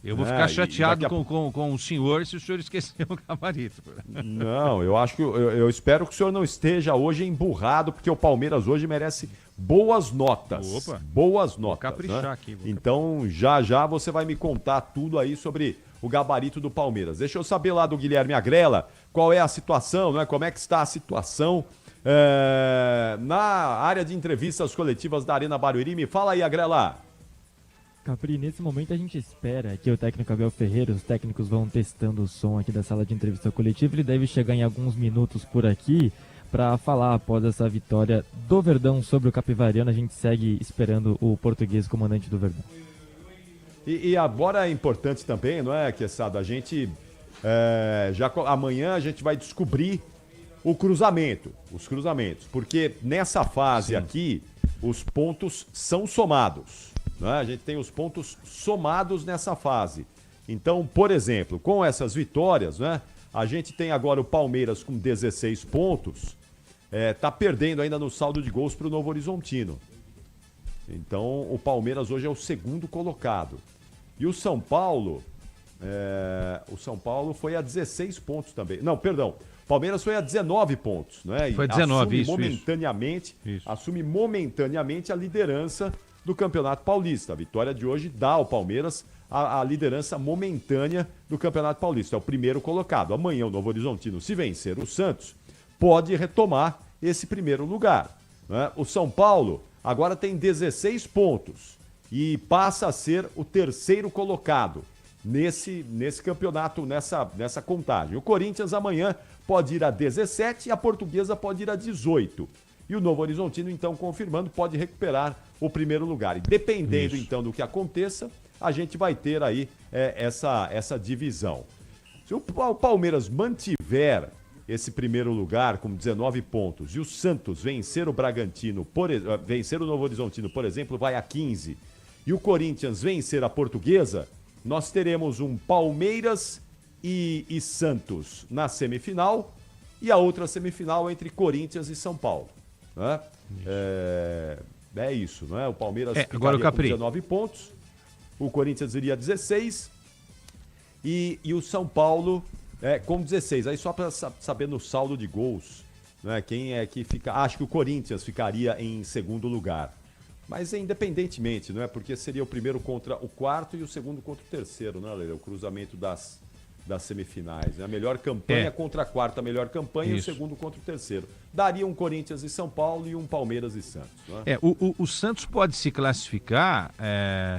Eu vou ficar chateado com o senhor se o senhor esquecer o gabarito. Não, eu acho que eu espero que o senhor não esteja hoje emburrado, porque o Palmeiras hoje merece boas notas. Opa! Boas notas. Vou caprichar, né? aqui. Então, já você vai me contar tudo aí sobre o gabarito do Palmeiras. Deixa eu saber lá do Guilherme Agrela qual é a situação, né? Como é que está a situação na área de entrevistas coletivas da Arena Barueri. Me fala aí, Agrela. Capri, nesse momento a gente espera que o técnico Abel Ferreira, os técnicos vão testando o som aqui da sala de entrevista coletiva. Ele deve chegar em alguns minutos por aqui para falar após essa vitória do Verdão sobre o Capivariano. A gente segue esperando o português comandante do Verdão. E agora é importante também, não é, Quezada? A gente, amanhã a gente vai descobrir os cruzamentos, porque nessa fase aqui, os pontos são somados, né? A gente tem os pontos somados nessa fase. Então, por exemplo, com essas vitórias, né, a gente tem agora o Palmeiras com 16 pontos, tá perdendo ainda no saldo de gols para o Novo Horizontino. Então, o Palmeiras hoje é o segundo colocado. E o São Paulo foi a 16 pontos também. Não, perdão. O Palmeiras foi a 19 pontos, né? Foi 19, assume momentaneamente a liderança do Campeonato Paulista. A vitória de hoje dá ao Palmeiras a liderança momentânea do Campeonato Paulista. É o primeiro colocado. Amanhã o Novo Horizontino, se vencer o Santos, pode retomar esse primeiro lugar, né? O São Paulo agora tem 16 pontos e passa a ser o terceiro colocado nesse campeonato, nessa contagem. O Corinthians amanhã pode ir a 17 e a Portuguesa pode ir a 18. E o Novo Horizontino, então, confirmando, pode recuperar o primeiro lugar. E dependendo, então, do que aconteça, a gente vai ter aí essa divisão. Se o Palmeiras mantiver esse primeiro lugar com 19 pontos e o Santos vencer o Bragantino, vencer o Novo Horizontino, por exemplo, vai a 15, e o Corinthians vencer a Portuguesa, nós teremos um Palmeiras e Santos na semifinal e a outra semifinal entre Corinthians e São Paulo. Né? É isso, não é? O Palmeiras ficaria com 19 pontos, o Corinthians iria 16 e o São Paulo com 16. Aí só para saber no saldo de gols, né? Quem é que fica... Acho que o Corinthians ficaria em segundo lugar. Mas independentemente, não é? Porque seria o primeiro contra o quarto e o segundo contra o terceiro, né, Leila? O cruzamento das semifinais. Né? A melhor campanha contra a quarta melhor campanha e o segundo contra o terceiro. Daria um Corinthians e São Paulo e um Palmeiras e Santos. Né? O Santos pode se classificar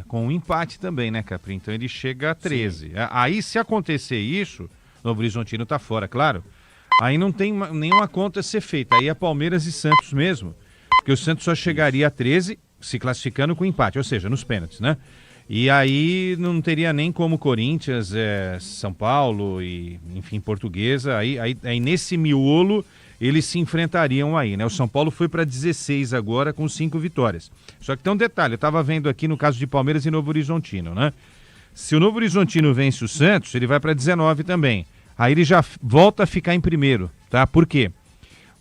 com um empate também, né, Capri? Então ele chega a 13. Sim. Aí, se acontecer isso, Novo Horizontino tá fora, claro. Aí não tem nenhuma conta a ser feita. Aí é Palmeiras e Santos mesmo. Porque o Santos só chegaria a 13, se classificando com empate, ou seja, nos pênaltis, né? E aí não teria nem como Corinthians, São Paulo e, enfim, Portuguesa. Aí nesse miolo eles se enfrentariam aí, né? O São Paulo foi para 16 agora com 5 vitórias. Só que tem um detalhe, eu estava vendo aqui no caso de Palmeiras e Novo Horizontino, né? Se o Novo Horizontino vence o Santos, ele vai para 19 também. Aí ele já volta a ficar em primeiro, tá? Por quê?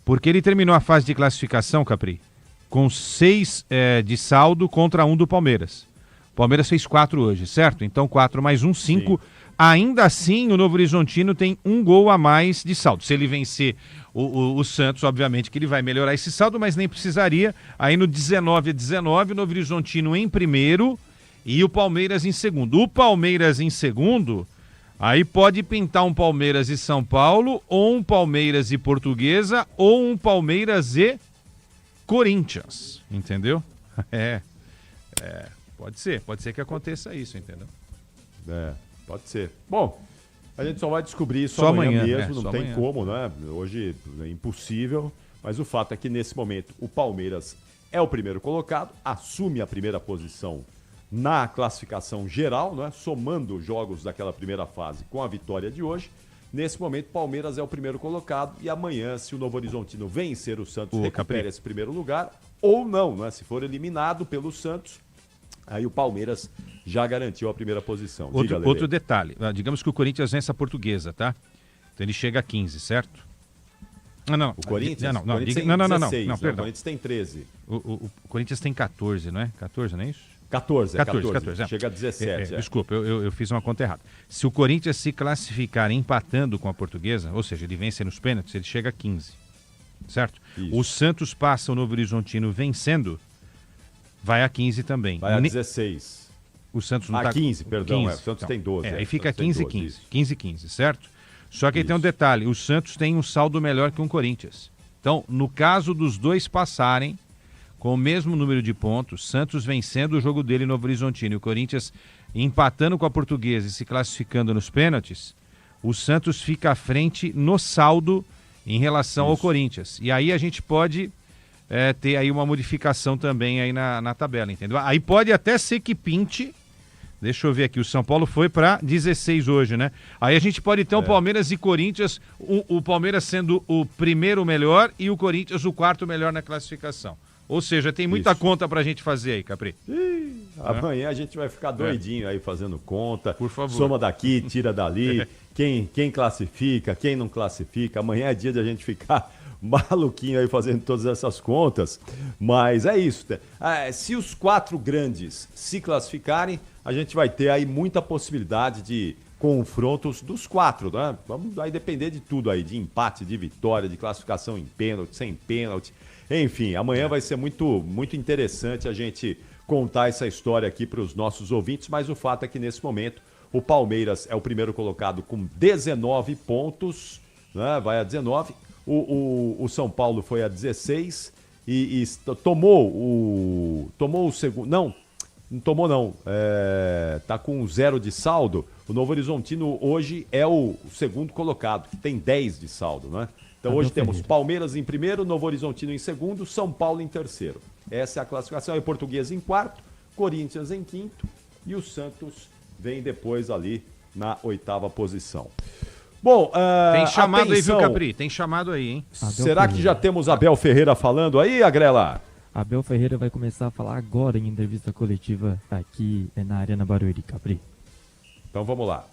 Porque ele terminou a fase de classificação, Capri, com 6 de saldo contra 1 do Palmeiras. O Palmeiras fez 4 hoje, certo? Então 4 mais 1, 5. Sim. Ainda assim, o Novo Horizontino tem 1 gol a mais de saldo. Se ele vencer o Santos, obviamente que ele vai melhorar esse saldo, mas nem precisaria. Aí no 19-19, o Novo Horizontino em primeiro e o Palmeiras em segundo. O Palmeiras em segundo, aí pode pintar um Palmeiras e São Paulo, ou um Palmeiras e Portuguesa, ou um Palmeiras e Corinthians, entendeu? Pode ser que aconteça isso, entendeu? Pode ser. Bom, a gente só vai descobrir isso amanhã mesmo, não tem amanhã. como, né? Hoje é impossível, mas o fato é que nesse momento o Palmeiras é o primeiro colocado, assume a primeira posição na classificação geral, né? Somando os jogos daquela primeira fase com a vitória de hoje. Nesse momento, o Palmeiras é o primeiro colocado e amanhã, se o Novo Horizontino vencer o Santos, recupera esse primeiro lugar, ou não, né? Se for eliminado pelo Santos, aí o Palmeiras já garantiu a primeira posição. Outro detalhe, digamos que o Corinthians vence a Portuguesa, tá? Então ele chega a 15, certo? Não. O Corinthians? Não, o Corinthians tem 16, não, perdão. O Corinthians tem 13. O Corinthians tem 14, não é? 14, não é isso? 14. Chega a 17. Desculpa, eu fiz uma conta errada. Se o Corinthians se classificar empatando com a Portuguesa, ou seja, ele vence nos pênaltis, ele chega a 15, certo? Isso. O Santos passa o Novo Horizontino vencendo, vai a 15 também. Vai a 16. O Santos não 15, perdão. 15. O Santos tem 12. Aí fica 15, certo? Só que aí tem um detalhe, o Santos tem um saldo melhor que um Corinthians. Então, no caso dos dois passarem com o mesmo número de pontos, Santos vencendo o jogo dele no Novo Horizontino e o Corinthians empatando com a Portuguesa e se classificando nos pênaltis, o Santos fica à frente no saldo em relação ao Corinthians. E aí a gente pode ter aí uma modificação também aí na tabela, entendeu? Aí pode até ser que pinte, deixa eu ver aqui, o São Paulo foi para 16 hoje, né? Aí a gente pode ter o Palmeiras e Corinthians, o Palmeiras sendo o primeiro melhor e o Corinthians o quarto melhor na classificação. Ou seja, tem muita conta pra gente fazer aí, Capri. Amanhã a gente vai ficar doidinho aí fazendo conta. Por favor. Soma daqui, tira dali. Quem classifica, quem não classifica. Amanhã é dia de a gente ficar maluquinho aí fazendo todas essas contas. Mas é isso. Se os 4 grandes se classificarem, a gente vai ter aí muita possibilidade de confrontos dos 4, né? Vamos aí depender de tudo aí, de empate, de vitória, de classificação em pênalti, sem pênalti. Enfim, amanhã vai ser muito, muito interessante a gente contar essa história aqui para os nossos ouvintes, mas o fato é que nesse momento o Palmeiras é o primeiro colocado com 19 pontos, né? Vai a 19, o São Paulo foi a 16 e tomou o segundo, não tomou não, tá com 0 de saldo. O Novo Horizontino hoje é o segundo colocado, que tem 10 de saldo, né? Então hoje temos Palmeiras em primeiro, Novo Horizontino em segundo, São Paulo em terceiro. Essa é a classificação. E Portuguesa em quarto, Corinthians em quinto e o Santos vem depois ali na 8ª posição. Bom, tem chamado atenção. aí, viu, Capri? Tem chamado aí, hein? Será que já temos Abel Ferreira falando aí, Agrela? Abel Ferreira vai começar a falar agora em entrevista coletiva aqui na Arena Barueri, Capri. Então vamos lá.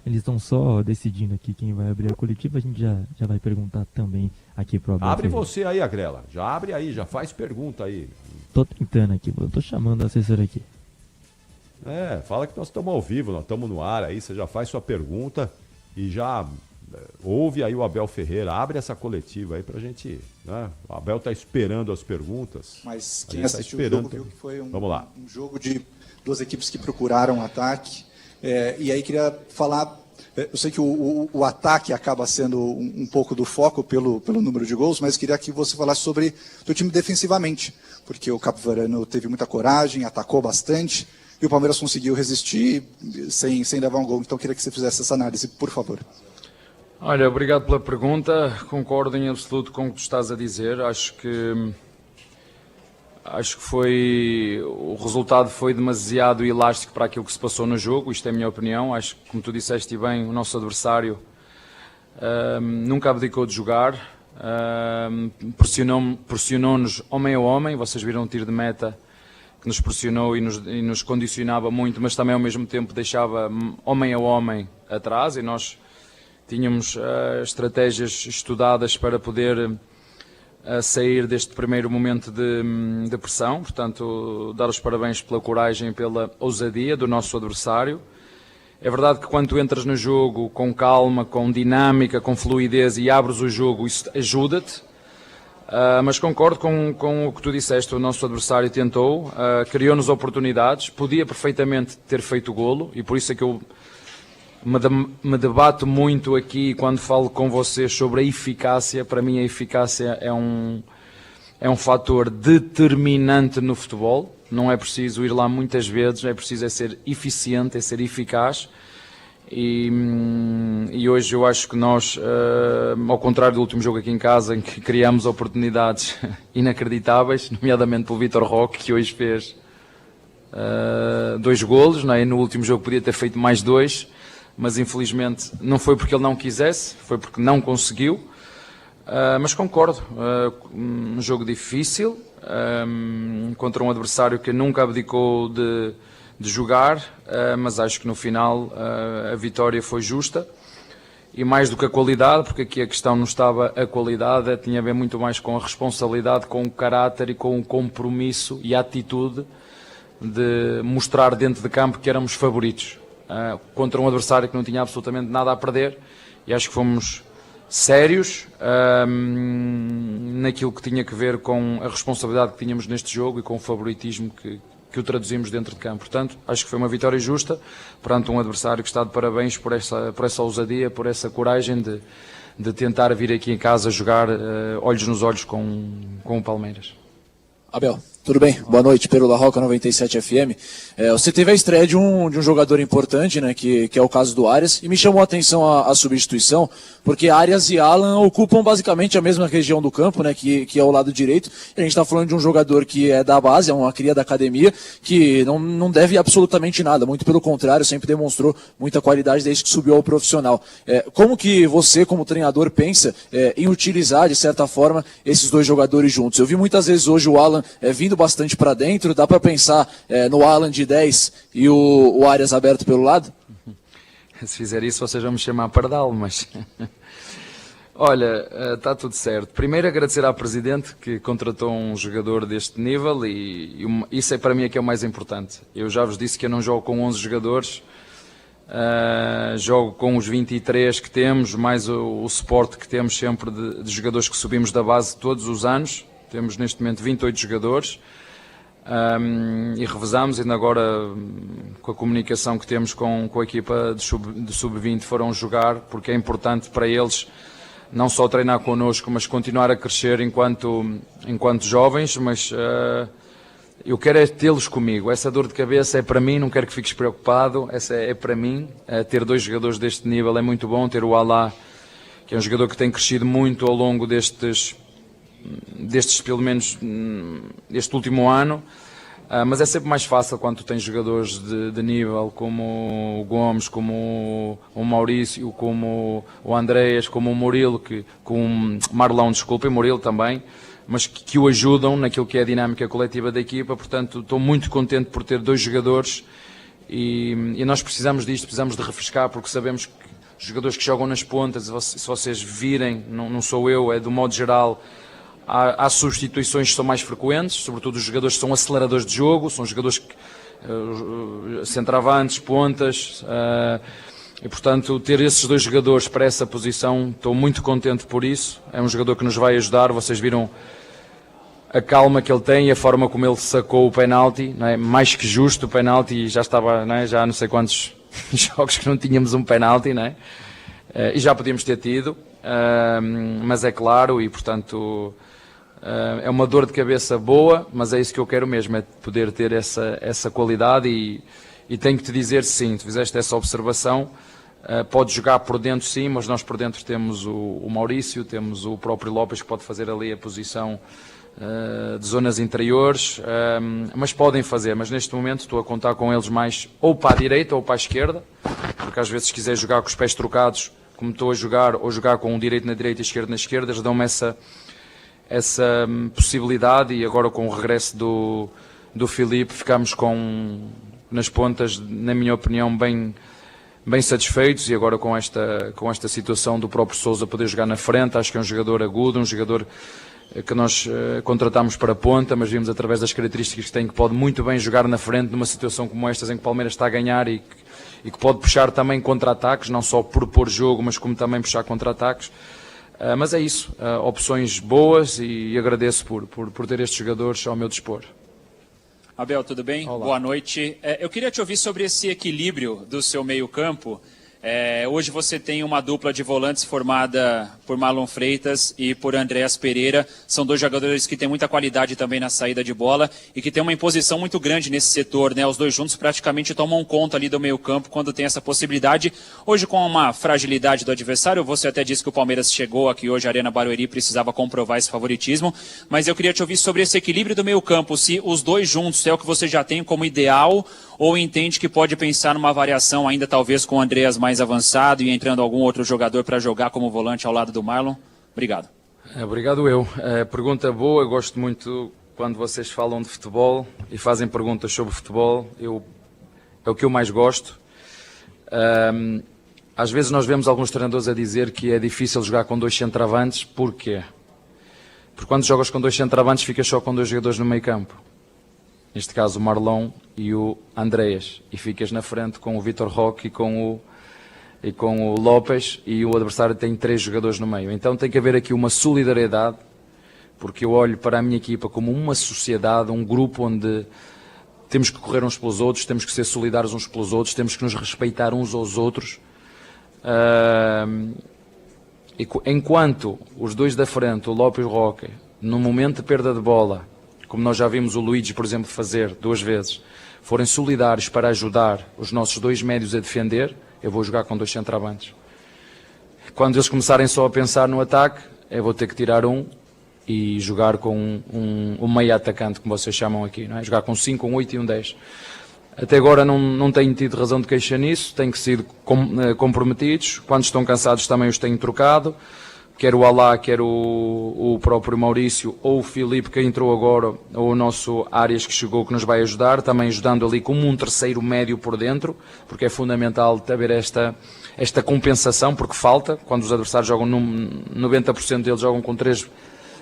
Eles estão só decidindo aqui quem vai abrir a coletiva, a gente já vai perguntar também aqui pro Abel Abre Ferreira. você aí, Agrela. Já abre aí, já faz pergunta aí. Tô tentando aqui, eu tô chamando a assessora aqui. Fala que nós estamos ao vivo, nós estamos no ar aí, você já faz sua pergunta e já ouve aí o Abel Ferreira, abre essa coletiva aí pra gente, né? O Abel tá esperando as perguntas. Mas quem assistiu o jogo viu que foi um jogo de duas equipes que procuraram um ataque, e aí queria falar, eu sei que o ataque acaba sendo um pouco do foco pelo número de gols, mas queria que você falasse sobre o time defensivamente, porque o Capivariano teve muita coragem, atacou bastante, e o Palmeiras conseguiu resistir sem levar um gol. Então, queria que você fizesse essa análise, por favor. Olha, obrigado pela pergunta. Concordo em absoluto com o que tu estás a dizer. Acho que o resultado foi demasiado elástico para aquilo que se passou no jogo. Isto é a minha opinião. Acho que, como tu disseste bem, o nosso adversário nunca abdicou de jogar. Pressionou-nos homem a homem. Vocês viram um tiro de meta que nos pressionou e nos condicionava muito, mas também ao mesmo tempo deixava homem a homem atrás, e nós tínhamos estratégias estudadas para poder sair deste primeiro momento de pressão. Portanto, dar os parabéns pela coragem e pela ousadia do nosso adversário. É verdade que quando tu entras no jogo com calma, com dinâmica, com fluidez e abres o jogo, isso ajuda-te. Mas concordo com o que tu disseste. O nosso adversário tentou, criou-nos oportunidades, podia perfeitamente ter feito golo, e por isso é que eu me debato muito aqui quando falo com vocês sobre a eficácia. Para mim a eficácia é um fator determinante no futebol. Não é preciso ir lá muitas vezes, é preciso ser eficiente, é ser eficaz. E hoje eu acho que nós, ao contrário do último jogo aqui em casa, em que criamos oportunidades inacreditáveis, nomeadamente pelo Vitor Roque, que hoje fez 2 golos, não é? No último jogo podia ter feito mais 2, mas infelizmente não foi porque ele não quisesse, foi porque não conseguiu. Mas concordo, um jogo difícil, contra um adversário que nunca abdicou de jogar, mas acho que no final a vitória foi justa, e mais do que a qualidade, porque aqui a questão não estava a qualidade, tinha a ver muito mais com a responsabilidade, com o caráter e com o compromisso e a atitude de mostrar dentro de campo que éramos favoritos, contra um adversário que não tinha absolutamente nada a perder, e acho que fomos sérios naquilo que tinha que ver com a responsabilidade que tínhamos neste jogo e com o favoritismo que o traduzimos dentro de campo. Portanto, acho que foi uma vitória justa perante um adversário que está de parabéns por essa ousadia, por essa coragem de tentar vir aqui em casa jogar olhos nos olhos com o Palmeiras. Abel, tudo bem? Boa noite, Pedro La Roca, 97 FM. Você teve a estreia de um jogador importante, né, que é o caso do Arias, e me chamou a atenção a substituição, porque Arias e Alan ocupam basicamente a mesma região do campo, né, que é o lado direito, e a gente está falando de um jogador que é da base, é uma cria da academia, que não deve absolutamente nada, muito pelo contrário, sempre demonstrou muita qualidade desde que subiu ao profissional. Como que você, como treinador, pensa em utilizar, de certa forma, esses dois jogadores juntos? Eu vi muitas vezes hoje o Alan vindo bastante para dentro, dá para pensar no Alan de 10 e o Arias aberto pelo lado? Se fizer isso vocês vão me chamar pardal, mas... Olha, está tudo certo. Primeiro agradecer à Presidente que contratou um jogador deste nível, e isso para mim é que é o mais importante. Eu já vos disse que eu não jogo com 11 jogadores, jogo com os 23 que temos, mais o suporte que temos sempre de jogadores que subimos da base todos os anos. Temos neste momento 28 jogadores, e revezamos, ainda agora com a comunicação que temos com a equipa de sub-20 foram jogar, porque é importante para eles não só treinar connosco, mas continuar a crescer enquanto jovens, mas eu quero é tê-los comigo. Essa dor de cabeça é para mim, não quero que fiques preocupado, essa é para mim. Ter dois jogadores deste nível é muito bom, ter o Alá que é um jogador que tem crescido muito ao longo destes pelo menos, este último ano. Mas é sempre mais fácil quando tu tens jogadores de nível como o Gomes, como o Maurício, como o Andreas, como o Murilo, com o Marlão, desculpem, Murilo também, mas que o ajudam naquilo que é a dinâmica coletiva da equipa. Portanto, estou muito contente por ter 2 jogadores e nós precisamos disto, precisamos de refrescar, porque sabemos que os jogadores que jogam nas pontas, se vocês virem, não sou eu, é do modo geral, há substituições que são mais frequentes, sobretudo os jogadores que são aceleradores de jogo, são jogadores que, centroavantes, pontas, e portanto ter esses 2 jogadores para essa posição, estou muito contente por isso. É um jogador que nos vai ajudar. Vocês viram a calma que ele tem e a forma como ele sacou o penalti, não é? Mais que justo o penalti, e já estava, não é? Já há não sei quantos jogos que não tínhamos um penalti, não é? E já podíamos ter tido, mas é claro, e portanto é uma dor de cabeça boa, mas é isso que eu quero mesmo, é poder ter essa qualidade. E tenho que te dizer, sim, tu fizeste essa observação, pode jogar por dentro, sim, mas nós por dentro temos o Maurício, temos o próprio Lopes, que pode fazer ali a posição de zonas interiores, mas podem fazer. Mas neste momento estou a contar com eles mais ou para a direita ou para a esquerda, porque às vezes se quiser jogar com os pés trocados, como estou a jogar, ou jogar com um direito na direita e esquerdo na esquerda, eles dão-me essa possibilidade. E agora com o regresso do Filipe ficamos nas pontas, na minha opinião, bem satisfeitos. E agora com esta situação do próprio Sousa poder jogar na frente, acho que é um jogador agudo, um jogador que nós contratámos para a ponta, mas vimos através das características que tem que pode muito bem jogar na frente numa situação como estas em que o Palmeiras está a ganhar e que pode puxar também contra-ataques, não só propor jogo, mas como também puxar contra-ataques. Mas é isso, opções boas, e agradeço por ter estes jogadores ao meu dispor. Abel, tudo bem? Olá. Boa noite. Eu queria te ouvir sobre esse equilíbrio do seu meio-campo. Hoje você tem uma dupla de volantes formada por Marlon Freitas e por Andreas Pereira. São 2 jogadores que têm muita qualidade também na saída de bola e que têm uma imposição muito grande nesse setor, né? Os 2 juntos praticamente tomam conta ali do meio-campo quando tem essa possibilidade. Hoje, com uma fragilidade do adversário, você até disse que o Palmeiras chegou aqui hoje, a Arena Barueri, precisava comprovar esse favoritismo, mas eu queria te ouvir sobre esse equilíbrio do meio-campo, se os 2 juntos é o que você já tem como ideal, ou entende que pode pensar numa variação ainda talvez com o Andreas mais avançado e entrando algum outro jogador para jogar como volante ao lado do Marlon? Obrigado. Obrigado eu. Pergunta boa, eu gosto muito quando vocês falam de futebol e fazem perguntas sobre futebol, é o que eu mais gosto. Às vezes nós vemos alguns treinadores a dizer que é difícil jogar com 2 centroavantes. Porquê? Porque quando jogas com 2 centroavantes ficas só com 2 jogadores no meio campo. Neste caso o Marlon e o Andreas, e ficas na frente com o Vitor Roque e com o Lopes, e o adversário tem 3 jogadores no meio. Então tem que haver aqui uma solidariedade, porque eu olho para a minha equipa como uma sociedade, um grupo onde temos que correr uns pelos outros, temos que ser solidários uns pelos outros, temos que nos respeitar uns aos outros. E enquanto os 2 da frente, o Lopes e o Roque, no momento de perda de bola, como nós já vimos o Luigi, por exemplo, fazer 2 vezes, forem solidários para ajudar os nossos 2 médios a defender, eu vou jogar com 2 centroavantes. Quando eles começarem só a pensar no ataque, eu vou ter que tirar um e jogar com um meio atacante, como vocês chamam aqui, não é? Jogar com 5, um 8 e um 10. Até agora não tenho tido razão de queixa nisso, têm que ser comprometidos. Quando estão cansados também os tenho trocado. Quer o Alá, quer o próprio Maurício, ou o Filipe que entrou agora, ou o nosso Arias que chegou, que nos vai ajudar, também ajudando ali como um terceiro médio por dentro, porque é fundamental haver esta compensação, porque falta, quando os adversários jogam, 90% deles jogam com 3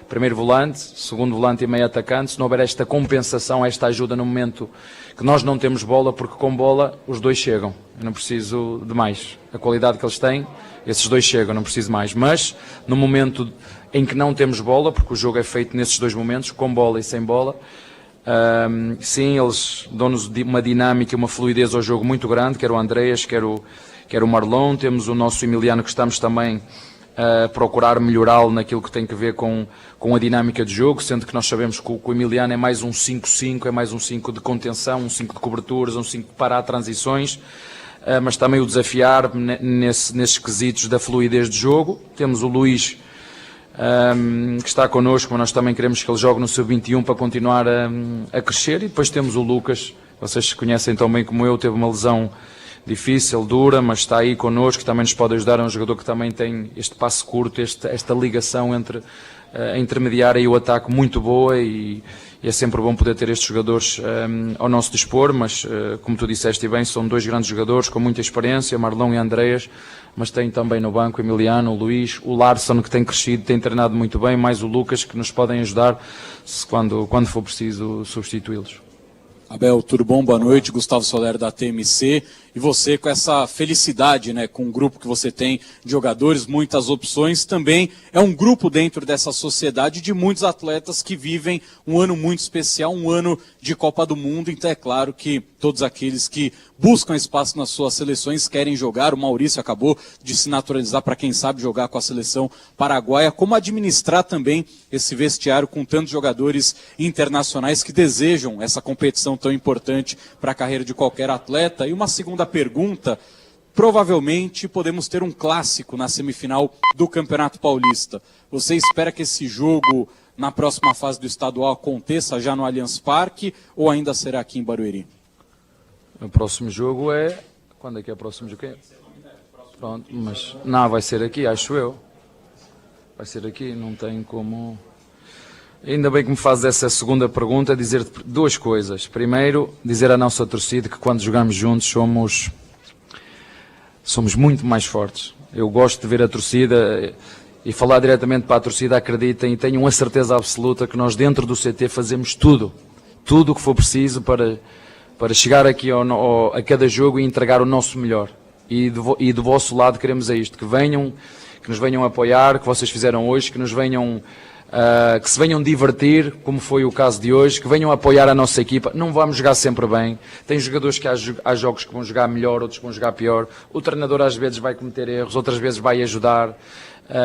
primeiro volante, segundo volante e meio atacante. Se não houver esta compensação, esta ajuda no momento que nós não temos bola, porque com bola os 2 chegam, eu não preciso de mais, a qualidade que eles têm, esses 2 chegam, não preciso mais. Mas no momento em que não temos bola, porque o jogo é feito nesses 2 momentos, com bola e sem bola, sim, eles dão-nos uma dinâmica, uma fluidez ao jogo muito grande, quer o Andreas, quer o Marlon. Temos o nosso Emiliano, que estamos também a procurar melhorá-lo naquilo que tem que ver com a dinâmica de jogo, sendo que nós sabemos que o Emiliano é mais um 5-5, é mais um 5 de contenção, um 5 de coberturas, um 5 para transições. mas também o desafiar nesses quesitos da fluidez de jogo. Temos o Luís, que está connosco, mas nós também queremos que ele jogue no sub-21 para continuar a crescer. E depois temos o Lucas, vocês conhecem tão bem como eu, teve uma lesão difícil, dura, mas está aí connosco, também nos pode ajudar. É um jogador que também tem este passe curto, esta ligação entre a intermediária e o ataque muito boa, e é sempre bom poder ter estes jogadores ao nosso dispor, mas como tu disseste bem, são dois grandes jogadores com muita experiência, Marlon e Andreas, mas tem também no banco o Emiliano, o Luís, o Larson, que tem crescido, tem treinado muito bem, mais o Lucas, que nos podem ajudar quando for preciso substituí-los. Abel, tudo bom? Boa noite. Gustavo Soler da TMC. E você com essa felicidade, né, com o grupo que você tem de jogadores, muitas opções, também é um grupo dentro dessa sociedade de muitos atletas que vivem um ano muito especial, um ano de Copa do Mundo. Então é claro que todos aqueles que buscam espaço nas suas seleções querem jogar. O Maurício acabou de se naturalizar para quem sabe jogar com a seleção paraguaia. Como administrar também esse vestiário com tantos jogadores internacionais que desejam essa competição tão importante para a carreira de qualquer atleta? E uma segunda pergunta: provavelmente podemos ter um clássico na semifinal do Campeonato Paulista. Você espera que esse jogo na próxima fase do estadual aconteça já no Allianz Parque ou ainda será aqui em Barueri? O próximo jogo é... Quando é que é o próximo jogo? Pronto, mas não, vai ser aqui, acho eu. Vai ser aqui, não tem como... Ainda bem que me fazes essa segunda pergunta, dizer duas coisas. Primeiro, dizer à nossa torcida que quando jogamos juntos somos muito mais fortes. Eu gosto de ver a torcida e falar diretamente para a torcida. Acreditem e tenham a certeza absoluta que nós dentro do CT fazemos tudo o que for preciso para chegar aqui a cada jogo e entregar o nosso melhor. E do vosso lado queremos isto, que nos venham apoiar, que vocês fizeram hoje, que nos venham... que se venham divertir, como foi o caso de hoje, que venham apoiar a nossa equipa. Não vamos jogar sempre bem, tem jogadores que há jogos que vão jogar melhor, outros que vão jogar pior, o treinador às vezes vai cometer erros, outras vezes vai ajudar,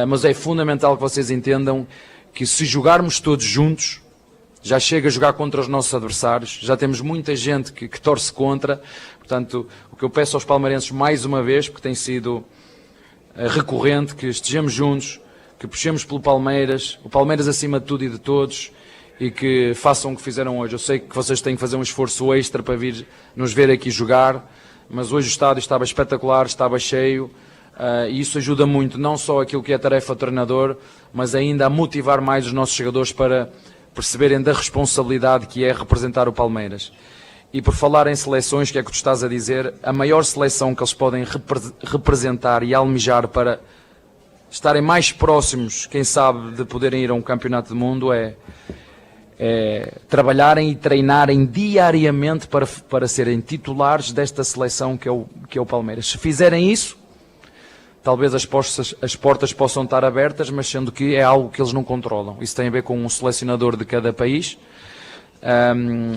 mas é fundamental que vocês entendam que se jogarmos todos juntos, já chega a jogar contra os nossos adversários, já temos muita gente que torce contra. Portanto, o que eu peço aos palmeirenses mais uma vez, porque tem sido recorrente, que estejamos juntos, que puxemos pelo Palmeiras, o Palmeiras acima de tudo e de todos, e que façam o que fizeram hoje. Eu sei que vocês têm que fazer um esforço extra para vir nos ver aqui jogar, mas hoje o estádio estava espetacular, estava cheio, e isso ajuda muito, não só aquilo que é a tarefa do treinador, mas ainda a motivar mais os nossos jogadores para perceberem da responsabilidade que é representar o Palmeiras. E por falar em seleções, que é que tu estás a dizer, a maior seleção que eles podem representar e almejar para estarem mais próximos, quem sabe, de poderem ir a um campeonato do mundo é trabalharem e treinarem diariamente para serem titulares desta seleção que é o Palmeiras. Se fizerem isso, talvez as portas possam estar abertas, mas sendo que é algo que eles não controlam. Isso tem a ver com um selecionador de cada país.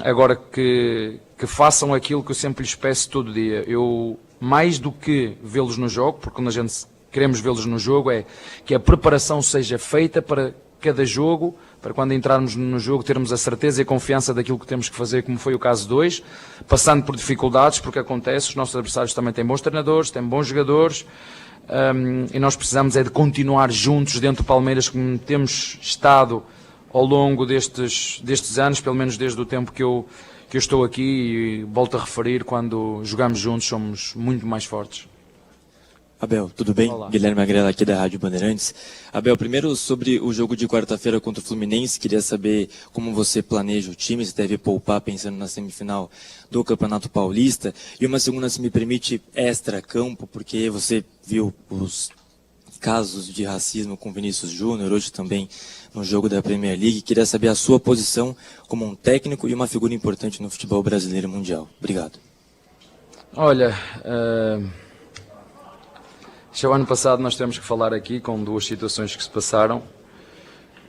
Agora que façam aquilo que eu sempre lhes peço todo dia. Eu, mais do que vê-los no jogo, porque quando a gente queremos vê-los no jogo, é que a preparação seja feita para cada jogo, para quando entrarmos no jogo termos a certeza e a confiança daquilo que temos que fazer, como foi o caso de hoje, passando por dificuldades, porque acontece, os nossos adversários também têm bons treinadores, têm bons jogadores, e nós precisamos é de continuar juntos dentro do Palmeiras, como temos estado ao longo destes anos, pelo menos desde o tempo que eu estou aqui, e volto a referir, quando jogamos juntos somos muito mais fortes. Abel, tudo bem? Olá. Guilherme Agrela aqui da Rádio Bandeirantes. Abel, primeiro sobre o jogo de quarta-feira contra o Fluminense, queria saber como você planeja o time, se deve poupar pensando na semifinal do Campeonato Paulista. E uma segunda, se me permite, extra-campo, porque você viu os casos de racismo com Vinícius Júnior, hoje também no jogo da Premier League. Queria saber a sua posição como um técnico e uma figura importante no futebol brasileiro e mundial. Obrigado. Olha, já o ano passado nós temos que falar aqui com duas situações que se passaram,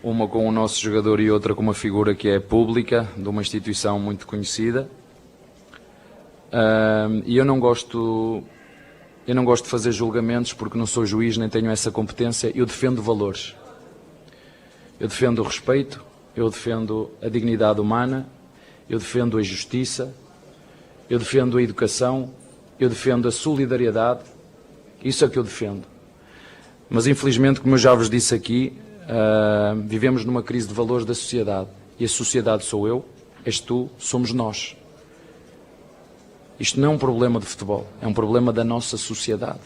uma com o nosso jogador e outra com uma figura que é pública, de uma instituição muito conhecida, e eu não gosto de fazer julgamentos porque não sou juiz nem tenho essa competência. Eu defendo valores, eu defendo o respeito, eu defendo a dignidade humana, eu defendo a justiça, eu defendo a educação, eu defendo a solidariedade, isso é que eu defendo. Mas infelizmente, como eu já vos disse aqui, vivemos numa crise de valores da sociedade. E a sociedade sou eu, és tu, somos nós. Isto não é um problema de futebol, é um problema da nossa sociedade.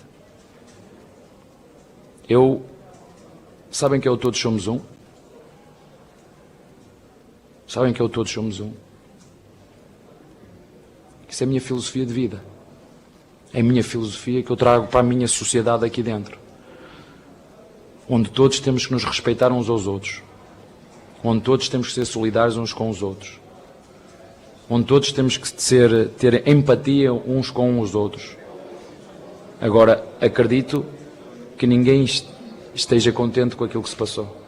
Sabem que eu todos somos um? Sabem que eu todos somos um? Isso é a minha filosofia de vida. É a minha filosofia que eu trago para a minha sociedade aqui dentro. Onde todos temos que nos respeitar uns aos outros. Onde todos temos que ser solidários uns com os outros. Onde todos temos que ter empatia uns com os outros. Agora, acredito que ninguém esteja contente com aquilo que se passou.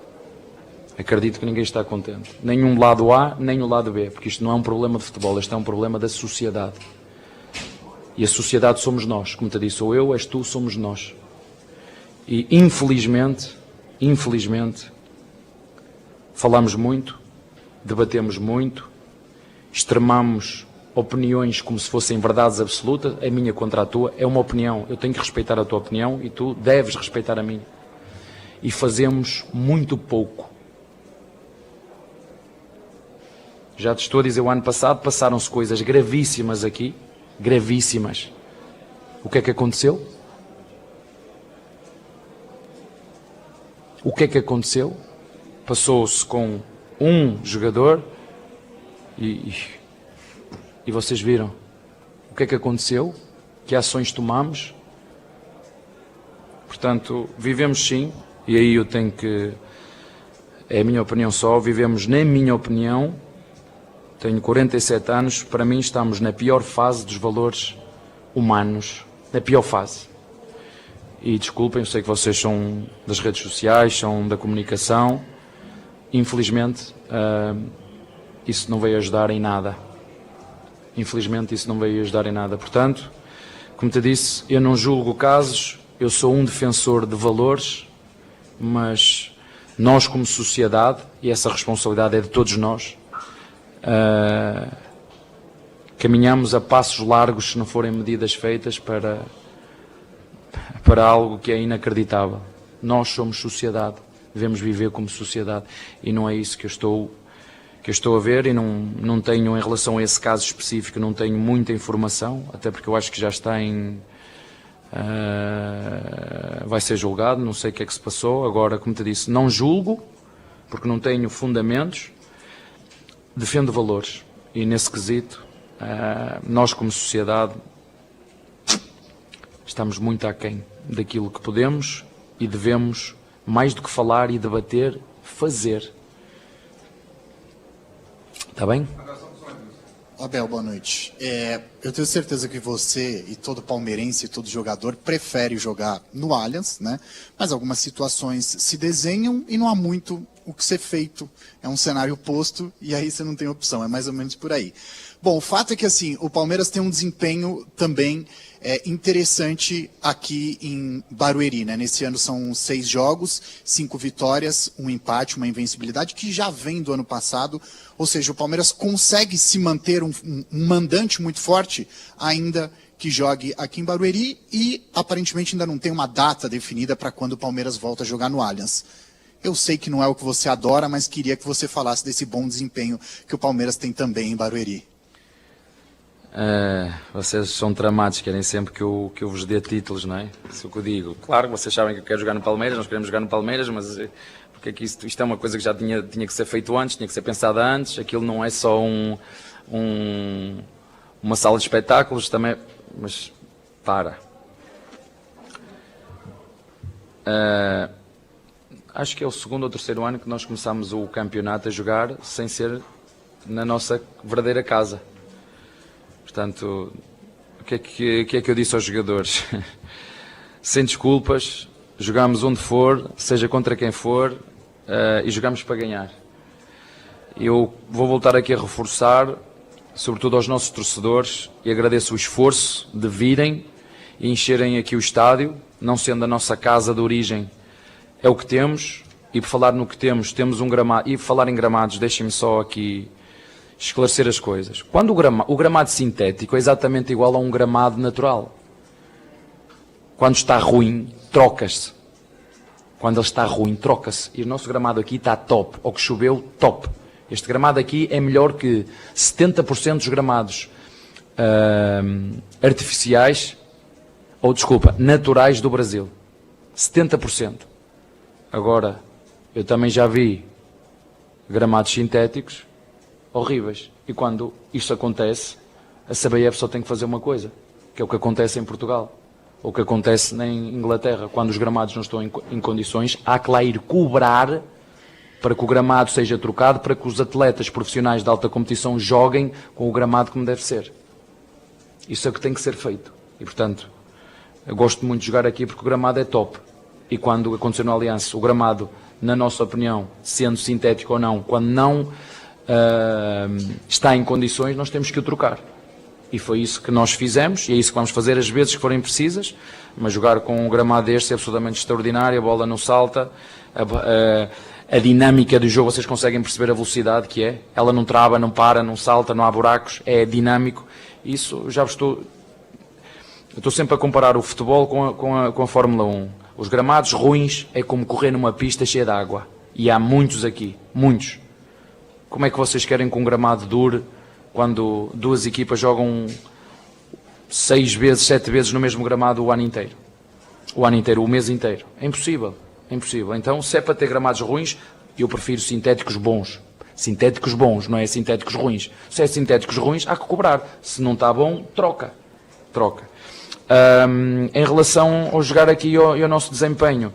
Acredito que ninguém está contente. Nem um lado A, nem o lado B. Porque isto não é um problema de futebol, isto é um problema da sociedade. E a sociedade somos nós. Como te disse, sou eu, és tu, somos nós. E infelizmente, falamos muito, debatemos muito, extremamos opiniões como se fossem verdades absolutas, a minha contra a tua, é uma opinião, eu tenho que respeitar a tua opinião e tu deves respeitar a minha. E fazemos muito pouco. Já te estou a dizer, o ano passado passaram-se coisas gravíssimas aqui, gravíssimas. O que é que aconteceu? O que é que aconteceu? Passou-se com um jogador e vocês viram o que é que aconteceu, que ações tomamos. Portanto, vivemos sim, e aí eu tenho que, é a minha opinião só, vivemos, na minha opinião, tenho 47 anos, para mim estamos na pior fase dos valores humanos, na pior fase. E desculpem, eu sei que vocês são das redes sociais, são da comunicação. Infelizmente, isso não veio ajudar em nada. Infelizmente, isso não veio ajudar em nada. Portanto, como te disse, eu não julgo casos, eu sou um defensor de valores, mas nós como sociedade, e essa responsabilidade é de todos nós, caminhamos a passos largos se não forem medidas feitas para algo que é inacreditável. Nós somos sociedade, devemos viver como sociedade e não é isso que eu estou a ver e não tenho, em relação a esse caso específico, não tenho muita informação, até porque eu acho que já está vai ser julgado, não sei o que é que se passou. Agora, como te disse, não julgo, porque não tenho fundamentos, defendo valores e nesse quesito, nós como sociedade estamos muito aquém daquilo que podemos e devemos, mais do que falar e debater, fazer. Está bem? Abel, boa noite. Eu tenho certeza que você e todo palmeirense, todo jogador, prefere jogar no Allianz, né? Mas algumas situações se desenham e não há muito o que ser feito. É um cenário posto e aí você não tem opção, é mais ou menos por aí. Bom, o fato é que assim, o Palmeiras tem um desempenho também interessante aqui em Barueri, né? Nesse ano são 6 jogos, 5 vitórias, 1 empate, uma invencibilidade que já vem do ano passado, ou seja, o Palmeiras consegue se manter um mandante muito forte, ainda que jogue aqui em Barueri e aparentemente ainda não tem uma data definida para quando o Palmeiras volta a jogar no Allianz. Eu sei que não é o que você adora, mas queria que você falasse desse bom desempenho que o Palmeiras tem também em Barueri. Vocês são tramados, querem sempre que eu vos dê títulos, não é? Isso é o que eu digo. Claro, vocês sabem que eu quero jogar no Palmeiras, nós queremos jogar no Palmeiras, mas porque é que isto é uma coisa que já tinha que ser feito antes, tinha que ser pensada antes, aquilo não é só uma sala de espetáculos também, mas acho que é o 2º ou 3º ano que nós começamos o campeonato a jogar sem ser na nossa verdadeira casa. Portanto, o que é que eu disse aos jogadores? Sem desculpas, jogamos onde for, seja contra quem for, e jogamos para ganhar. Eu vou voltar aqui a reforçar, sobretudo aos nossos torcedores, e agradeço o esforço de virem e encherem aqui o estádio, não sendo a nossa casa de origem, é o que temos, e por falar no que temos um gramado, e por falar em gramados, deixem-me só aqui esclarecer as coisas. Quando o gramado sintético é exatamente igual a um gramado natural. Quando está ruim, troca-se. Quando ele está ruim, troca-se. E o nosso gramado aqui está top. Ou que choveu, top. Este gramado aqui é melhor que 70% dos gramados artificiais, ou desculpa, naturais do Brasil. 70%. Agora, eu também já vi gramados sintéticos horríveis. E quando isto acontece, a CBF só tem que fazer uma coisa, que é o que acontece em Portugal, ou o que acontece em Inglaterra. Quando os gramados não estão em condições, há que lá ir cobrar para que o gramado seja trocado, para que os atletas profissionais de alta competição joguem com o gramado como deve ser. Isso é o que tem que ser feito. E, portanto, eu gosto muito de jogar aqui porque o gramado é top. E quando aconteceu no Aliança, o gramado, na nossa opinião, sendo sintético ou não, quando não está em condições, nós temos que o trocar. E foi isso que nós fizemos, e é isso que vamos fazer as vezes que forem precisas, mas jogar com um gramado deste é absolutamente extraordinário, a bola não salta, a dinâmica do jogo, vocês conseguem perceber a velocidade que é, ela não trava, não para, não salta, não há buracos, é dinâmico. Isso já eu estou sempre a comparar o futebol com a Fórmula 1. Os gramados ruins é como correr numa pista cheia de água, e há muitos aqui, muitos. Como é que vocês querem que um gramado dure quando duas equipas jogam 6 vezes, 7 vezes no mesmo gramado o ano inteiro? O ano inteiro, o mês inteiro. É impossível, é impossível. Então, se é para ter gramados ruins, eu prefiro sintéticos bons. Sintéticos bons, não é sintéticos ruins. Se é sintéticos ruins, há que cobrar. Se não está bom, troca. Em relação ao jogar aqui e ao nosso desempenho,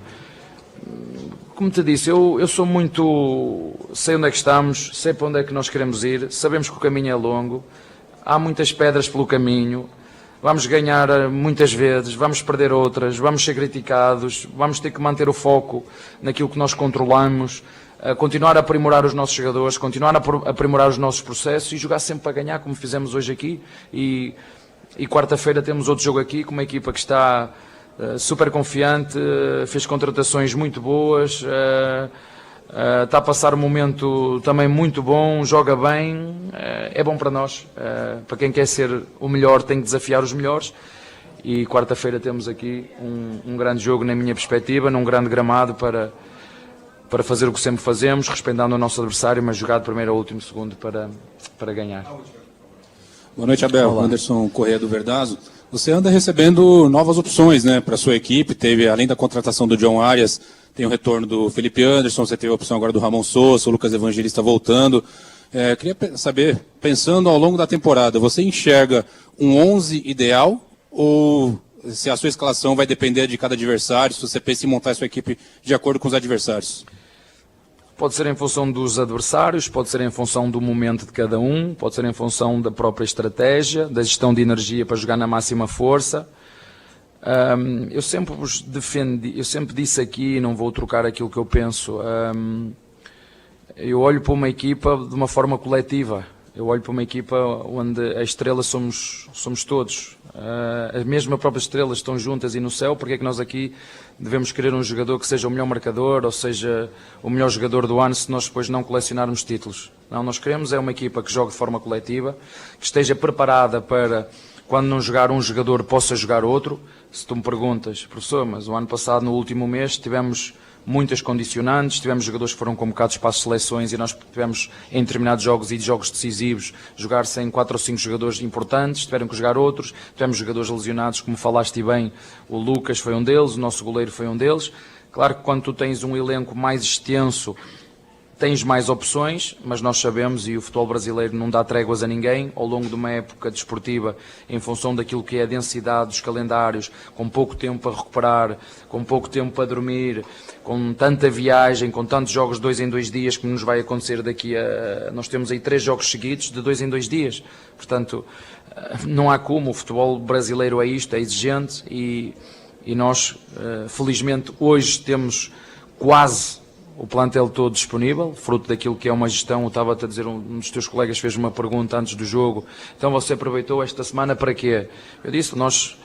como te disse, eu sou muito... sei onde é que estamos, sei para onde é que nós queremos ir, sabemos que o caminho é longo, há muitas pedras pelo caminho, vamos ganhar muitas vezes, vamos perder outras, vamos ser criticados, vamos ter que manter o foco naquilo que nós controlamos, continuar a aprimorar os nossos jogadores, continuar a aprimorar os nossos processos e jogar sempre para ganhar, como fizemos hoje aqui. E quarta-feira temos outro jogo aqui com uma equipa que está super confiante, fez contratações muito boas, está a passar um momento também muito bom, joga bem, é bom para nós. Para quem quer ser o melhor tem que desafiar os melhores. E quarta-feira temos aqui um grande jogo, na minha perspectiva, num grande gramado para fazer o que sempre fazemos, respeitando o nosso adversário, mas jogar de primeiro ao último segundo para ganhar. Boa noite, Abel. Olá. Anderson Corrêa do Verdazo. Você anda recebendo novas opções, né, para a sua equipe. Teve, além da contratação do John Arias, tem o retorno do Felipe Anderson, você teve a opção agora do Ramon Sousa, o Lucas Evangelista voltando. Queria saber, pensando ao longo da temporada, você enxerga um 11 ideal ou se a sua escalação vai depender de cada adversário, se você pensa em montar a sua equipe de acordo com os adversários? Pode ser em função dos adversários, pode ser em função do momento de cada um, pode ser em função da própria estratégia, da gestão de energia para jogar na máxima força. Eu sempre vos defendi, eu sempre disse aqui, não vou trocar aquilo que eu penso, eu olho para uma equipa de uma forma coletiva, eu olho para uma equipa onde a estrela somos todos, as mesmas próprias estrelas estão juntas e no céu, porque é que nós aqui devemos querer um jogador que seja o melhor marcador ou seja o melhor jogador do ano se nós depois não colecionarmos títulos? Não, nós queremos é uma equipa que jogue de forma coletiva, que esteja preparada para, quando não jogar um jogador, possa jogar outro. Se tu me perguntas, professor, mas o ano passado, no último mês, tivemos muitas condicionantes, tivemos jogadores que foram convocados para as seleções e nós tivemos em determinados jogos e jogos decisivos jogar sem 4 ou 5 jogadores importantes, tiveram que jogar outros, tivemos jogadores lesionados, como falaste bem, o Lucas foi um deles, o nosso goleiro foi um deles. Claro que quando tu tens um elenco mais extenso, tens mais opções, mas nós sabemos, e o futebol brasileiro não dá tréguas a ninguém, ao longo de uma época desportiva, em função daquilo que é a densidade dos calendários, com pouco tempo para recuperar, com pouco tempo para dormir, com tanta viagem, com tantos jogos de 2 em 2 dias, que nos vai acontecer daqui a... Nós temos aí 3 jogos seguidos de 2 em 2 dias, portanto, não há como, o futebol brasileiro é isto, é exigente, e nós, felizmente, hoje temos quase o plantel todo disponível, fruto daquilo que é uma gestão. Eu estava a dizer, um dos teus colegas fez uma pergunta antes do jogo, então você aproveitou esta semana para quê? Eu disse, nós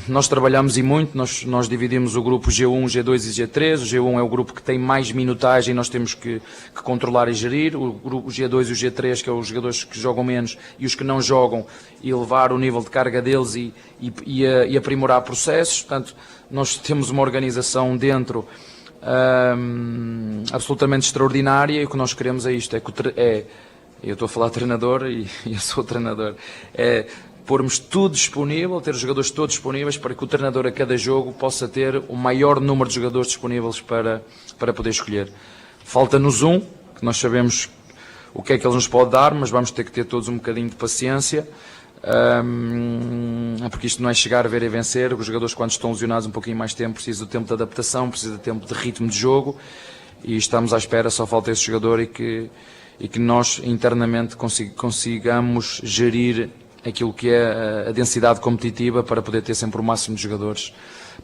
Nós trabalhamos e muito, nós dividimos o grupo G1, G2 e G3. O G1 é o grupo que tem mais minutagem, nós temos que controlar e gerir. O G2 e o G3, que é os jogadores que jogam menos e os que não jogam, e elevar o nível de carga deles e aprimorar processos. Portanto, nós temos uma organização dentro absolutamente extraordinária, e o que nós queremos é isto, eu estou a falar treinador e eu sou treinador, pormos tudo disponível, ter os jogadores todos disponíveis para que o treinador a cada jogo possa ter o maior número de jogadores disponíveis para poder escolher. Falta-nos que nós sabemos o que é que ele nos pode dar, mas vamos ter que ter todos um bocadinho de paciência, porque isto não é chegar, ver e vencer. Os jogadores, quando estão lesionados um pouquinho mais tempo, precisam de tempo de adaptação, precisam de tempo de ritmo de jogo, e estamos à espera, só falta esse jogador e que nós internamente consigamos gerir aquilo que é a densidade competitiva para poder ter sempre o máximo de jogadores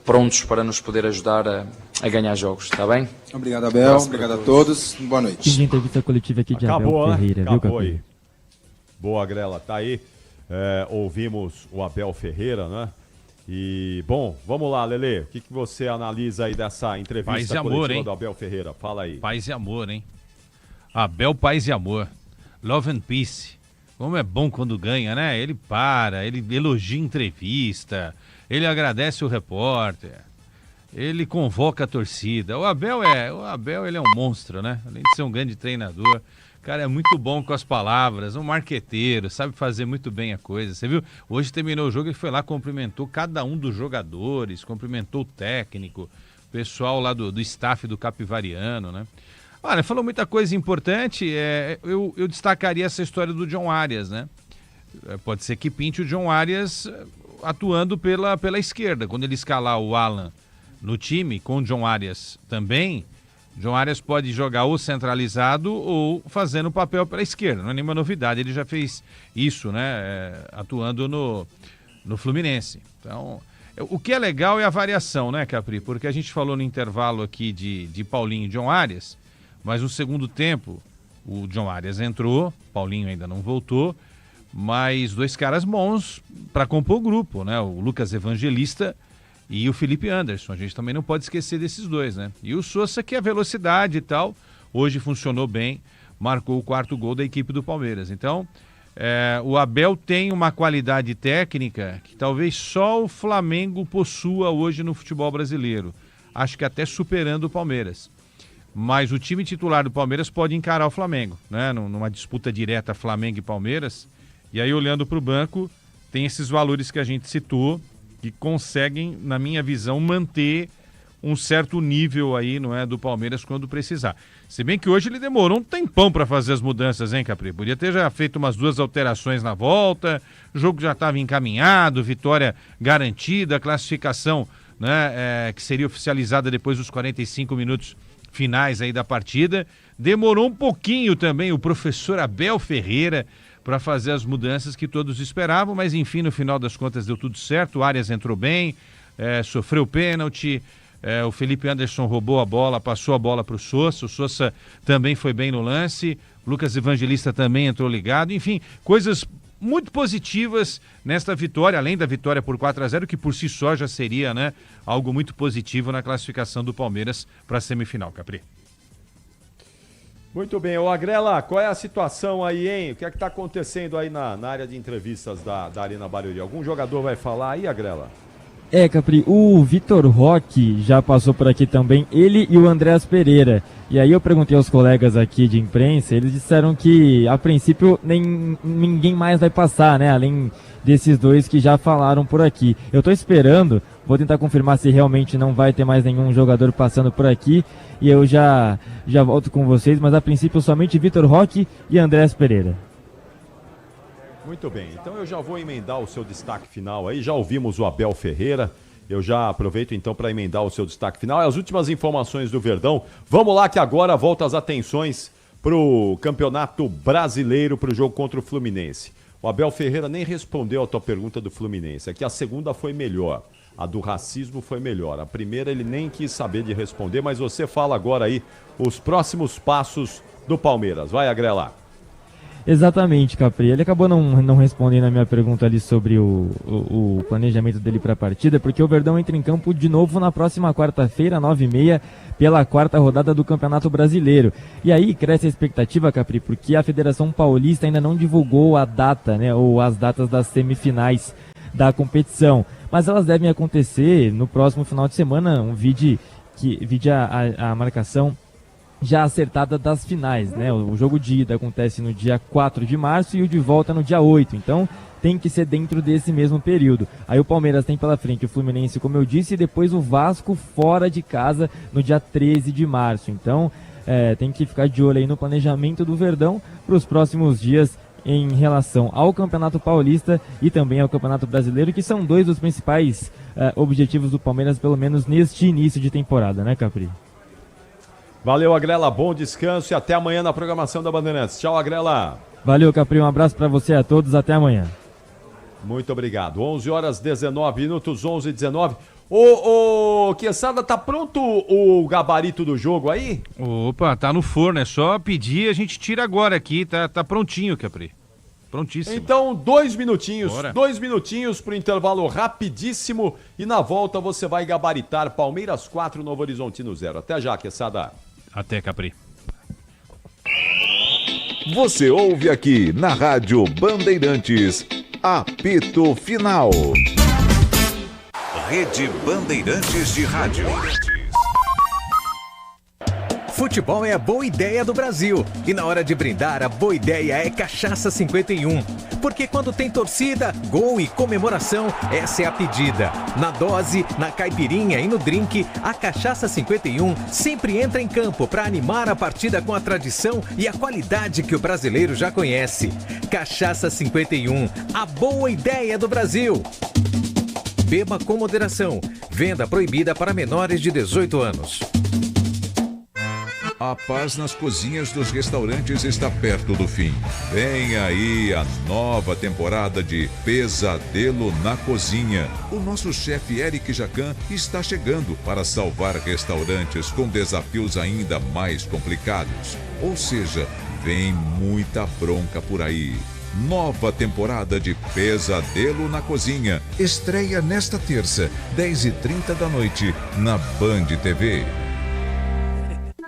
prontos para nos poder ajudar a ganhar jogos, está bem? Obrigado, Abel. Obrigado a todos. Boa noite. Fiz entrevista coletiva aqui de Abel Ferreira, viu, Capri? Boa, Grela, tá aí. Ouvimos o Abel Ferreira, né? E, bom, vamos lá, Lelê. O que você analisa aí dessa entrevista coletiva do Abel Ferreira? Fala aí. Paz e amor, hein? Abel, paz e amor. Love and peace. Como é bom quando ganha, né? Ele elogia entrevista, ele agradece o repórter, ele convoca a torcida. O Abel ele é um monstro, né? Além de ser um grande treinador, o cara é muito bom com as palavras, um marqueteiro, sabe fazer muito bem a coisa. Você viu? Hoje terminou o jogo, ele foi lá, cumprimentou cada um dos jogadores, cumprimentou o técnico, o pessoal lá do staff do Capivariano, né? Olha, falou muita coisa importante, eu destacaria essa história do John Arias, né? Pode ser que pinte o John Arias atuando pela esquerda. Quando ele escalar o Alan no time, com o John Arias também, John Arias pode jogar ou centralizado ou fazendo o papel pela esquerda. Não é nenhuma novidade, ele já fez isso, né? Atuando no Fluminense. Então, o que é legal é a variação, né, Capri? Porque a gente falou no intervalo aqui de Paulinho e John Arias, mas no segundo tempo o John Arias entrou, Paulinho ainda não voltou, mas dois caras bons para compor o grupo, né? O Lucas Evangelista e o Felipe Anderson. A gente também não pode esquecer desses dois, né? E o Sousa, que é velocidade e tal, hoje funcionou bem, marcou o 4º gol da equipe do Palmeiras. Então, o Abel tem uma qualidade técnica que talvez só o Flamengo possua hoje no futebol brasileiro. Acho que até superando o Palmeiras. Mas o time titular do Palmeiras pode encarar o Flamengo, né? Numa disputa direta Flamengo e Palmeiras. E aí, olhando para o banco, tem esses valores que a gente citou, que conseguem, na minha visão, manter um certo nível aí, não é, do Palmeiras quando precisar. Se bem que hoje ele demorou um tempão para fazer as mudanças, hein, Capri? Podia ter já feito umas 2 alterações na volta, o jogo já estava encaminhado, vitória garantida, classificação, né, que seria oficializada depois dos 45 minutos finais aí da partida. Demorou um pouquinho também o professor Abel Ferreira para fazer as mudanças que todos esperavam, mas enfim, no final das contas deu tudo certo. O Arias entrou bem, sofreu pênalti, o Felipe Anderson roubou a bola, passou a bola para o Sousa também foi bem no lance, o Lucas Evangelista também entrou ligado, enfim, coisas muito positivas nesta vitória, além da vitória por 4-0, que por si só já seria, né, algo muito positivo na classificação do Palmeiras para a semifinal, Capri. Muito bem, ô Agrela, qual é a situação aí, hein? O que é que está acontecendo aí na área de entrevistas da Arena Barueri? Algum jogador vai falar aí, Agrela? Capri, o Vitor Roque já passou por aqui também, ele e o Andréas Pereira. E aí eu perguntei aos colegas aqui de imprensa, eles disseram que a princípio ninguém mais vai passar, né? Além desses dois que já falaram por aqui. Eu tô esperando, vou tentar confirmar se realmente não vai ter mais nenhum jogador passando por aqui. E eu já volto com vocês, mas a princípio somente Vitor Roque e Andréas Pereira. Muito bem, então eu já vou emendar o seu destaque final aí, já ouvimos o Abel Ferreira, eu já aproveito então para emendar o seu destaque final, as últimas informações do Verdão. Vamos lá que agora volta as atenções para o Campeonato Brasileiro, para o jogo contra o Fluminense. O Abel Ferreira nem respondeu a tua pergunta do Fluminense, é que a segunda foi melhor, a do racismo foi melhor, a primeira ele nem quis saber de responder, mas você fala agora aí os próximos passos do Palmeiras. Vai, Agrela. Exatamente, Capri. Ele acabou não respondendo a minha pergunta ali sobre o planejamento dele para a partida, porque o Verdão entra em campo de novo na próxima quarta-feira, 9h30, pela 4ª rodada do Campeonato Brasileiro. E aí cresce a expectativa, Capri, porque a Federação Paulista ainda não divulgou a data, né, ou as datas das semifinais da competição. Mas elas devem acontecer no próximo final de semana, vide a marcação já acertada das finais, né? O jogo de ida acontece no dia 4 de março e o de volta no dia 8, então tem que ser dentro desse mesmo período. Aí o Palmeiras tem pela frente o Fluminense, como eu disse, e depois o Vasco fora de casa no dia 13 de março. Então tem que ficar de olho aí no planejamento do Verdão para os próximos dias em relação ao Campeonato Paulista e também ao Campeonato Brasileiro, que são dois dos principais objetivos do Palmeiras, pelo menos neste início de temporada, né, Capri? Valeu, Agrela, bom descanso e até amanhã na programação da Bandeirantes. Tchau, Agrela. Valeu, Capri, um abraço para você a todos, até amanhã. Muito obrigado. 11h19, 11h19. Ô, Quesada, tá pronto o gabarito do jogo aí? Opa, tá no forno, é só pedir, a gente tira agora aqui, tá prontinho, Capri. Prontíssimo. Então, 2 minutinhos, Bora. 2 minutinhos pro intervalo rapidíssimo e na volta você vai gabaritar Palmeiras 4, Novo Horizontino 0. Até já, Quesada. Até, Capri. Você ouve aqui na Rádio Bandeirantes, apito final. Rede Bandeirantes de Rádio. Futebol é a boa ideia do Brasil. E na hora de brindar, a boa ideia é Cachaça 51. Porque quando tem torcida, gol e comemoração, essa é a pedida. Na dose, na caipirinha e no drink, a Cachaça 51 sempre entra em campo para animar a partida com a tradição e a qualidade que o brasileiro já conhece. Cachaça 51, a boa ideia do Brasil. Beba com moderação. Venda proibida para menores de 18 anos. A paz nas cozinhas dos restaurantes está perto do fim. Vem aí a nova temporada de Pesadelo na Cozinha. O nosso chefe Eric Jacan está chegando para salvar restaurantes com desafios ainda mais complicados. Ou seja, vem muita bronca por aí. Nova temporada de Pesadelo na Cozinha. Estreia nesta terça, 10h30 da noite, na Band TV.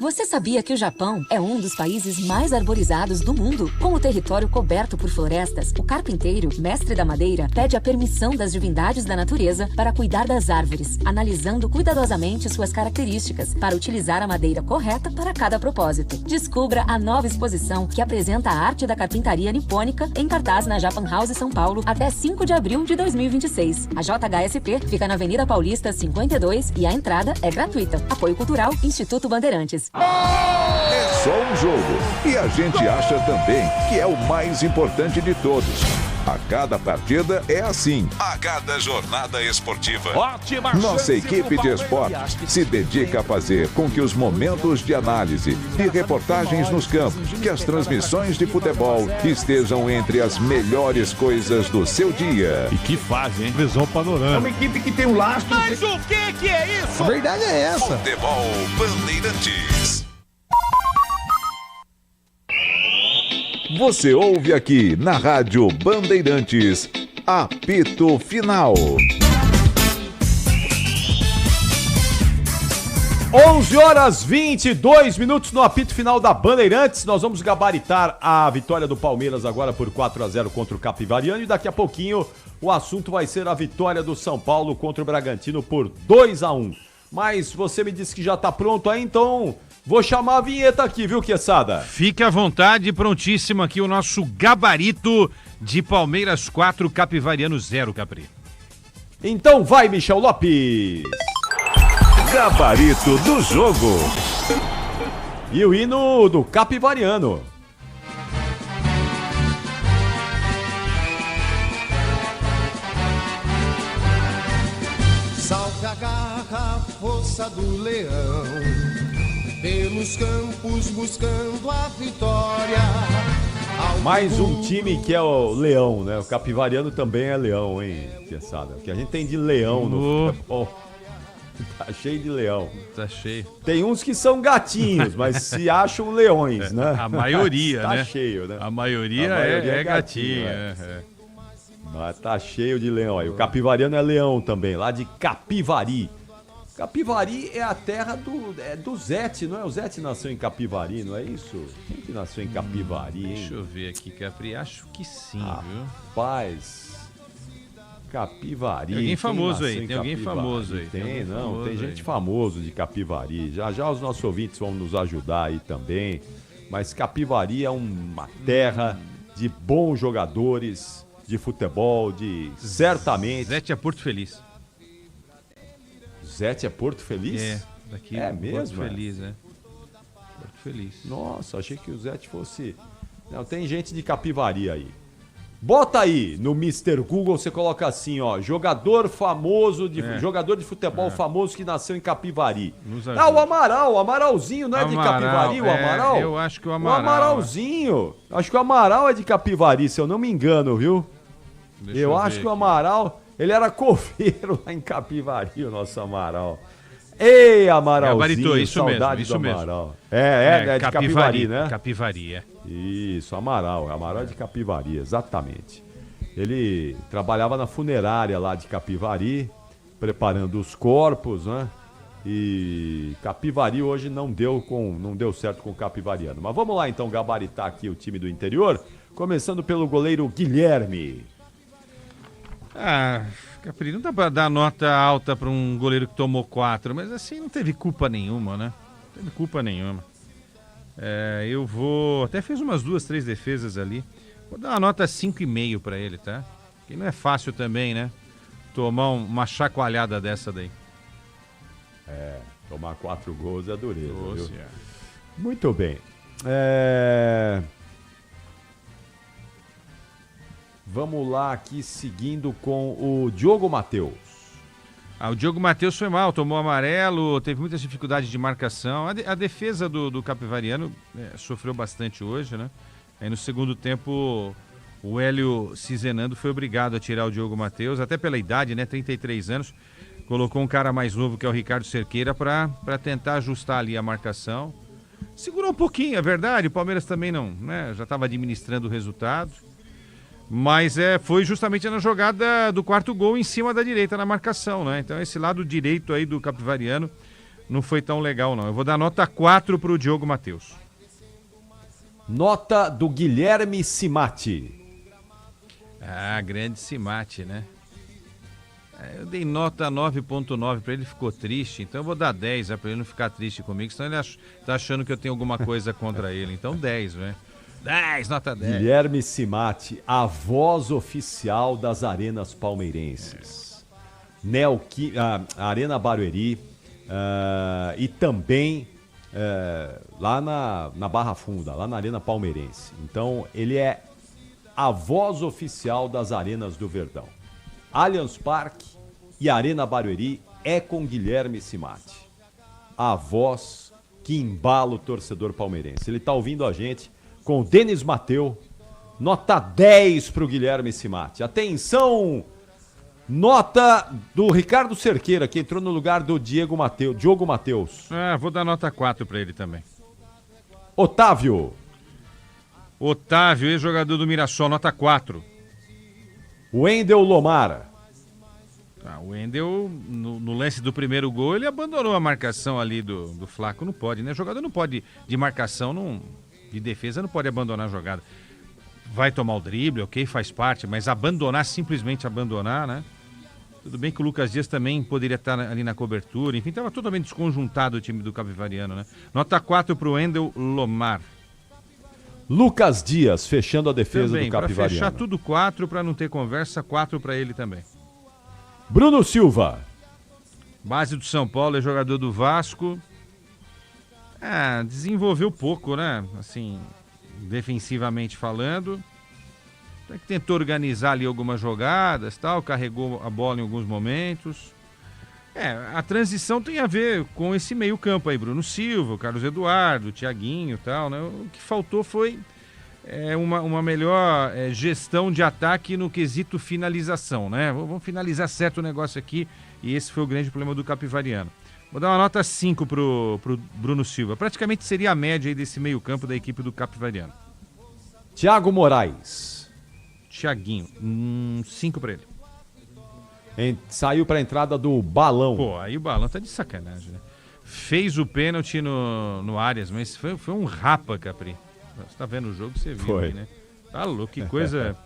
Você sabia que o Japão é um dos países mais arborizados do mundo? Com o território coberto por florestas, o carpinteiro, mestre da madeira, pede a permissão das divindades da natureza para cuidar das árvores, analisando cuidadosamente suas características, para utilizar a madeira correta para cada propósito. Descubra a nova exposição que apresenta a arte da carpintaria nipônica em cartaz na Japan House São Paulo até 5 de abril de 2026. A JHSP fica na Avenida Paulista 52 e a entrada é gratuita. Apoio Cultural Instituto Bandeirantes. É só um jogo e a gente acha também que é o mais importante de todos. A cada partida é assim. A cada jornada esportiva. Ótima Nossa equipe de esportes se dedica a fazer com que os momentos de análise, de reportagens nos campos, que as transmissões de futebol estejam entre as melhores coisas do seu dia. E que fase, hein? Visão panorâmica. É uma equipe que tem um lastro. Mas o que é isso? A verdade é essa. Futebol Bandeirantes. Você ouve aqui na Rádio Bandeirantes, apito final. 11h22 no apito final da Bandeirantes. Nós vamos gabaritar a vitória do Palmeiras agora por 4-0 contra o Capivariano e daqui a pouquinho o assunto vai ser a vitória do São Paulo contra o Bragantino por 2-1. Mas você me disse que já tá pronto aí, então vou chamar a vinheta aqui, viu, Quesada? Fique à vontade, prontíssimo aqui o nosso gabarito de Palmeiras 4, Capivariano 0, Capri. Então vai, Michel Lopes. Gabarito do jogo. E o hino do Capivariano. Salve a garra, força do leão, pelos campos buscando a vitória. Mais um time que é o Leão, né? O Capivariano também é Leão, hein, Quesada? O que a gente tem de Leão no futebol. Tá cheio de leão. Tá cheio. Tem uns que são gatinhos, mas se acham leões, né? A maioria, tá né? Tá cheio, né? A maioria é gatinho. Mas tá cheio de leão aí. O capivariano é leão também, lá de Capivari. Capivari é a terra do Zete, não é? O Zete nasceu em Capivari, não é isso? Quem que nasceu em Capivari, hein? Deixa eu ver aqui, Capri. Acho que sim, viu? Rapaz, Capivari. Tem alguém famoso aí, tem alguém famoso aí. Tem gente famoso de Capivari. Já os nossos ouvintes vão nos ajudar aí também. Mas Capivari é uma terra de bons jogadores de futebol, certamente... Zete é Porto Feliz. Zete é Porto Feliz? É, daqui é mesmo? Porto Feliz, né? Porto Feliz. Nossa, achei que o Zete fosse... Não, tem gente de Capivari aí. Bota aí no Mr. Google, você coloca assim, ó, jogador famoso, jogador de futebol famoso que nasceu em Capivari. O Amaralzinho, não é de Capivari, o Amaral? Eu acho que o Amaral. O Amaralzinho. Acho que o Amaral é de Capivari, se eu não me engano, viu? Eu acho que o Amaral, ele era coveiro lá em Capivari, o nosso Amaral. Ei, Amaralzinho, gabaritou, isso saudade mesmo, do Amaral. É de Capivari, né? Capivari, Isso, Amaral é de Capivari, exatamente. Ele trabalhava na funerária lá de Capivari, preparando os corpos, né? E Capivari hoje não deu certo com o capivariano. Mas vamos lá então gabaritar aqui o time do interior, começando pelo goleiro Guilherme. Capri, não dá pra dar nota alta pra um goleiro que tomou 4, mas assim, não teve culpa nenhuma, né? Não teve culpa nenhuma. Eu vou... Até fez umas 2, 3 defesas ali. Vou dar uma nota 5,5 pra ele, tá? Porque não é fácil também, né? Tomar uma chacoalhada dessa daí. Tomar 4 gols é dureza, viu? Senhora. Muito bem. Vamos lá aqui, seguindo com o Diogo Matheus. O Diogo Matheus foi mal, tomou amarelo, teve muitas dificuldades de marcação. A defesa do capivariano sofreu bastante hoje, né? Aí no segundo tempo, o Hélio Cizenando foi obrigado a tirar o Diogo Matheus, até pela idade, né? 33 anos. Colocou um cara mais novo, que é o Ricardo Cerqueira, para tentar ajustar ali a marcação. Segurou um pouquinho, é verdade. O Palmeiras também não, né? Já estava administrando o resultado. Mas foi justamente na jogada do quarto gol em cima da direita na marcação, né? Então esse lado direito aí do capivariano não foi tão legal, não. Eu vou dar nota 4 pro Diogo Matheus. Nota do Guilherme Cimatti. Grande Cimatti, né? Eu dei nota 9,9 pra ele, ficou triste. Então eu vou dar 10, pra ele não ficar triste comigo, senão ele tá achando que eu tenho alguma coisa contra ele. Então 10, né? 10, nota 10. Guilherme Cimatti, a voz oficial das arenas palmeirenses. Arena Barueri e também lá na Barra Funda, lá na Arena Palmeirense. Então, ele é a voz oficial das arenas do Verdão. Allianz Parque e Arena Barueri é com Guilherme Cimatti. A voz que embala o torcedor palmeirense. Ele está ouvindo a gente com o Denis Mateu, nota 10 para o Guilherme Cimatti. Atenção, nota do Ricardo Cerqueira, que entrou no lugar do Diogo Matheus. Vou dar nota 4 para ele também. Otávio, ex-jogador do Mirassol, nota 4. Wendel Lomar. O Wendel, no lance do primeiro gol, ele abandonou a marcação ali do Flaco. Não pode, né? O jogador não pode, de marcação, de defesa, não pode abandonar a jogada. Vai tomar o drible, ok, faz parte, mas simplesmente abandonar, né? Tudo bem que o Lucas Dias também poderia estar ali na cobertura, enfim, estava totalmente desconjuntado o time do capivariano, né? Nota 4 para o Wendel Lomar. Lucas Dias, fechando a defesa também, do capivariano. Para fechar tudo 4, para não ter conversa, 4 para ele também. Bruno Silva. Base do São Paulo, é jogador do Vasco. Desenvolveu pouco, né? Assim, defensivamente falando. Tentou organizar ali algumas jogadas, tal, carregou a bola em alguns momentos. A transição tem a ver com esse meio campo aí, Bruno Silva, Carlos Eduardo, Thiaguinho e tal, né? O que faltou foi uma melhor gestão de ataque no quesito finalização, né? Vamos finalizar certo o negócio aqui, e esse foi o grande problema do Capivariano. Vou dar uma nota 5 pro Bruno Silva. Praticamente seria a média aí desse meio-campo da equipe do Capivariano. Thiago Moraes. Thiaguinho, 5 para ele. Saiu para a entrada do Balão. Pô, aí o Balão tá de sacanagem, né? Fez o pênalti no Arias, mas foi um rapa, Capri. Você tá vendo o jogo, você viu aí, né? Tá louco, que coisa...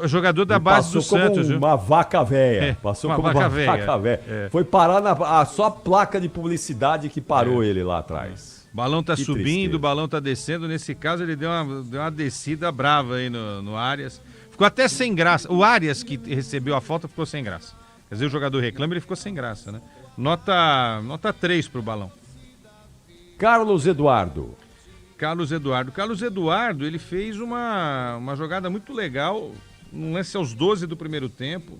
Jogador da base do Santos, viu? Uma vaca véia. Passou como uma vaca véia. Foi parar só a placa de publicidade que parou ele lá atrás. O Balão tá Que subindo, tristeza. o Balão tá descendo. Nesse caso, ele deu uma descida brava aí no Arias. Ficou até sem graça. O Arias, que recebeu a falta, ficou sem graça. Quer dizer, o jogador reclama, ele ficou sem graça, né? Nota 3 pro Balão. Carlos Eduardo. Carlos Eduardo, ele fez uma jogada muito legal, um lance aos 12 do primeiro tempo.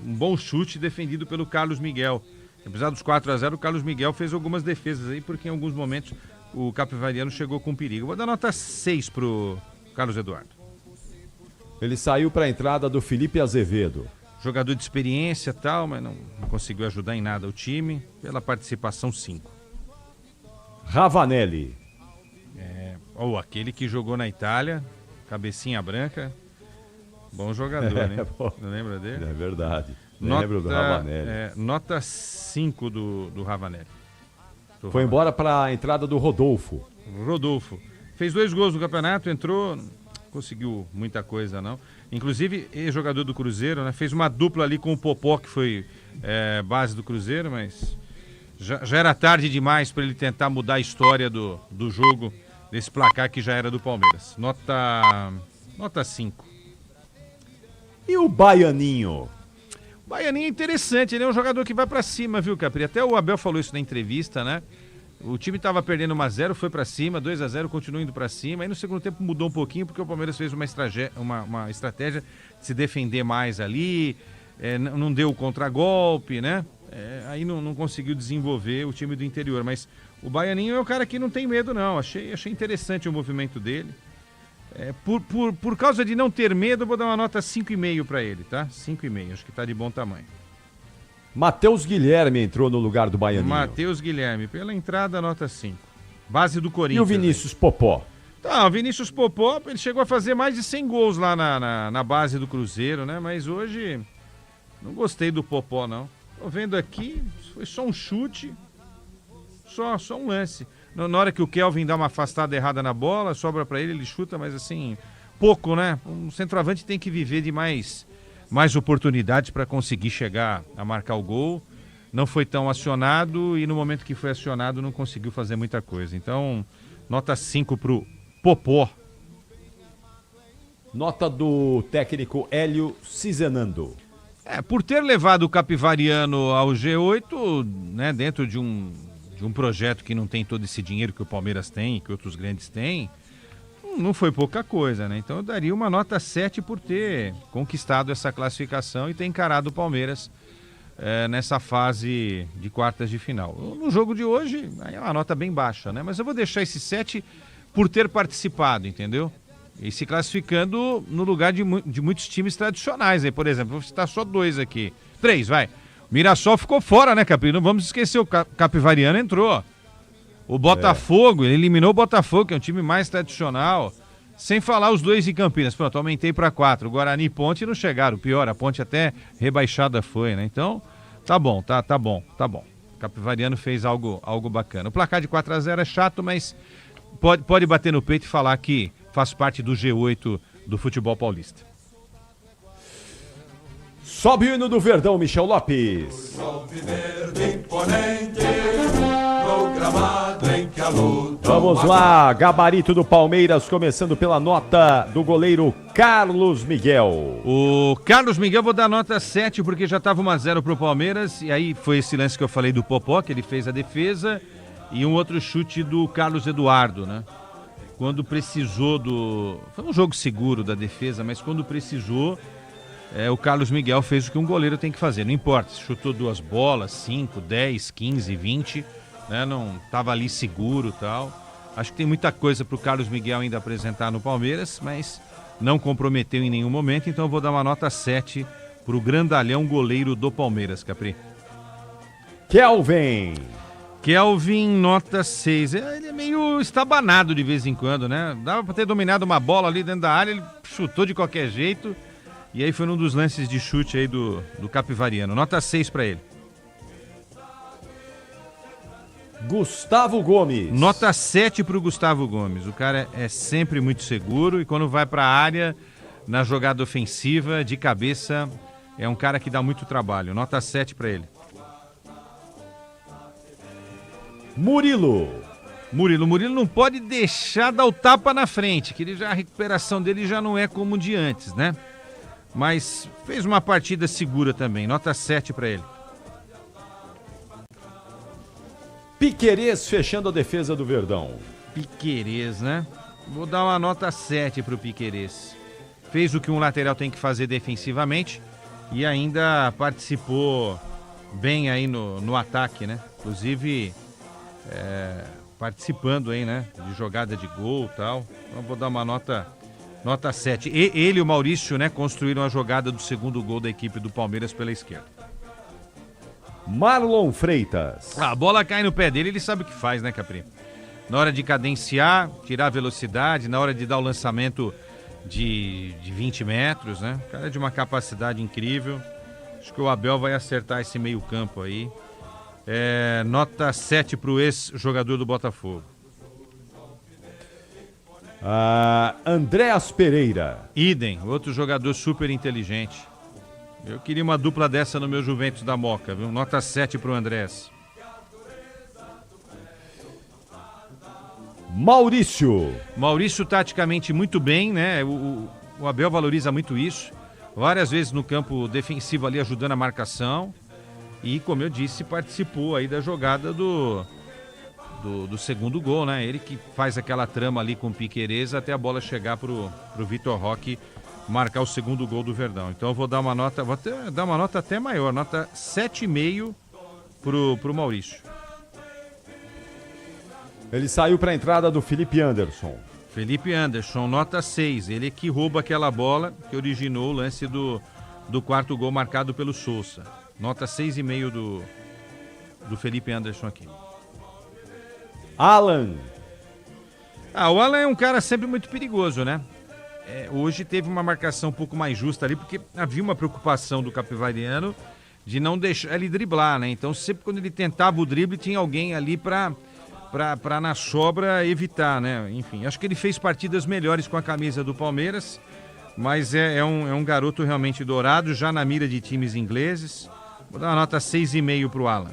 Um bom chute defendido pelo Carlos Miguel. Apesar dos 4-0, o Carlos Miguel fez algumas defesas aí, porque em alguns momentos o Capivariano chegou com perigo. Vou dar nota 6 pro Carlos Eduardo. Ele saiu para a entrada do Felipe Azevedo. Jogador de experiência e tal, mas não conseguiu ajudar em nada o time. Pela participação, 5. Ravanelli. Aquele que jogou na Itália, cabecinha branca. Bom jogador, né? Não lembra dele? É verdade. Lembro do Ravanelli. Nota 5 do Ravanelli. Foi embora para a entrada do Rodolfo. Fez 2 gols no campeonato, entrou, não conseguiu muita coisa não. Inclusive, jogador do Cruzeiro, né? Fez uma dupla ali com o Popó, que foi base do Cruzeiro, mas já era tarde demais para ele tentar mudar a história do jogo, desse placar que já era do Palmeiras. Nota 5. E o Baianinho? O Baianinho é interessante, ele é um jogador que vai pra cima, viu, Capri? Até o Abel falou isso na entrevista, né? O time tava perdendo 1-0, foi pra cima, 2-0, continuou indo pra cima. Aí no segundo tempo mudou um pouquinho, porque o Palmeiras fez uma estratégia de se defender mais ali, não deu o contragolpe, né? Aí não conseguiu desenvolver o time do interior, mas o Baianinho é o cara que não tem medo, não. Achei interessante o movimento dele. Por causa de não ter medo, eu vou dar uma nota 5,5 para ele, tá? 5,5, acho que tá de bom tamanho. Matheus Guilherme entrou no lugar do Baianinho. Matheus Guilherme, pela entrada, nota 5. Base do Corinthians. E o Vinícius Popó? Tá, o Vinícius Popó, ele chegou a fazer mais de 100 gols lá na base do Cruzeiro, né? Mas hoje não gostei do Popó, não. Tô vendo aqui, foi só um chute, só um lance. Na hora que o Kelvin dá uma afastada errada na bola, sobra pra ele chuta, mas assim, pouco, né? Um centroavante tem que viver de mais oportunidades para conseguir chegar a marcar o gol. Não foi tão acionado e no momento que foi acionado não conseguiu fazer muita coisa. Então, nota 5 pro Popó. Nota do técnico Hélio Cizenando. Por ter levado o Capivariano ao G8, né, dentro de um projeto que não tem todo esse dinheiro que o Palmeiras tem, que outros grandes têm, não foi pouca coisa, né? Então eu daria uma nota 7 por ter conquistado essa classificação e ter encarado o Palmeiras nessa fase de quartas de final. No jogo de hoje, aí é uma nota bem baixa, né? Mas eu vou deixar esse 7 por ter participado, entendeu? E se classificando no lugar de muitos times tradicionais, aí, por exemplo, vou citar só 2 aqui. 3, vai. O Mirassol ficou fora, né, Capri? Não vamos esquecer, o Capivariano entrou. O Botafogo, ele eliminou o Botafogo, que é um time mais tradicional. Sem falar os 2 em Campinas. Pronto, aumentei para 4. O Guarani e Ponte não chegaram. Pior, a Ponte até rebaixada foi, né? Então, tá bom. O Capivariano fez algo bacana. O placar de 4-0 é chato, mas pode bater no peito e falar que faz parte do G8 do futebol paulista. Sobe o hino do Verdão, Michel Lopes. Vamos lá, gabarito do Palmeiras, começando pela nota do goleiro Carlos Miguel. O Carlos Miguel vou dar nota 7, porque já estava 1-0 pro Palmeiras, e aí foi esse lance que eu falei do Popó, que ele fez a defesa, e um outro chute do Carlos Eduardo, né? Quando precisou foi um jogo seguro da defesa, mas quando precisou, o Carlos Miguel fez o que um goleiro tem que fazer, não importa, se chutou 2 bolas, 5, 10, 15, 20, né? Não estava ali seguro e tal. Acho que tem muita coisa para o Carlos Miguel ainda apresentar no Palmeiras, mas não comprometeu em nenhum momento, então eu vou dar uma nota 7 para o grandalhão goleiro do Palmeiras, Capri. Kelvin, nota 6. Ele é meio estabanado de vez em quando, né? Dava para ter dominado uma bola ali dentro da área, ele chutou de qualquer jeito, e aí foi num dos lances de chute aí do Capivariano. Nota 6 para ele. Gustavo Gomes. Nota 7 para o Gustavo Gomes. O cara é sempre muito seguro e quando vai para a área, na jogada ofensiva, de cabeça, é um cara que dá muito trabalho. Nota 7 para ele. Murilo não pode deixar dar o tapa na frente, que a recuperação dele já não é como de antes, né? Mas fez uma partida segura também. Nota 7 para ele. Piquerez fechando a defesa do Verdão. Piquerez, né? Vou dar uma nota 7 pro Piquerez. Fez o que um lateral tem que fazer defensivamente e ainda participou bem aí no ataque, né? Inclusive participando aí, né? De jogada de gol e tal. Então vou dar uma nota 7. Ele e o Maurício, né? Construíram a jogada do segundo gol da equipe do Palmeiras pela esquerda. Marlon Freitas. A bola cai no pé dele, ele sabe o que faz, né, Capri? Na hora de cadenciar, tirar a velocidade, na hora de dar o lançamento de 20 metros, né? O cara é de uma capacidade incrível. Acho que o Abel vai acertar esse meio campo aí. Nota 7 pro ex-jogador do Botafogo. Andréas Pereira. Idem, outro jogador super inteligente. Eu queria uma dupla dessa no meu Juventus da Moca, viu? Nota 7 pro Andrés. Maurício taticamente muito bem, né? O Abel valoriza muito isso. Várias vezes no campo defensivo ali ajudando a marcação. E, como eu disse, participou aí da jogada do segundo gol, né? Ele que faz aquela trama ali com o Piquerez até a bola chegar pro Vitor Roque marcar o segundo gol do Verdão. Então eu vou dar uma nota, dar uma nota até maior, nota 7,5 pro Maurício. Ele saiu para a entrada do Felipe Anderson. Felipe Anderson, nota 6. Ele que rouba aquela bola que originou o lance do quarto gol marcado pelo Sousa. Nota 6,5 do Felipe Anderson aqui. Alan. O Alan é um cara sempre muito perigoso, né? Hoje teve uma marcação um pouco mais justa ali, porque havia uma preocupação do Capivariano de não deixar ele driblar, né? Então sempre quando ele tentava o drible, tinha alguém ali para na sobra evitar, né? Enfim, acho que ele fez partidas melhores com a camisa do Palmeiras, mas é um garoto realmente dourado, já na mira de times ingleses. Vou dar uma nota 6,5 pro Alan.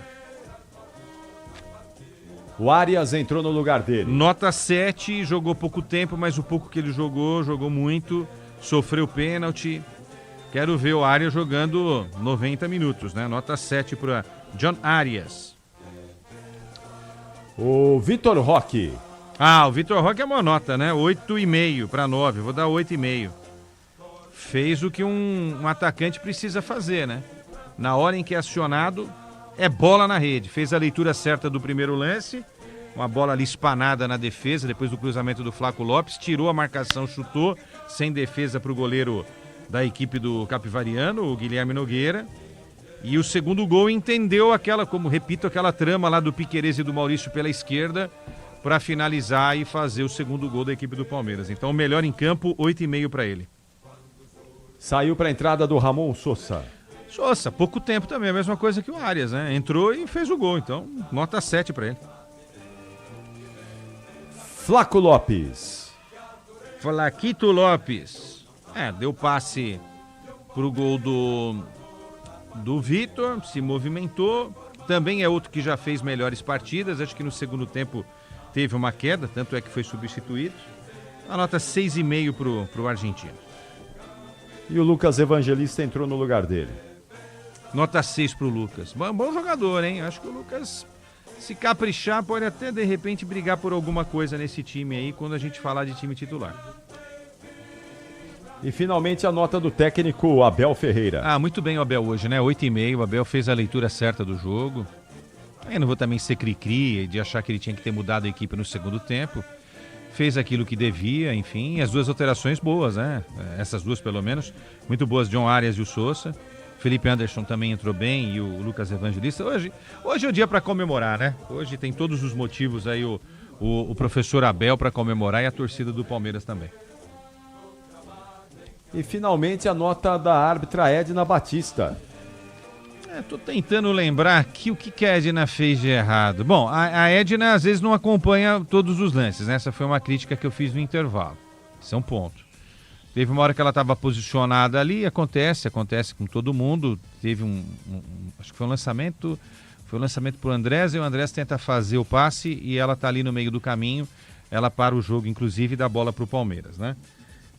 O Arias entrou no lugar dele. Nota 7, jogou pouco tempo, mas o pouco que ele jogou muito, sofreu pênalti. Quero ver o Arias jogando 90 minutos, né? Nota 7 para John Arias. O Vitor Roque. O Vitor Roque é uma nota, né? 8,5 para 9, vou dar 8,5. Fez o que um atacante precisa fazer, né? Na hora em que é acionado, é bola na rede. Fez a leitura certa do primeiro lance, uma bola ali espanada na defesa, depois do cruzamento do Flaco Lopes, tirou a marcação, chutou, sem defesa para o goleiro da equipe do Capivariano, o Guilherme Nogueira. E o segundo gol entendeu aquela trama lá do Piquerez e do Maurício pela esquerda, para finalizar e fazer o segundo gol da equipe do Palmeiras. Então, o melhor em campo, 8,5 para ele. Saiu para a entrada do Ramon Sousa. Sousa, pouco tempo também, a mesma coisa que o Arias, né? Entrou e fez o gol, então nota 7 para ele. Flaco Lopes. Flaquito Lopes. Deu passe pro gol do Vitor, se movimentou. Também é outro que já fez melhores partidas, acho que no segundo tempo teve uma queda, tanto é que foi substituído. A nota 6,5 pro argentino. E o Lucas Evangelista entrou no lugar dele. Nota 6 pro Lucas. Bom jogador, hein? Acho que o Lucas, se caprichar, pode até de repente brigar por alguma coisa nesse time aí, quando a gente falar de time titular. E finalmente a nota do técnico Abel Ferreira. Muito bem o Abel hoje, né? 8,5. O Abel fez a leitura certa do jogo. Eu não vou também ser cri-cri de achar que ele tinha que ter mudado a equipe no segundo tempo. Fez aquilo que devia, enfim, e as duas alterações boas, né? Essas duas, pelo menos, muito boas, John Arias e o Sousa. Felipe Anderson também entrou bem e o Lucas Evangelista. Hoje é o dia para comemorar, né? Hoje tem todos os motivos aí o professor Abel para comemorar e a torcida do Palmeiras também. E finalmente a nota da árbitra Edna Batista. Tô tentando lembrar aqui o que a Edna fez de errado. Bom, a Edna às vezes não acompanha todos os lances, né? Essa foi uma crítica que eu fiz no intervalo. Isso é um ponto. Teve uma hora que ela estava posicionada ali, acontece com todo mundo. Teve acho que foi um lançamento pro Andrés, e o Andrés tenta fazer o passe e ela tá ali no meio do caminho. Ela para o jogo, inclusive, e dá a bola pro Palmeiras, né?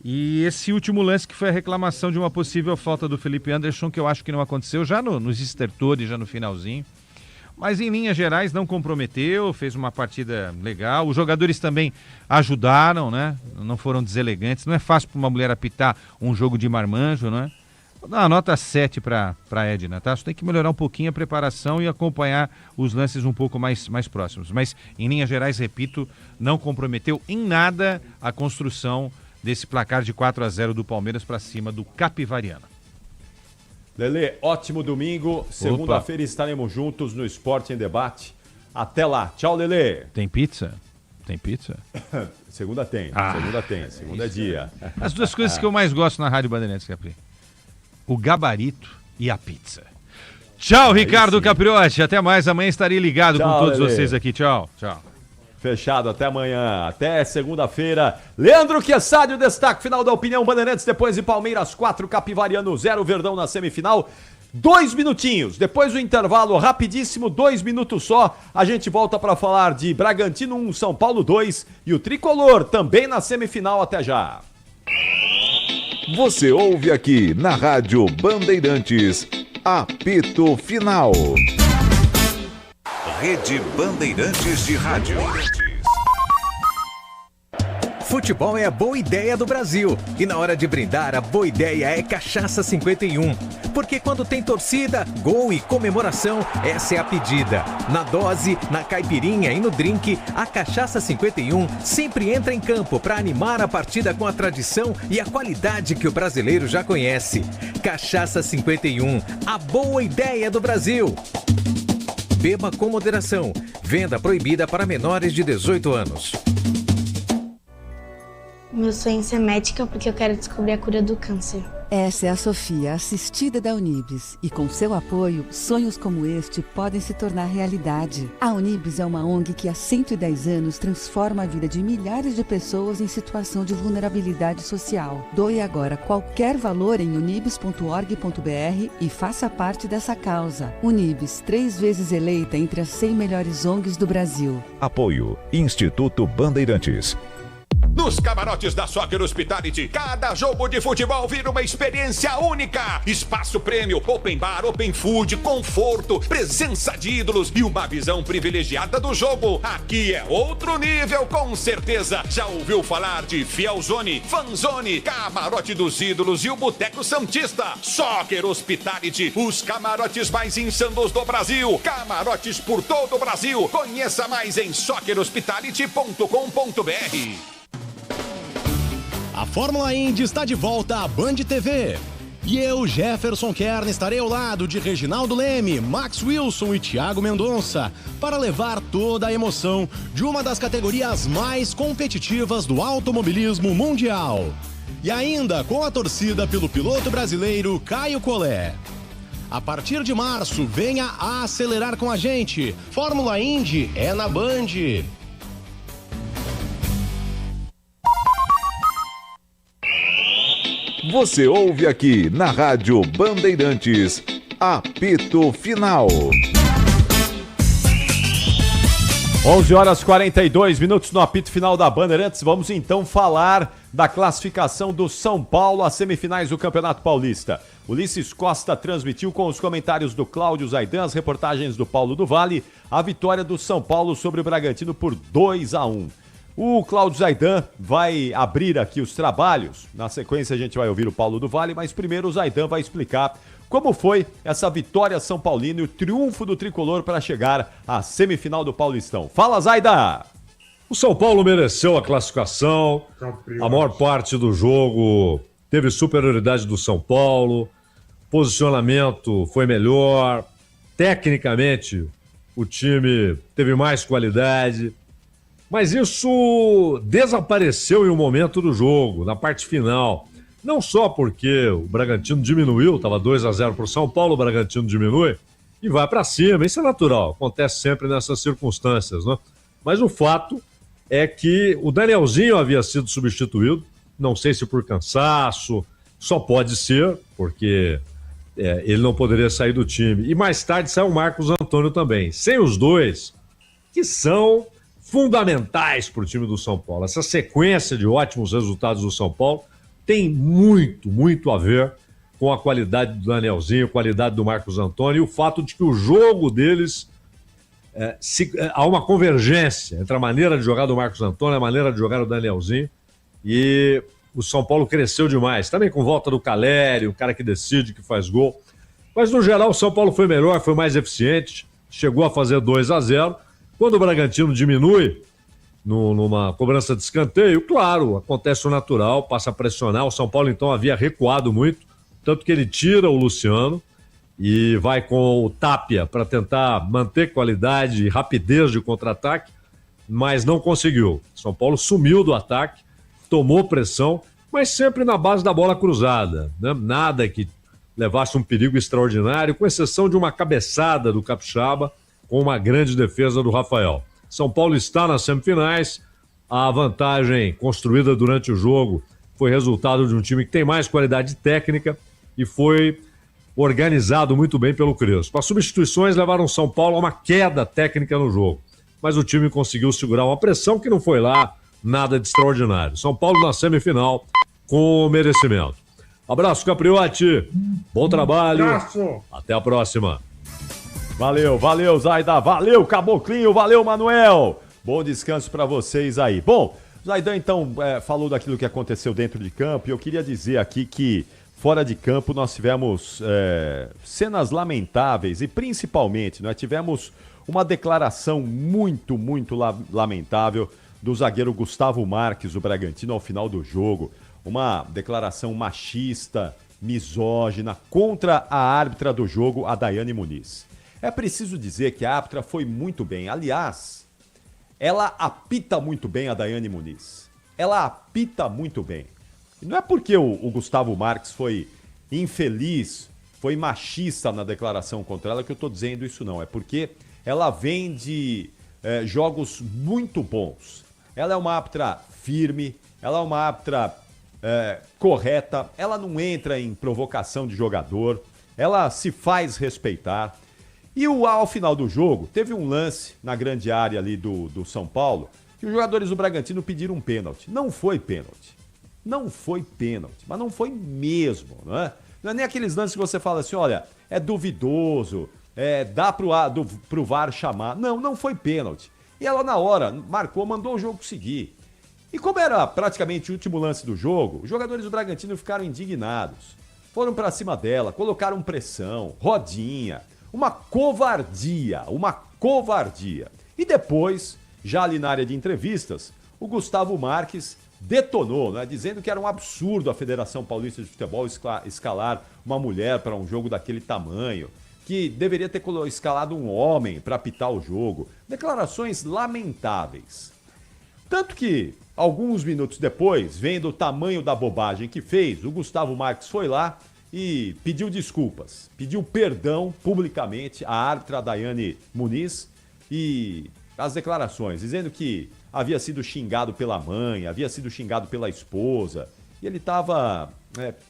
E esse último lance que foi a reclamação de uma possível falta do Felipe Anderson, que eu acho que não aconteceu, já nos estertores, já no finalzinho. Mas em linhas gerais não comprometeu, fez uma partida legal. Os jogadores também ajudaram, né? Não foram deselegantes. Não é fácil para uma mulher apitar um jogo de marmanjo, né? Vou dar uma nota 7 para a Edna, tá? Você tem que melhorar um pouquinho a preparação e acompanhar os lances um pouco mais próximos. Mas em linhas gerais, repito, não comprometeu em nada a construção desse placar de 4-0 do Palmeiras para cima do Capivariano. Lelê, ótimo domingo. Segunda-feira estaremos juntos no Esporte em Debate. Até lá. Tchau, Lelê. Tem pizza? Tem pizza? Segunda tem. Segunda é dia. As duas coisas que eu mais gosto na Rádio Bandeirantes, Capri. O gabarito e a pizza. Tchau, Ricardo Capriotti. Até mais. Amanhã estarei ligado com todos vocês aqui. Tchau. Fechado, até amanhã, até segunda-feira. Leandro Chiessade, o destaque final da Opinião Bandeirantes, depois de Palmeiras 4, Capivariano 0, Verdão na semifinal. 2 minutinhos, depois do intervalo rapidíssimo, 2 minutos só, a gente volta para falar de Bragantino 1, São Paulo 2 e o Tricolor também na semifinal. Até já. Você ouve aqui na Rádio Bandeirantes, apito final. Rede Bandeirantes de Rádio. Futebol é a boa ideia do Brasil. E na hora de brindar, a boa ideia é Cachaça 51. Porque quando tem torcida, gol e comemoração, essa é a pedida. Na dose, na caipirinha e no drink, a Cachaça 51 sempre entra em campo para animar a partida com a tradição e a qualidade que o brasileiro já conhece. Cachaça 51, a boa ideia do Brasil. Beba com moderação. Venda proibida para menores de 18 anos. Meu sonho é ser médica porque eu quero descobrir a cura do câncer. Essa é a Sofia, assistida da Unibis. E com seu apoio, sonhos como este podem se tornar realidade. A Unibis é uma ONG que há 110 anos transforma a vida de milhares de pessoas em situação de vulnerabilidade social. Doe agora qualquer valor em unibis.org.br e faça parte dessa causa. Unibis, 3 vezes eleita entre as 100 melhores ONGs do Brasil. Apoio Instituto Bandeirantes. Nos camarotes da Soccer Hospitality, cada jogo de futebol vira uma experiência única. Espaço prêmio, open bar, open food, conforto, presença de ídolos e uma visão privilegiada do jogo. Aqui é outro nível, com certeza. Já ouviu falar de Fielzone, Fanzone, Camarote dos Ídolos e o Boteco Santista? Soccer Hospitality, os camarotes mais insanos do Brasil. Camarotes por todo o Brasil. Conheça mais em soccerhospitality.com.br. A Fórmula Indy está de volta à Band TV. E eu, Jefferson Kern, estarei ao lado de Reginaldo Leme, Max Wilson e Thiago Mendonça para levar toda a emoção de uma das categorias mais competitivas do automobilismo mundial. E ainda com a torcida pelo piloto brasileiro Caio Collet. A partir de março, venha a acelerar com a gente. Fórmula Indy é na Band. Você ouve aqui na Rádio Bandeirantes, apito final. 11h42 no apito final da Bandeirantes. Vamos então falar da classificação do São Paulo às semifinais do Campeonato Paulista. Ulisses Costa transmitiu com os comentários do Cláudio Zaidan, as reportagens do Paulo do Vale, a vitória do São Paulo sobre o Bragantino por 2-1. O Cláudio Zaidan vai abrir aqui os trabalhos. Na sequência a gente vai ouvir o Paulo do Vale, mas primeiro o Zaidan vai explicar como foi essa vitória São Paulina e o triunfo do Tricolor para chegar à semifinal do Paulistão. Fala, Zaida! O São Paulo mereceu a classificação, a maior parte do jogo teve superioridade do São Paulo, posicionamento foi melhor, tecnicamente o time teve mais qualidade, mas isso desapareceu em um momento do jogo, na parte final. Não só porque o Bragantino diminuiu, estava 2-0 para o São Paulo, o Bragantino diminui e vai para cima, isso é natural, acontece sempre nessas circunstâncias, né? Mas o fato é que o Danielzinho havia sido substituído, não sei se por cansaço, só pode ser, porque ele não poderia sair do time. E mais tarde saiu o Marcos Antônio também. Sem os dois, que são fundamentais para o time do São Paulo. Essa sequência de ótimos resultados do São Paulo tem muito, muito a ver com a qualidade do Danielzinho, a qualidade do Marcos Antônio e o fato de que o jogo deles há uma convergência entre a maneira de jogar do Marcos Antônio e a maneira de jogar do Danielzinho, e o São Paulo cresceu demais, também com volta do Caleri, o cara que decide, que faz gol, mas no geral o São Paulo foi melhor, foi mais eficiente, chegou a fazer 2-0, quando o Bragantino diminui numa cobrança de escanteio, claro, acontece o natural, passa a pressionar, o São Paulo então havia recuado muito, tanto que ele tira o Luciano e vai com o Tapia para tentar manter qualidade e rapidez de contra-ataque, mas não conseguiu. São Paulo sumiu do ataque, tomou pressão, mas sempre na base da bola cruzada, né? Nada que levasse um perigo extraordinário, com exceção de uma cabeçada do Capixaba com uma grande defesa do Rafael. São Paulo está nas semifinais, a vantagem construída durante o jogo foi resultado de um time que tem mais qualidade técnica e foi organizado muito bem pelo Crespo. As substituições levaram o São Paulo a uma queda técnica no jogo, mas o time conseguiu segurar uma pressão que não foi lá nada de extraordinário. São Paulo na semifinal com merecimento. Abraço, Capriotti. Bom trabalho. Até a próxima. Valeu, Zaida. Valeu, Caboclinho. Valeu, Manuel. Bom descanso para vocês aí. Bom, Zaidan então falou daquilo que aconteceu dentro de campo e eu queria dizer aqui que fora de campo nós tivemos cenas lamentáveis e principalmente nós tivemos uma declaração muito, muito lamentável do zagueiro Gustavo Marques, do Bragantino, ao final do jogo. Uma declaração machista, misógina, contra a árbitra do jogo, a Daiane Muniz. É preciso dizer que a árbitra foi muito bem. Aliás, ela apita muito bem, a Daiane Muniz. Ela apita muito bem. E não é porque o Gustavo Marques foi infeliz, foi machista na declaração contra ela que eu estou dizendo isso, não. É porque ela vem de jogos muito bons. Ela é uma árbitra firme, ela é uma árbitra correta, ela não entra em provocação de jogador, ela se faz respeitar. E ao final do jogo, teve um lance na grande área ali do São Paulo, que os jogadores do Bragantino pediram um pênalti. Não foi pênalti. Não foi pênalti, mas não foi mesmo, não é? Não é nem aqueles lances que você fala assim, olha, é duvidoso, dá pro VAR chamar. Não, não foi pênalti. E ela na hora marcou, mandou o jogo seguir. E como era praticamente o último lance do jogo, os jogadores do Bragantino ficaram indignados. Foram pra cima dela, colocaram pressão, rodinha, uma covardia. E depois, já ali na área de entrevistas, o Gustavo Marques detonou, né, dizendo que era um absurdo a Federação Paulista de Futebol escalar uma mulher para um jogo daquele tamanho, que deveria ter escalado um homem para apitar o jogo. Declarações lamentáveis. Tanto que, alguns minutos depois, vendo o tamanho da bobagem que fez, o Gustavo Marques foi lá e pediu desculpas, pediu perdão publicamente à árbitra Daiane Muniz e as declarações, dizendo que havia sido xingado pela mãe, havia sido xingado pela esposa, e ele estava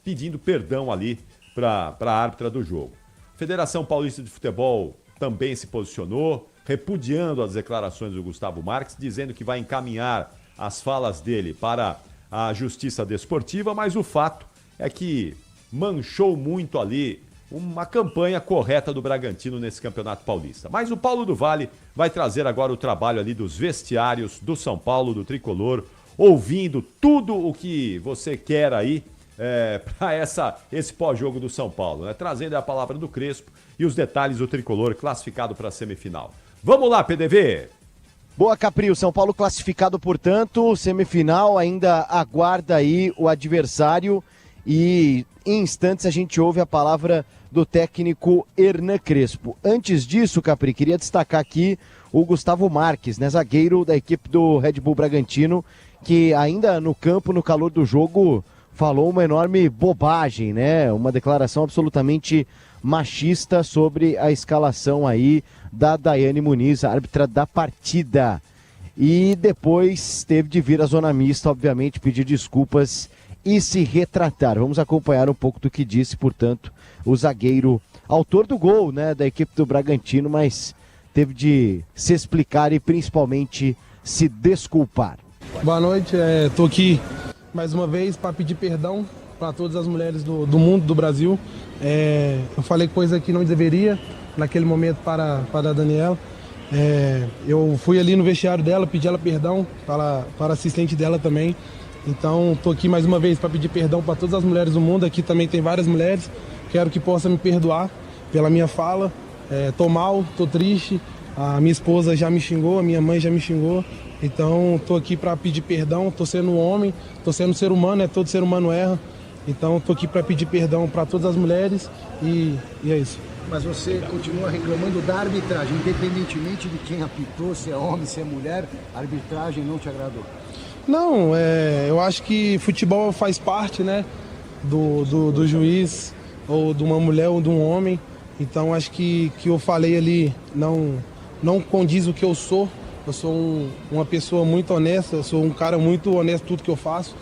pedindo perdão ali para a árbitra do jogo. A Federação Paulista de Futebol também se posicionou, repudiando as declarações do Gustavo Marques, dizendo que vai encaminhar as falas dele para a Justiça Desportiva, mas o fato é que manchou muito ali uma campanha correta do Bragantino nesse Campeonato Paulista. Mas o Paulo do Vale vai trazer agora o trabalho ali dos vestiários do São Paulo, do Tricolor, ouvindo tudo o que você quer aí para esse pós-jogo do São Paulo, né? Trazendo a palavra do Crespo e os detalhes do tricolor classificado para a semifinal. Vamos lá, PDV! Boa, Capri, o São Paulo classificado, portanto, semifinal, ainda aguarda aí o adversário e em instantes a gente ouve a palavra do técnico Hernan Crespo. Antes disso, Capri, queria destacar aqui o Gustavo Marques, né, zagueiro da equipe do Red Bull Bragantino, que ainda no campo, no calor do jogo, falou uma enorme bobagem, né, uma declaração absolutamente machista sobre a escalação aí da Daiane Muniz, árbitra da partida. E depois teve de vir à zona mista, obviamente, pedir desculpas e se retratar. Vamos acompanhar um pouco do que disse, portanto, o zagueiro, autor do gol, né, da equipe do Bragantino, mas teve de se explicar e principalmente se desculpar. Boa noite, estou aqui mais uma vez para pedir perdão para todas as mulheres do mundo, do Brasil. Eu falei coisa que não deveria naquele momento para a Daniela. Eu fui ali no vestiário dela, pedi ela perdão, para a assistente dela também. Então estou aqui mais uma vez para pedir perdão para todas as mulheres do mundo. Aqui também tem várias mulheres. Quero que possa me perdoar pela minha fala. Tô mal, tô triste. A minha esposa já me xingou, a minha mãe já me xingou. Então tô aqui para pedir perdão. Tô sendo um homem, tô sendo um ser humano, todo ser humano erra. Então tô aqui para pedir perdão para todas as mulheres e é isso. Mas você continua reclamando da arbitragem, independentemente de quem apitou, se é homem, se é mulher, a arbitragem não te agradou? Não, eu acho que futebol faz parte, né, do juiz, ou de uma mulher ou de um homem. Então acho que eu falei ali não condiz o que eu sou. Eu sou uma pessoa muito honesta, eu sou um cara muito honesto em tudo que eu faço.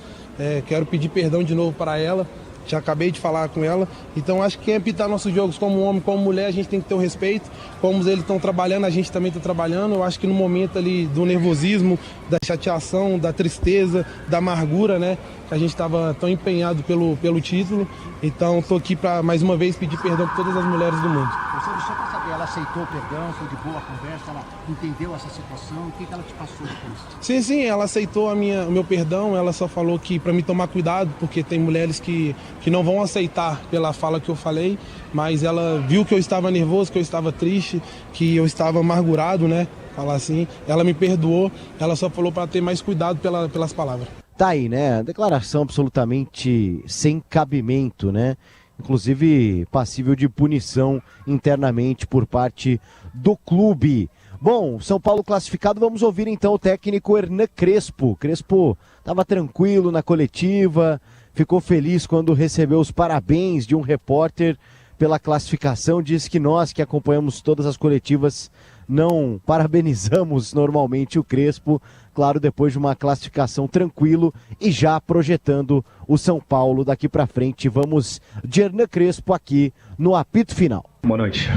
Quero pedir perdão de novo para ela. Já acabei de falar com ela. Então acho que quem apitar nossos jogos como homem, como mulher, a gente tem que ter o respeito. Como eles estão trabalhando, a gente também está trabalhando. Eu acho que no momento ali do nervosismo, da chateação, da tristeza, da amargura, né? Que a gente estava tão empenhado pelo título. Então estou aqui para mais uma vez pedir perdão para todas as mulheres do mundo. Só para saber, ela aceitou o perdão, foi de boa a conversa, ela entendeu essa situação, o que ela te passou depois? Sim, ela aceitou o meu perdão, ela só falou que para mim tomar cuidado, porque tem mulheres que não vão aceitar pela fala que eu falei, mas ela viu que eu estava nervoso, que eu estava triste, que eu estava amargurado, né? Falar assim, ela me perdoou, ela só falou para ter mais cuidado pelas palavras. Tá aí, né? Declaração absolutamente sem cabimento, né? Inclusive passível de punição internamente por parte do clube. Bom, São Paulo classificado, vamos ouvir então o técnico Hernan Crespo. Crespo estava tranquilo na coletiva, ficou feliz quando recebeu os parabéns de um repórter pela classificação, disse que nós que acompanhamos todas as coletivas não parabenizamos normalmente o Crespo, claro, depois de uma classificação tranquilo e já projetando o São Paulo daqui para frente. Vamos de Hernan Crespo aqui no apito final. Boa noite,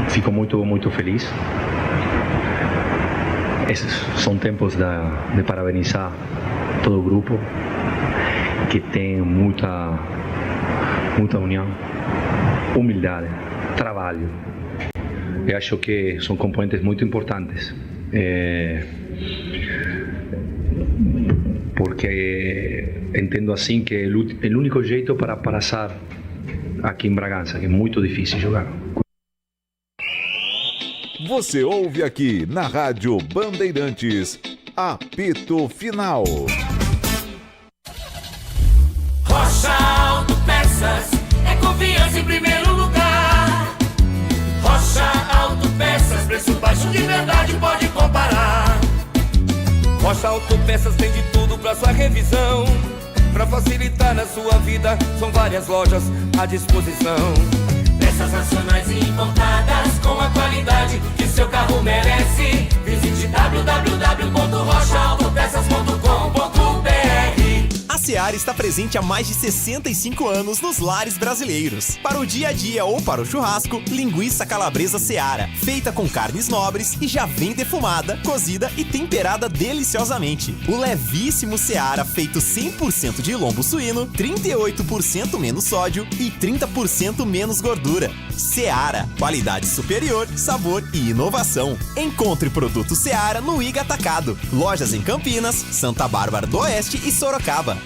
fico muito feliz. Esses são tempos de parabenizar todo o grupo que tem muita união, humildade, trabalho. Eu acho que são componentes muito importantes, porque entendo assim que é o único jeito para passar aqui em Bragança, que é muito difícil jogar. Você ouve aqui na Rádio Bandeirantes, apito final. Rocha Autopeças, é confiança em primeiro lugar. Rocha Autopeças, preço baixo de verdade, pode comparar. Rocha Autopeças tem de tudo pra sua revisão. Pra facilitar na sua vida, são várias lojas à disposição. Peças nacionais e importadas com a qualidade que seu carro merece. Visite www.rochaautopeças.com.br. A Seara está presente há mais de 65 anos nos lares brasileiros. Para o dia a dia ou para o churrasco, linguiça calabresa Seara, feita com carnes nobres e já vem defumada, cozida e temperada deliciosamente. O levíssimo Seara, feito 100% de lombo suíno, 38% menos sódio e 30% menos gordura. Seara, qualidade superior, sabor e inovação. Encontre produto Seara no Iga Atacado. Lojas em Campinas, Santa Bárbara do Oeste e Sorocaba.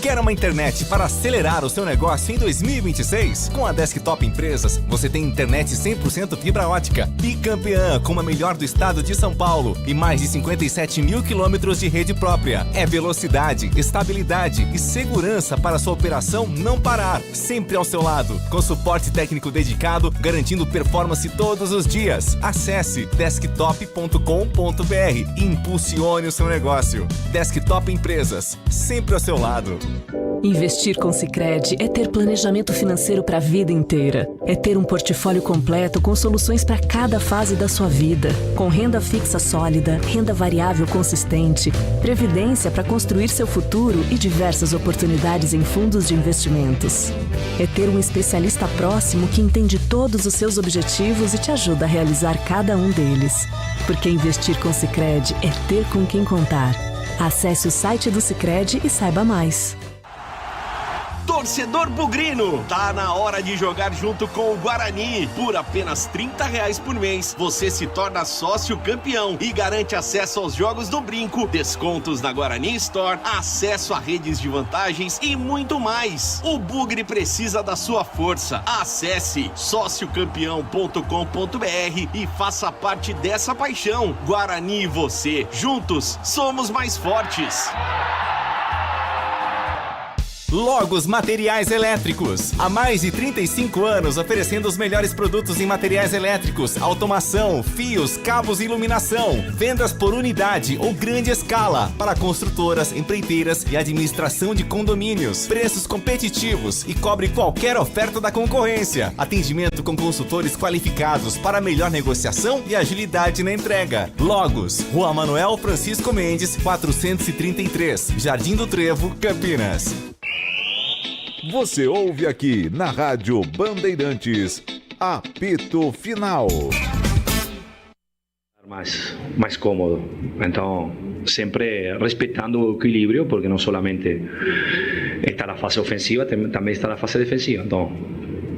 Quer uma internet para acelerar o seu negócio em 2026? Com a Desktop Empresas, você tem internet 100% fibra ótica, bicampeã como a melhor do estado de São Paulo e mais de 57 mil quilômetros de rede própria. É velocidade, estabilidade e segurança para sua operação não parar. Sempre ao seu lado, com suporte técnico dedicado, garantindo performance todos os dias. Acesse desktop.com.br e impulsione o seu negócio. Desktop Empresas, sempre ao seu lado. Investir com Sicredi é ter planejamento financeiro para a vida inteira. É ter um portfólio completo com soluções para cada fase da sua vida. Com renda fixa sólida, renda variável consistente, previdência para construir seu futuro e diversas oportunidades em fundos de investimentos. É ter um especialista próximo que entende todos os seus objetivos e te ajuda a realizar cada um deles. Porque investir com Sicredi é ter com quem contar. Acesse o site do Sicredi e saiba mais. Torcedor bugrino, tá na hora de jogar junto com o Guarani. Por apenas R$30 por mês, você se torna sócio campeão e garante acesso aos jogos do Brinco, descontos na Guarani Store, acesso a redes de vantagens e muito mais. O Bugre precisa da sua força. Acesse sociocampeão.com.br e faça parte dessa paixão. Guarani e você, juntos, somos mais fortes. Logos Materiais Elétricos. Há mais de 35 anos oferecendo os melhores produtos em materiais elétricos, automação, fios, cabos e iluminação. Vendas por unidade ou grande escala para construtoras, empreiteiras e administração de condomínios. Preços competitivos e cobre qualquer oferta da concorrência. Atendimento com consultores qualificados para melhor negociação e agilidade na entrega. Logos, Rua Manuel Francisco Mendes, 433, Jardim do Trevo, Campinas. Você ouve aqui na Rádio Bandeirantes, apito final. Mais cômodo. Então, sempre respeitando o equilíbrio, porque não solamente está na fase ofensiva, também está na fase defensiva. Então,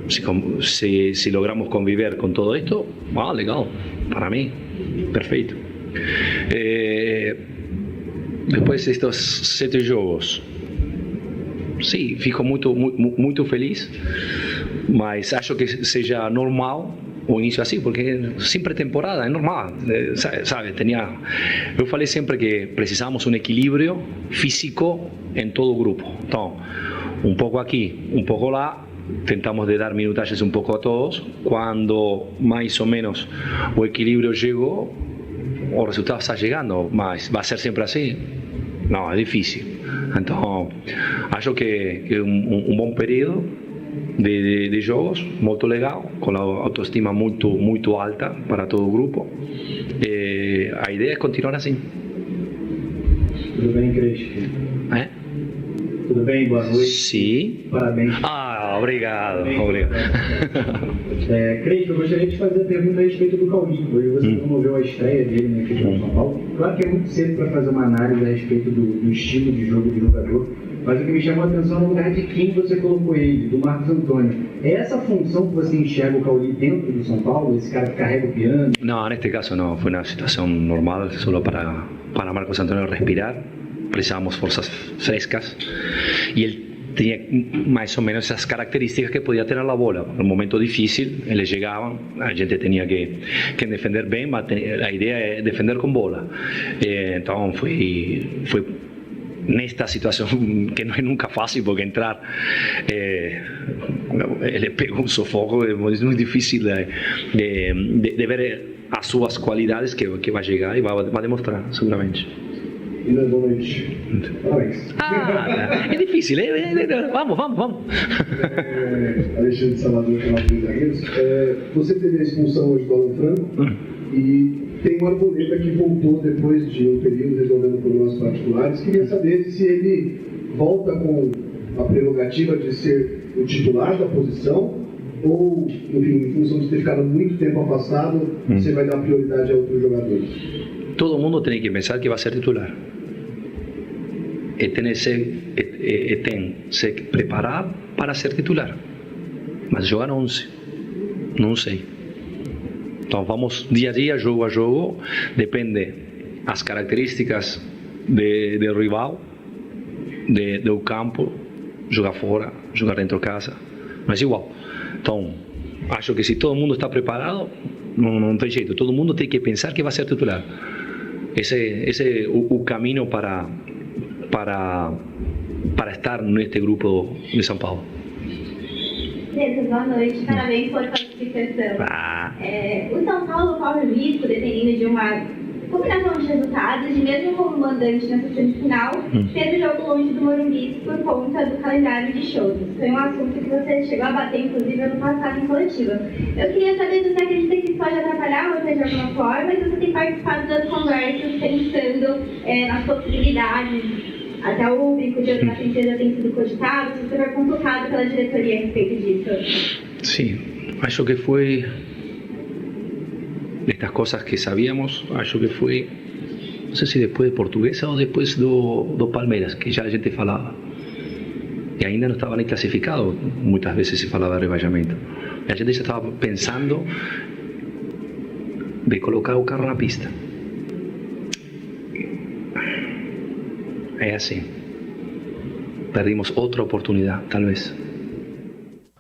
se logramos conviver com todo isto, legal, para mim, perfeito. Depois destes 7 jogos, sim, fico muito feliz, mas acho que seja normal o início assim, porque sempre temporada, é normal, sabe? Eu falei sempre que precisamos um equilíbrio físico em todo o grupo. Então, um pouco aqui, um pouco lá, tentamos de dar minutagens um pouco a todos. Quando mais ou menos o equilíbrio chegou, o resultado está chegando, mas vai ser sempre assim? Não, é difícil. Então, acho que é um bom período de jogos, muito legal, com a autoestima muito alta para todo o grupo. A ideia é continuar assim. Tudo bem, Cris? Tudo bem? Boa noite. Sim. Parabéns. Obrigado. Cris, eu gostaria de fazer a pergunta a respeito do Cauli. Hoje você promoveu a estreia dele na equipe de São Paulo. Claro que é muito cedo para fazer uma análise a respeito do estilo de jogo do jogador, mas o que me chamou a atenção é no lugar de quem você colocou ele, do Marcos Antônio. É essa função que você enxerga o Cauli dentro do São Paulo, esse cara que carrega o piano? Não, neste caso não, foi uma situação normal, só para Marcos Antônio respirar. Precisávamos forças frescas e ele tinha mais ou menos essas características que podia ter na bola. No momento difícil, eles chegavam, a gente tinha que defender bem, mas a ideia é defender com bola. Então foi nesta situação que não é nunca fácil, porque entrar ele pegou um sufoco, é muito difícil de ver as suas qualidades que vai chegar e vai demonstrar seguramente. Boa noite. Parabéns. É difícil, vamos. Alexandre Salvador, canal dos zagueiros. Você teve a expulsão hoje do Alan Franco e tem uma Arboleda que voltou depois de um período resolvendo problemas particulares. Queria saber se ele volta com a prerrogativa de ser o titular da posição ou, enfim, em função de ter ficado muito tempo afastado, você vai dar prioridade a outros jogadores? Todo mundo tem que pensar que vai ser titular. Tem que se preparar para ser titular. Mas jogar 11, não sei. Então vamos dia a dia, jogo a jogo. Depende as características do rival do campo, jogar fora, jogar dentro de casa, mas igual. Então, acho que se todo mundo está preparado, não tem jeito. Todo mundo tem que pensar que vai ser titular. Esse é o caminho para estar neste grupo de São Paulo. Beleza, boa noite. Parabéns pela classificação. O São Paulo corre o risco, dependendo de uma combinação de resultados, de mesmo como mandante nessa semifinal, ter o jogo longe do Morumbi por conta do calendário de shows. Foi um assunto que você chegou a bater, inclusive, ano passado em coletiva. Eu queria saber se você acredita que isso pode atrapalhar você de alguma forma e se você tem participado das conversas pensando nas possibilidades. Até o Brinco de Ouro da Princesa tem sido cogitado, se você foi consultado pela diretoria a respeito disso. Sim, acho que foi estas coisas que sabíamos, acho que foi, não sei se depois de Portuguesa ou depois do Palmeiras, que já a gente falava. E ainda não estava nem classificado, muitas vezes se falava de rebaixamento. A gente já estava pensando de colocar o carro na pista. É assim. Perdimos outra oportunidade, talvez.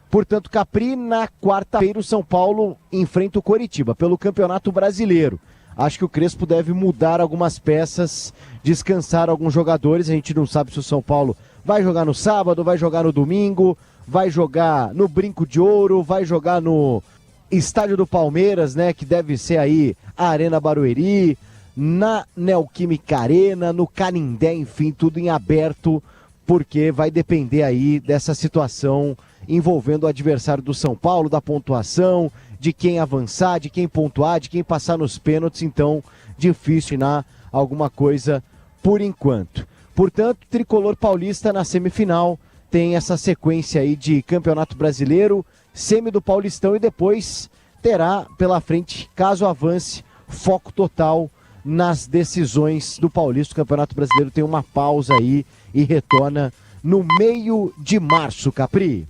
Portanto, Capri, na quarta-feira o São Paulo enfrenta o Coritiba pelo Campeonato Brasileiro. Acho que o Crespo deve mudar algumas peças, descansar alguns jogadores. A gente não sabe se o São Paulo vai jogar no sábado, vai jogar no domingo, vai jogar no Brinco de Ouro, vai jogar no Estádio do Palmeiras, né, que deve ser aí a Arena Barueri, na Neoquímica Arena, no Canindé, enfim, tudo em aberto, porque vai depender aí dessa situação envolvendo o adversário do São Paulo, da pontuação, de quem avançar, de quem pontuar, de quem passar nos pênaltis, então difícil imaginar alguma coisa por enquanto. Portanto, Tricolor Paulista na semifinal tem essa sequência aí de Campeonato Brasileiro, semi do Paulistão e depois terá pela frente, caso avance, foco total nas decisões do Paulista. O Campeonato Brasileiro tem uma pausa aí e retorna no meio de março, Capri.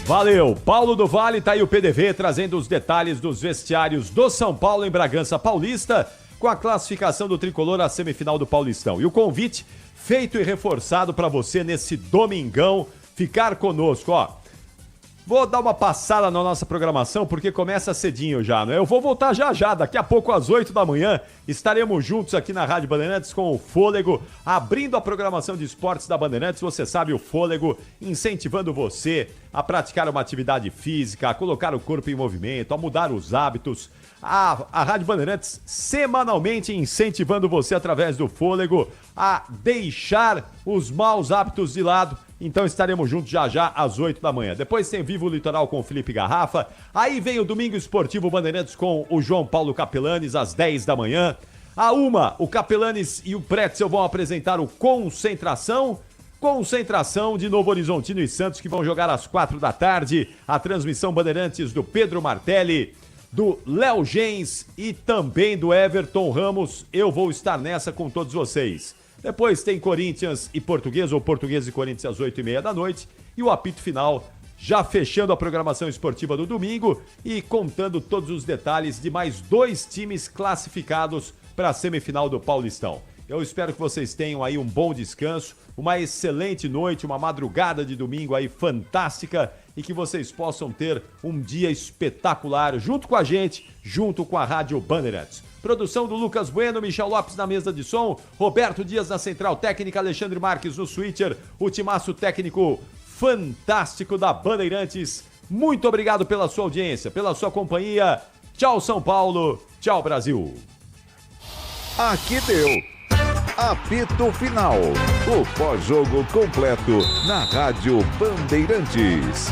Valeu, Paulo do Vale, tá aí o PDV trazendo os detalhes dos vestiários do São Paulo em Bragança Paulista, com a classificação do Tricolor à semifinal do Paulistão. E o convite feito e reforçado para você nesse domingão ficar conosco, ó. Vou dar uma passada na nossa programação, porque começa cedinho já, né? Eu vou voltar já, daqui a pouco às 8 da manhã, estaremos juntos aqui na Rádio Bandeirantes com o Fôlego, abrindo a programação de esportes da Bandeirantes. Você sabe, o Fôlego incentivando você a praticar uma atividade física, a colocar o corpo em movimento, a mudar os hábitos. A Rádio Bandeirantes semanalmente incentivando você através do Fôlego a deixar os maus hábitos de lado. Então estaremos juntos já às 8 da manhã. Depois tem Vivo Litoral com o Felipe Garrafa. Aí vem o Domingo Esportivo Bandeirantes com o João Paulo Capelanes às 10 da manhã. À 1, o Capelanes e o Pretzel vão apresentar o Concentração de Novo Horizontino e Santos, que vão jogar às 4 da tarde. A transmissão Bandeirantes do Pedro Martelli, do Léo Gens e também do Everton Ramos. Eu vou estar nessa com todos vocês. Depois tem Corinthians e Portuguesa, ou Portuguesa e Corinthians às 8h30 da noite. E o apito final, já fechando a programação esportiva do domingo e contando todos os detalhes de mais 2 times classificados para a semifinal do Paulistão. Eu espero que vocês tenham aí um bom descanso, uma excelente noite, uma madrugada de domingo aí fantástica e que vocês possam ter um dia espetacular junto com a gente, junto com a Rádio Bandeirantes. Produção do Lucas Bueno, Michel Lopes na mesa de som, Roberto Dias na central técnica, Alexandre Marques no switcher, o timaço técnico fantástico da Bandeirantes. Muito obrigado pela sua audiência, pela sua companhia. Tchau, São Paulo. Tchau, Brasil. Aqui deu. Apito Final. O pós-jogo completo na Rádio Bandeirantes.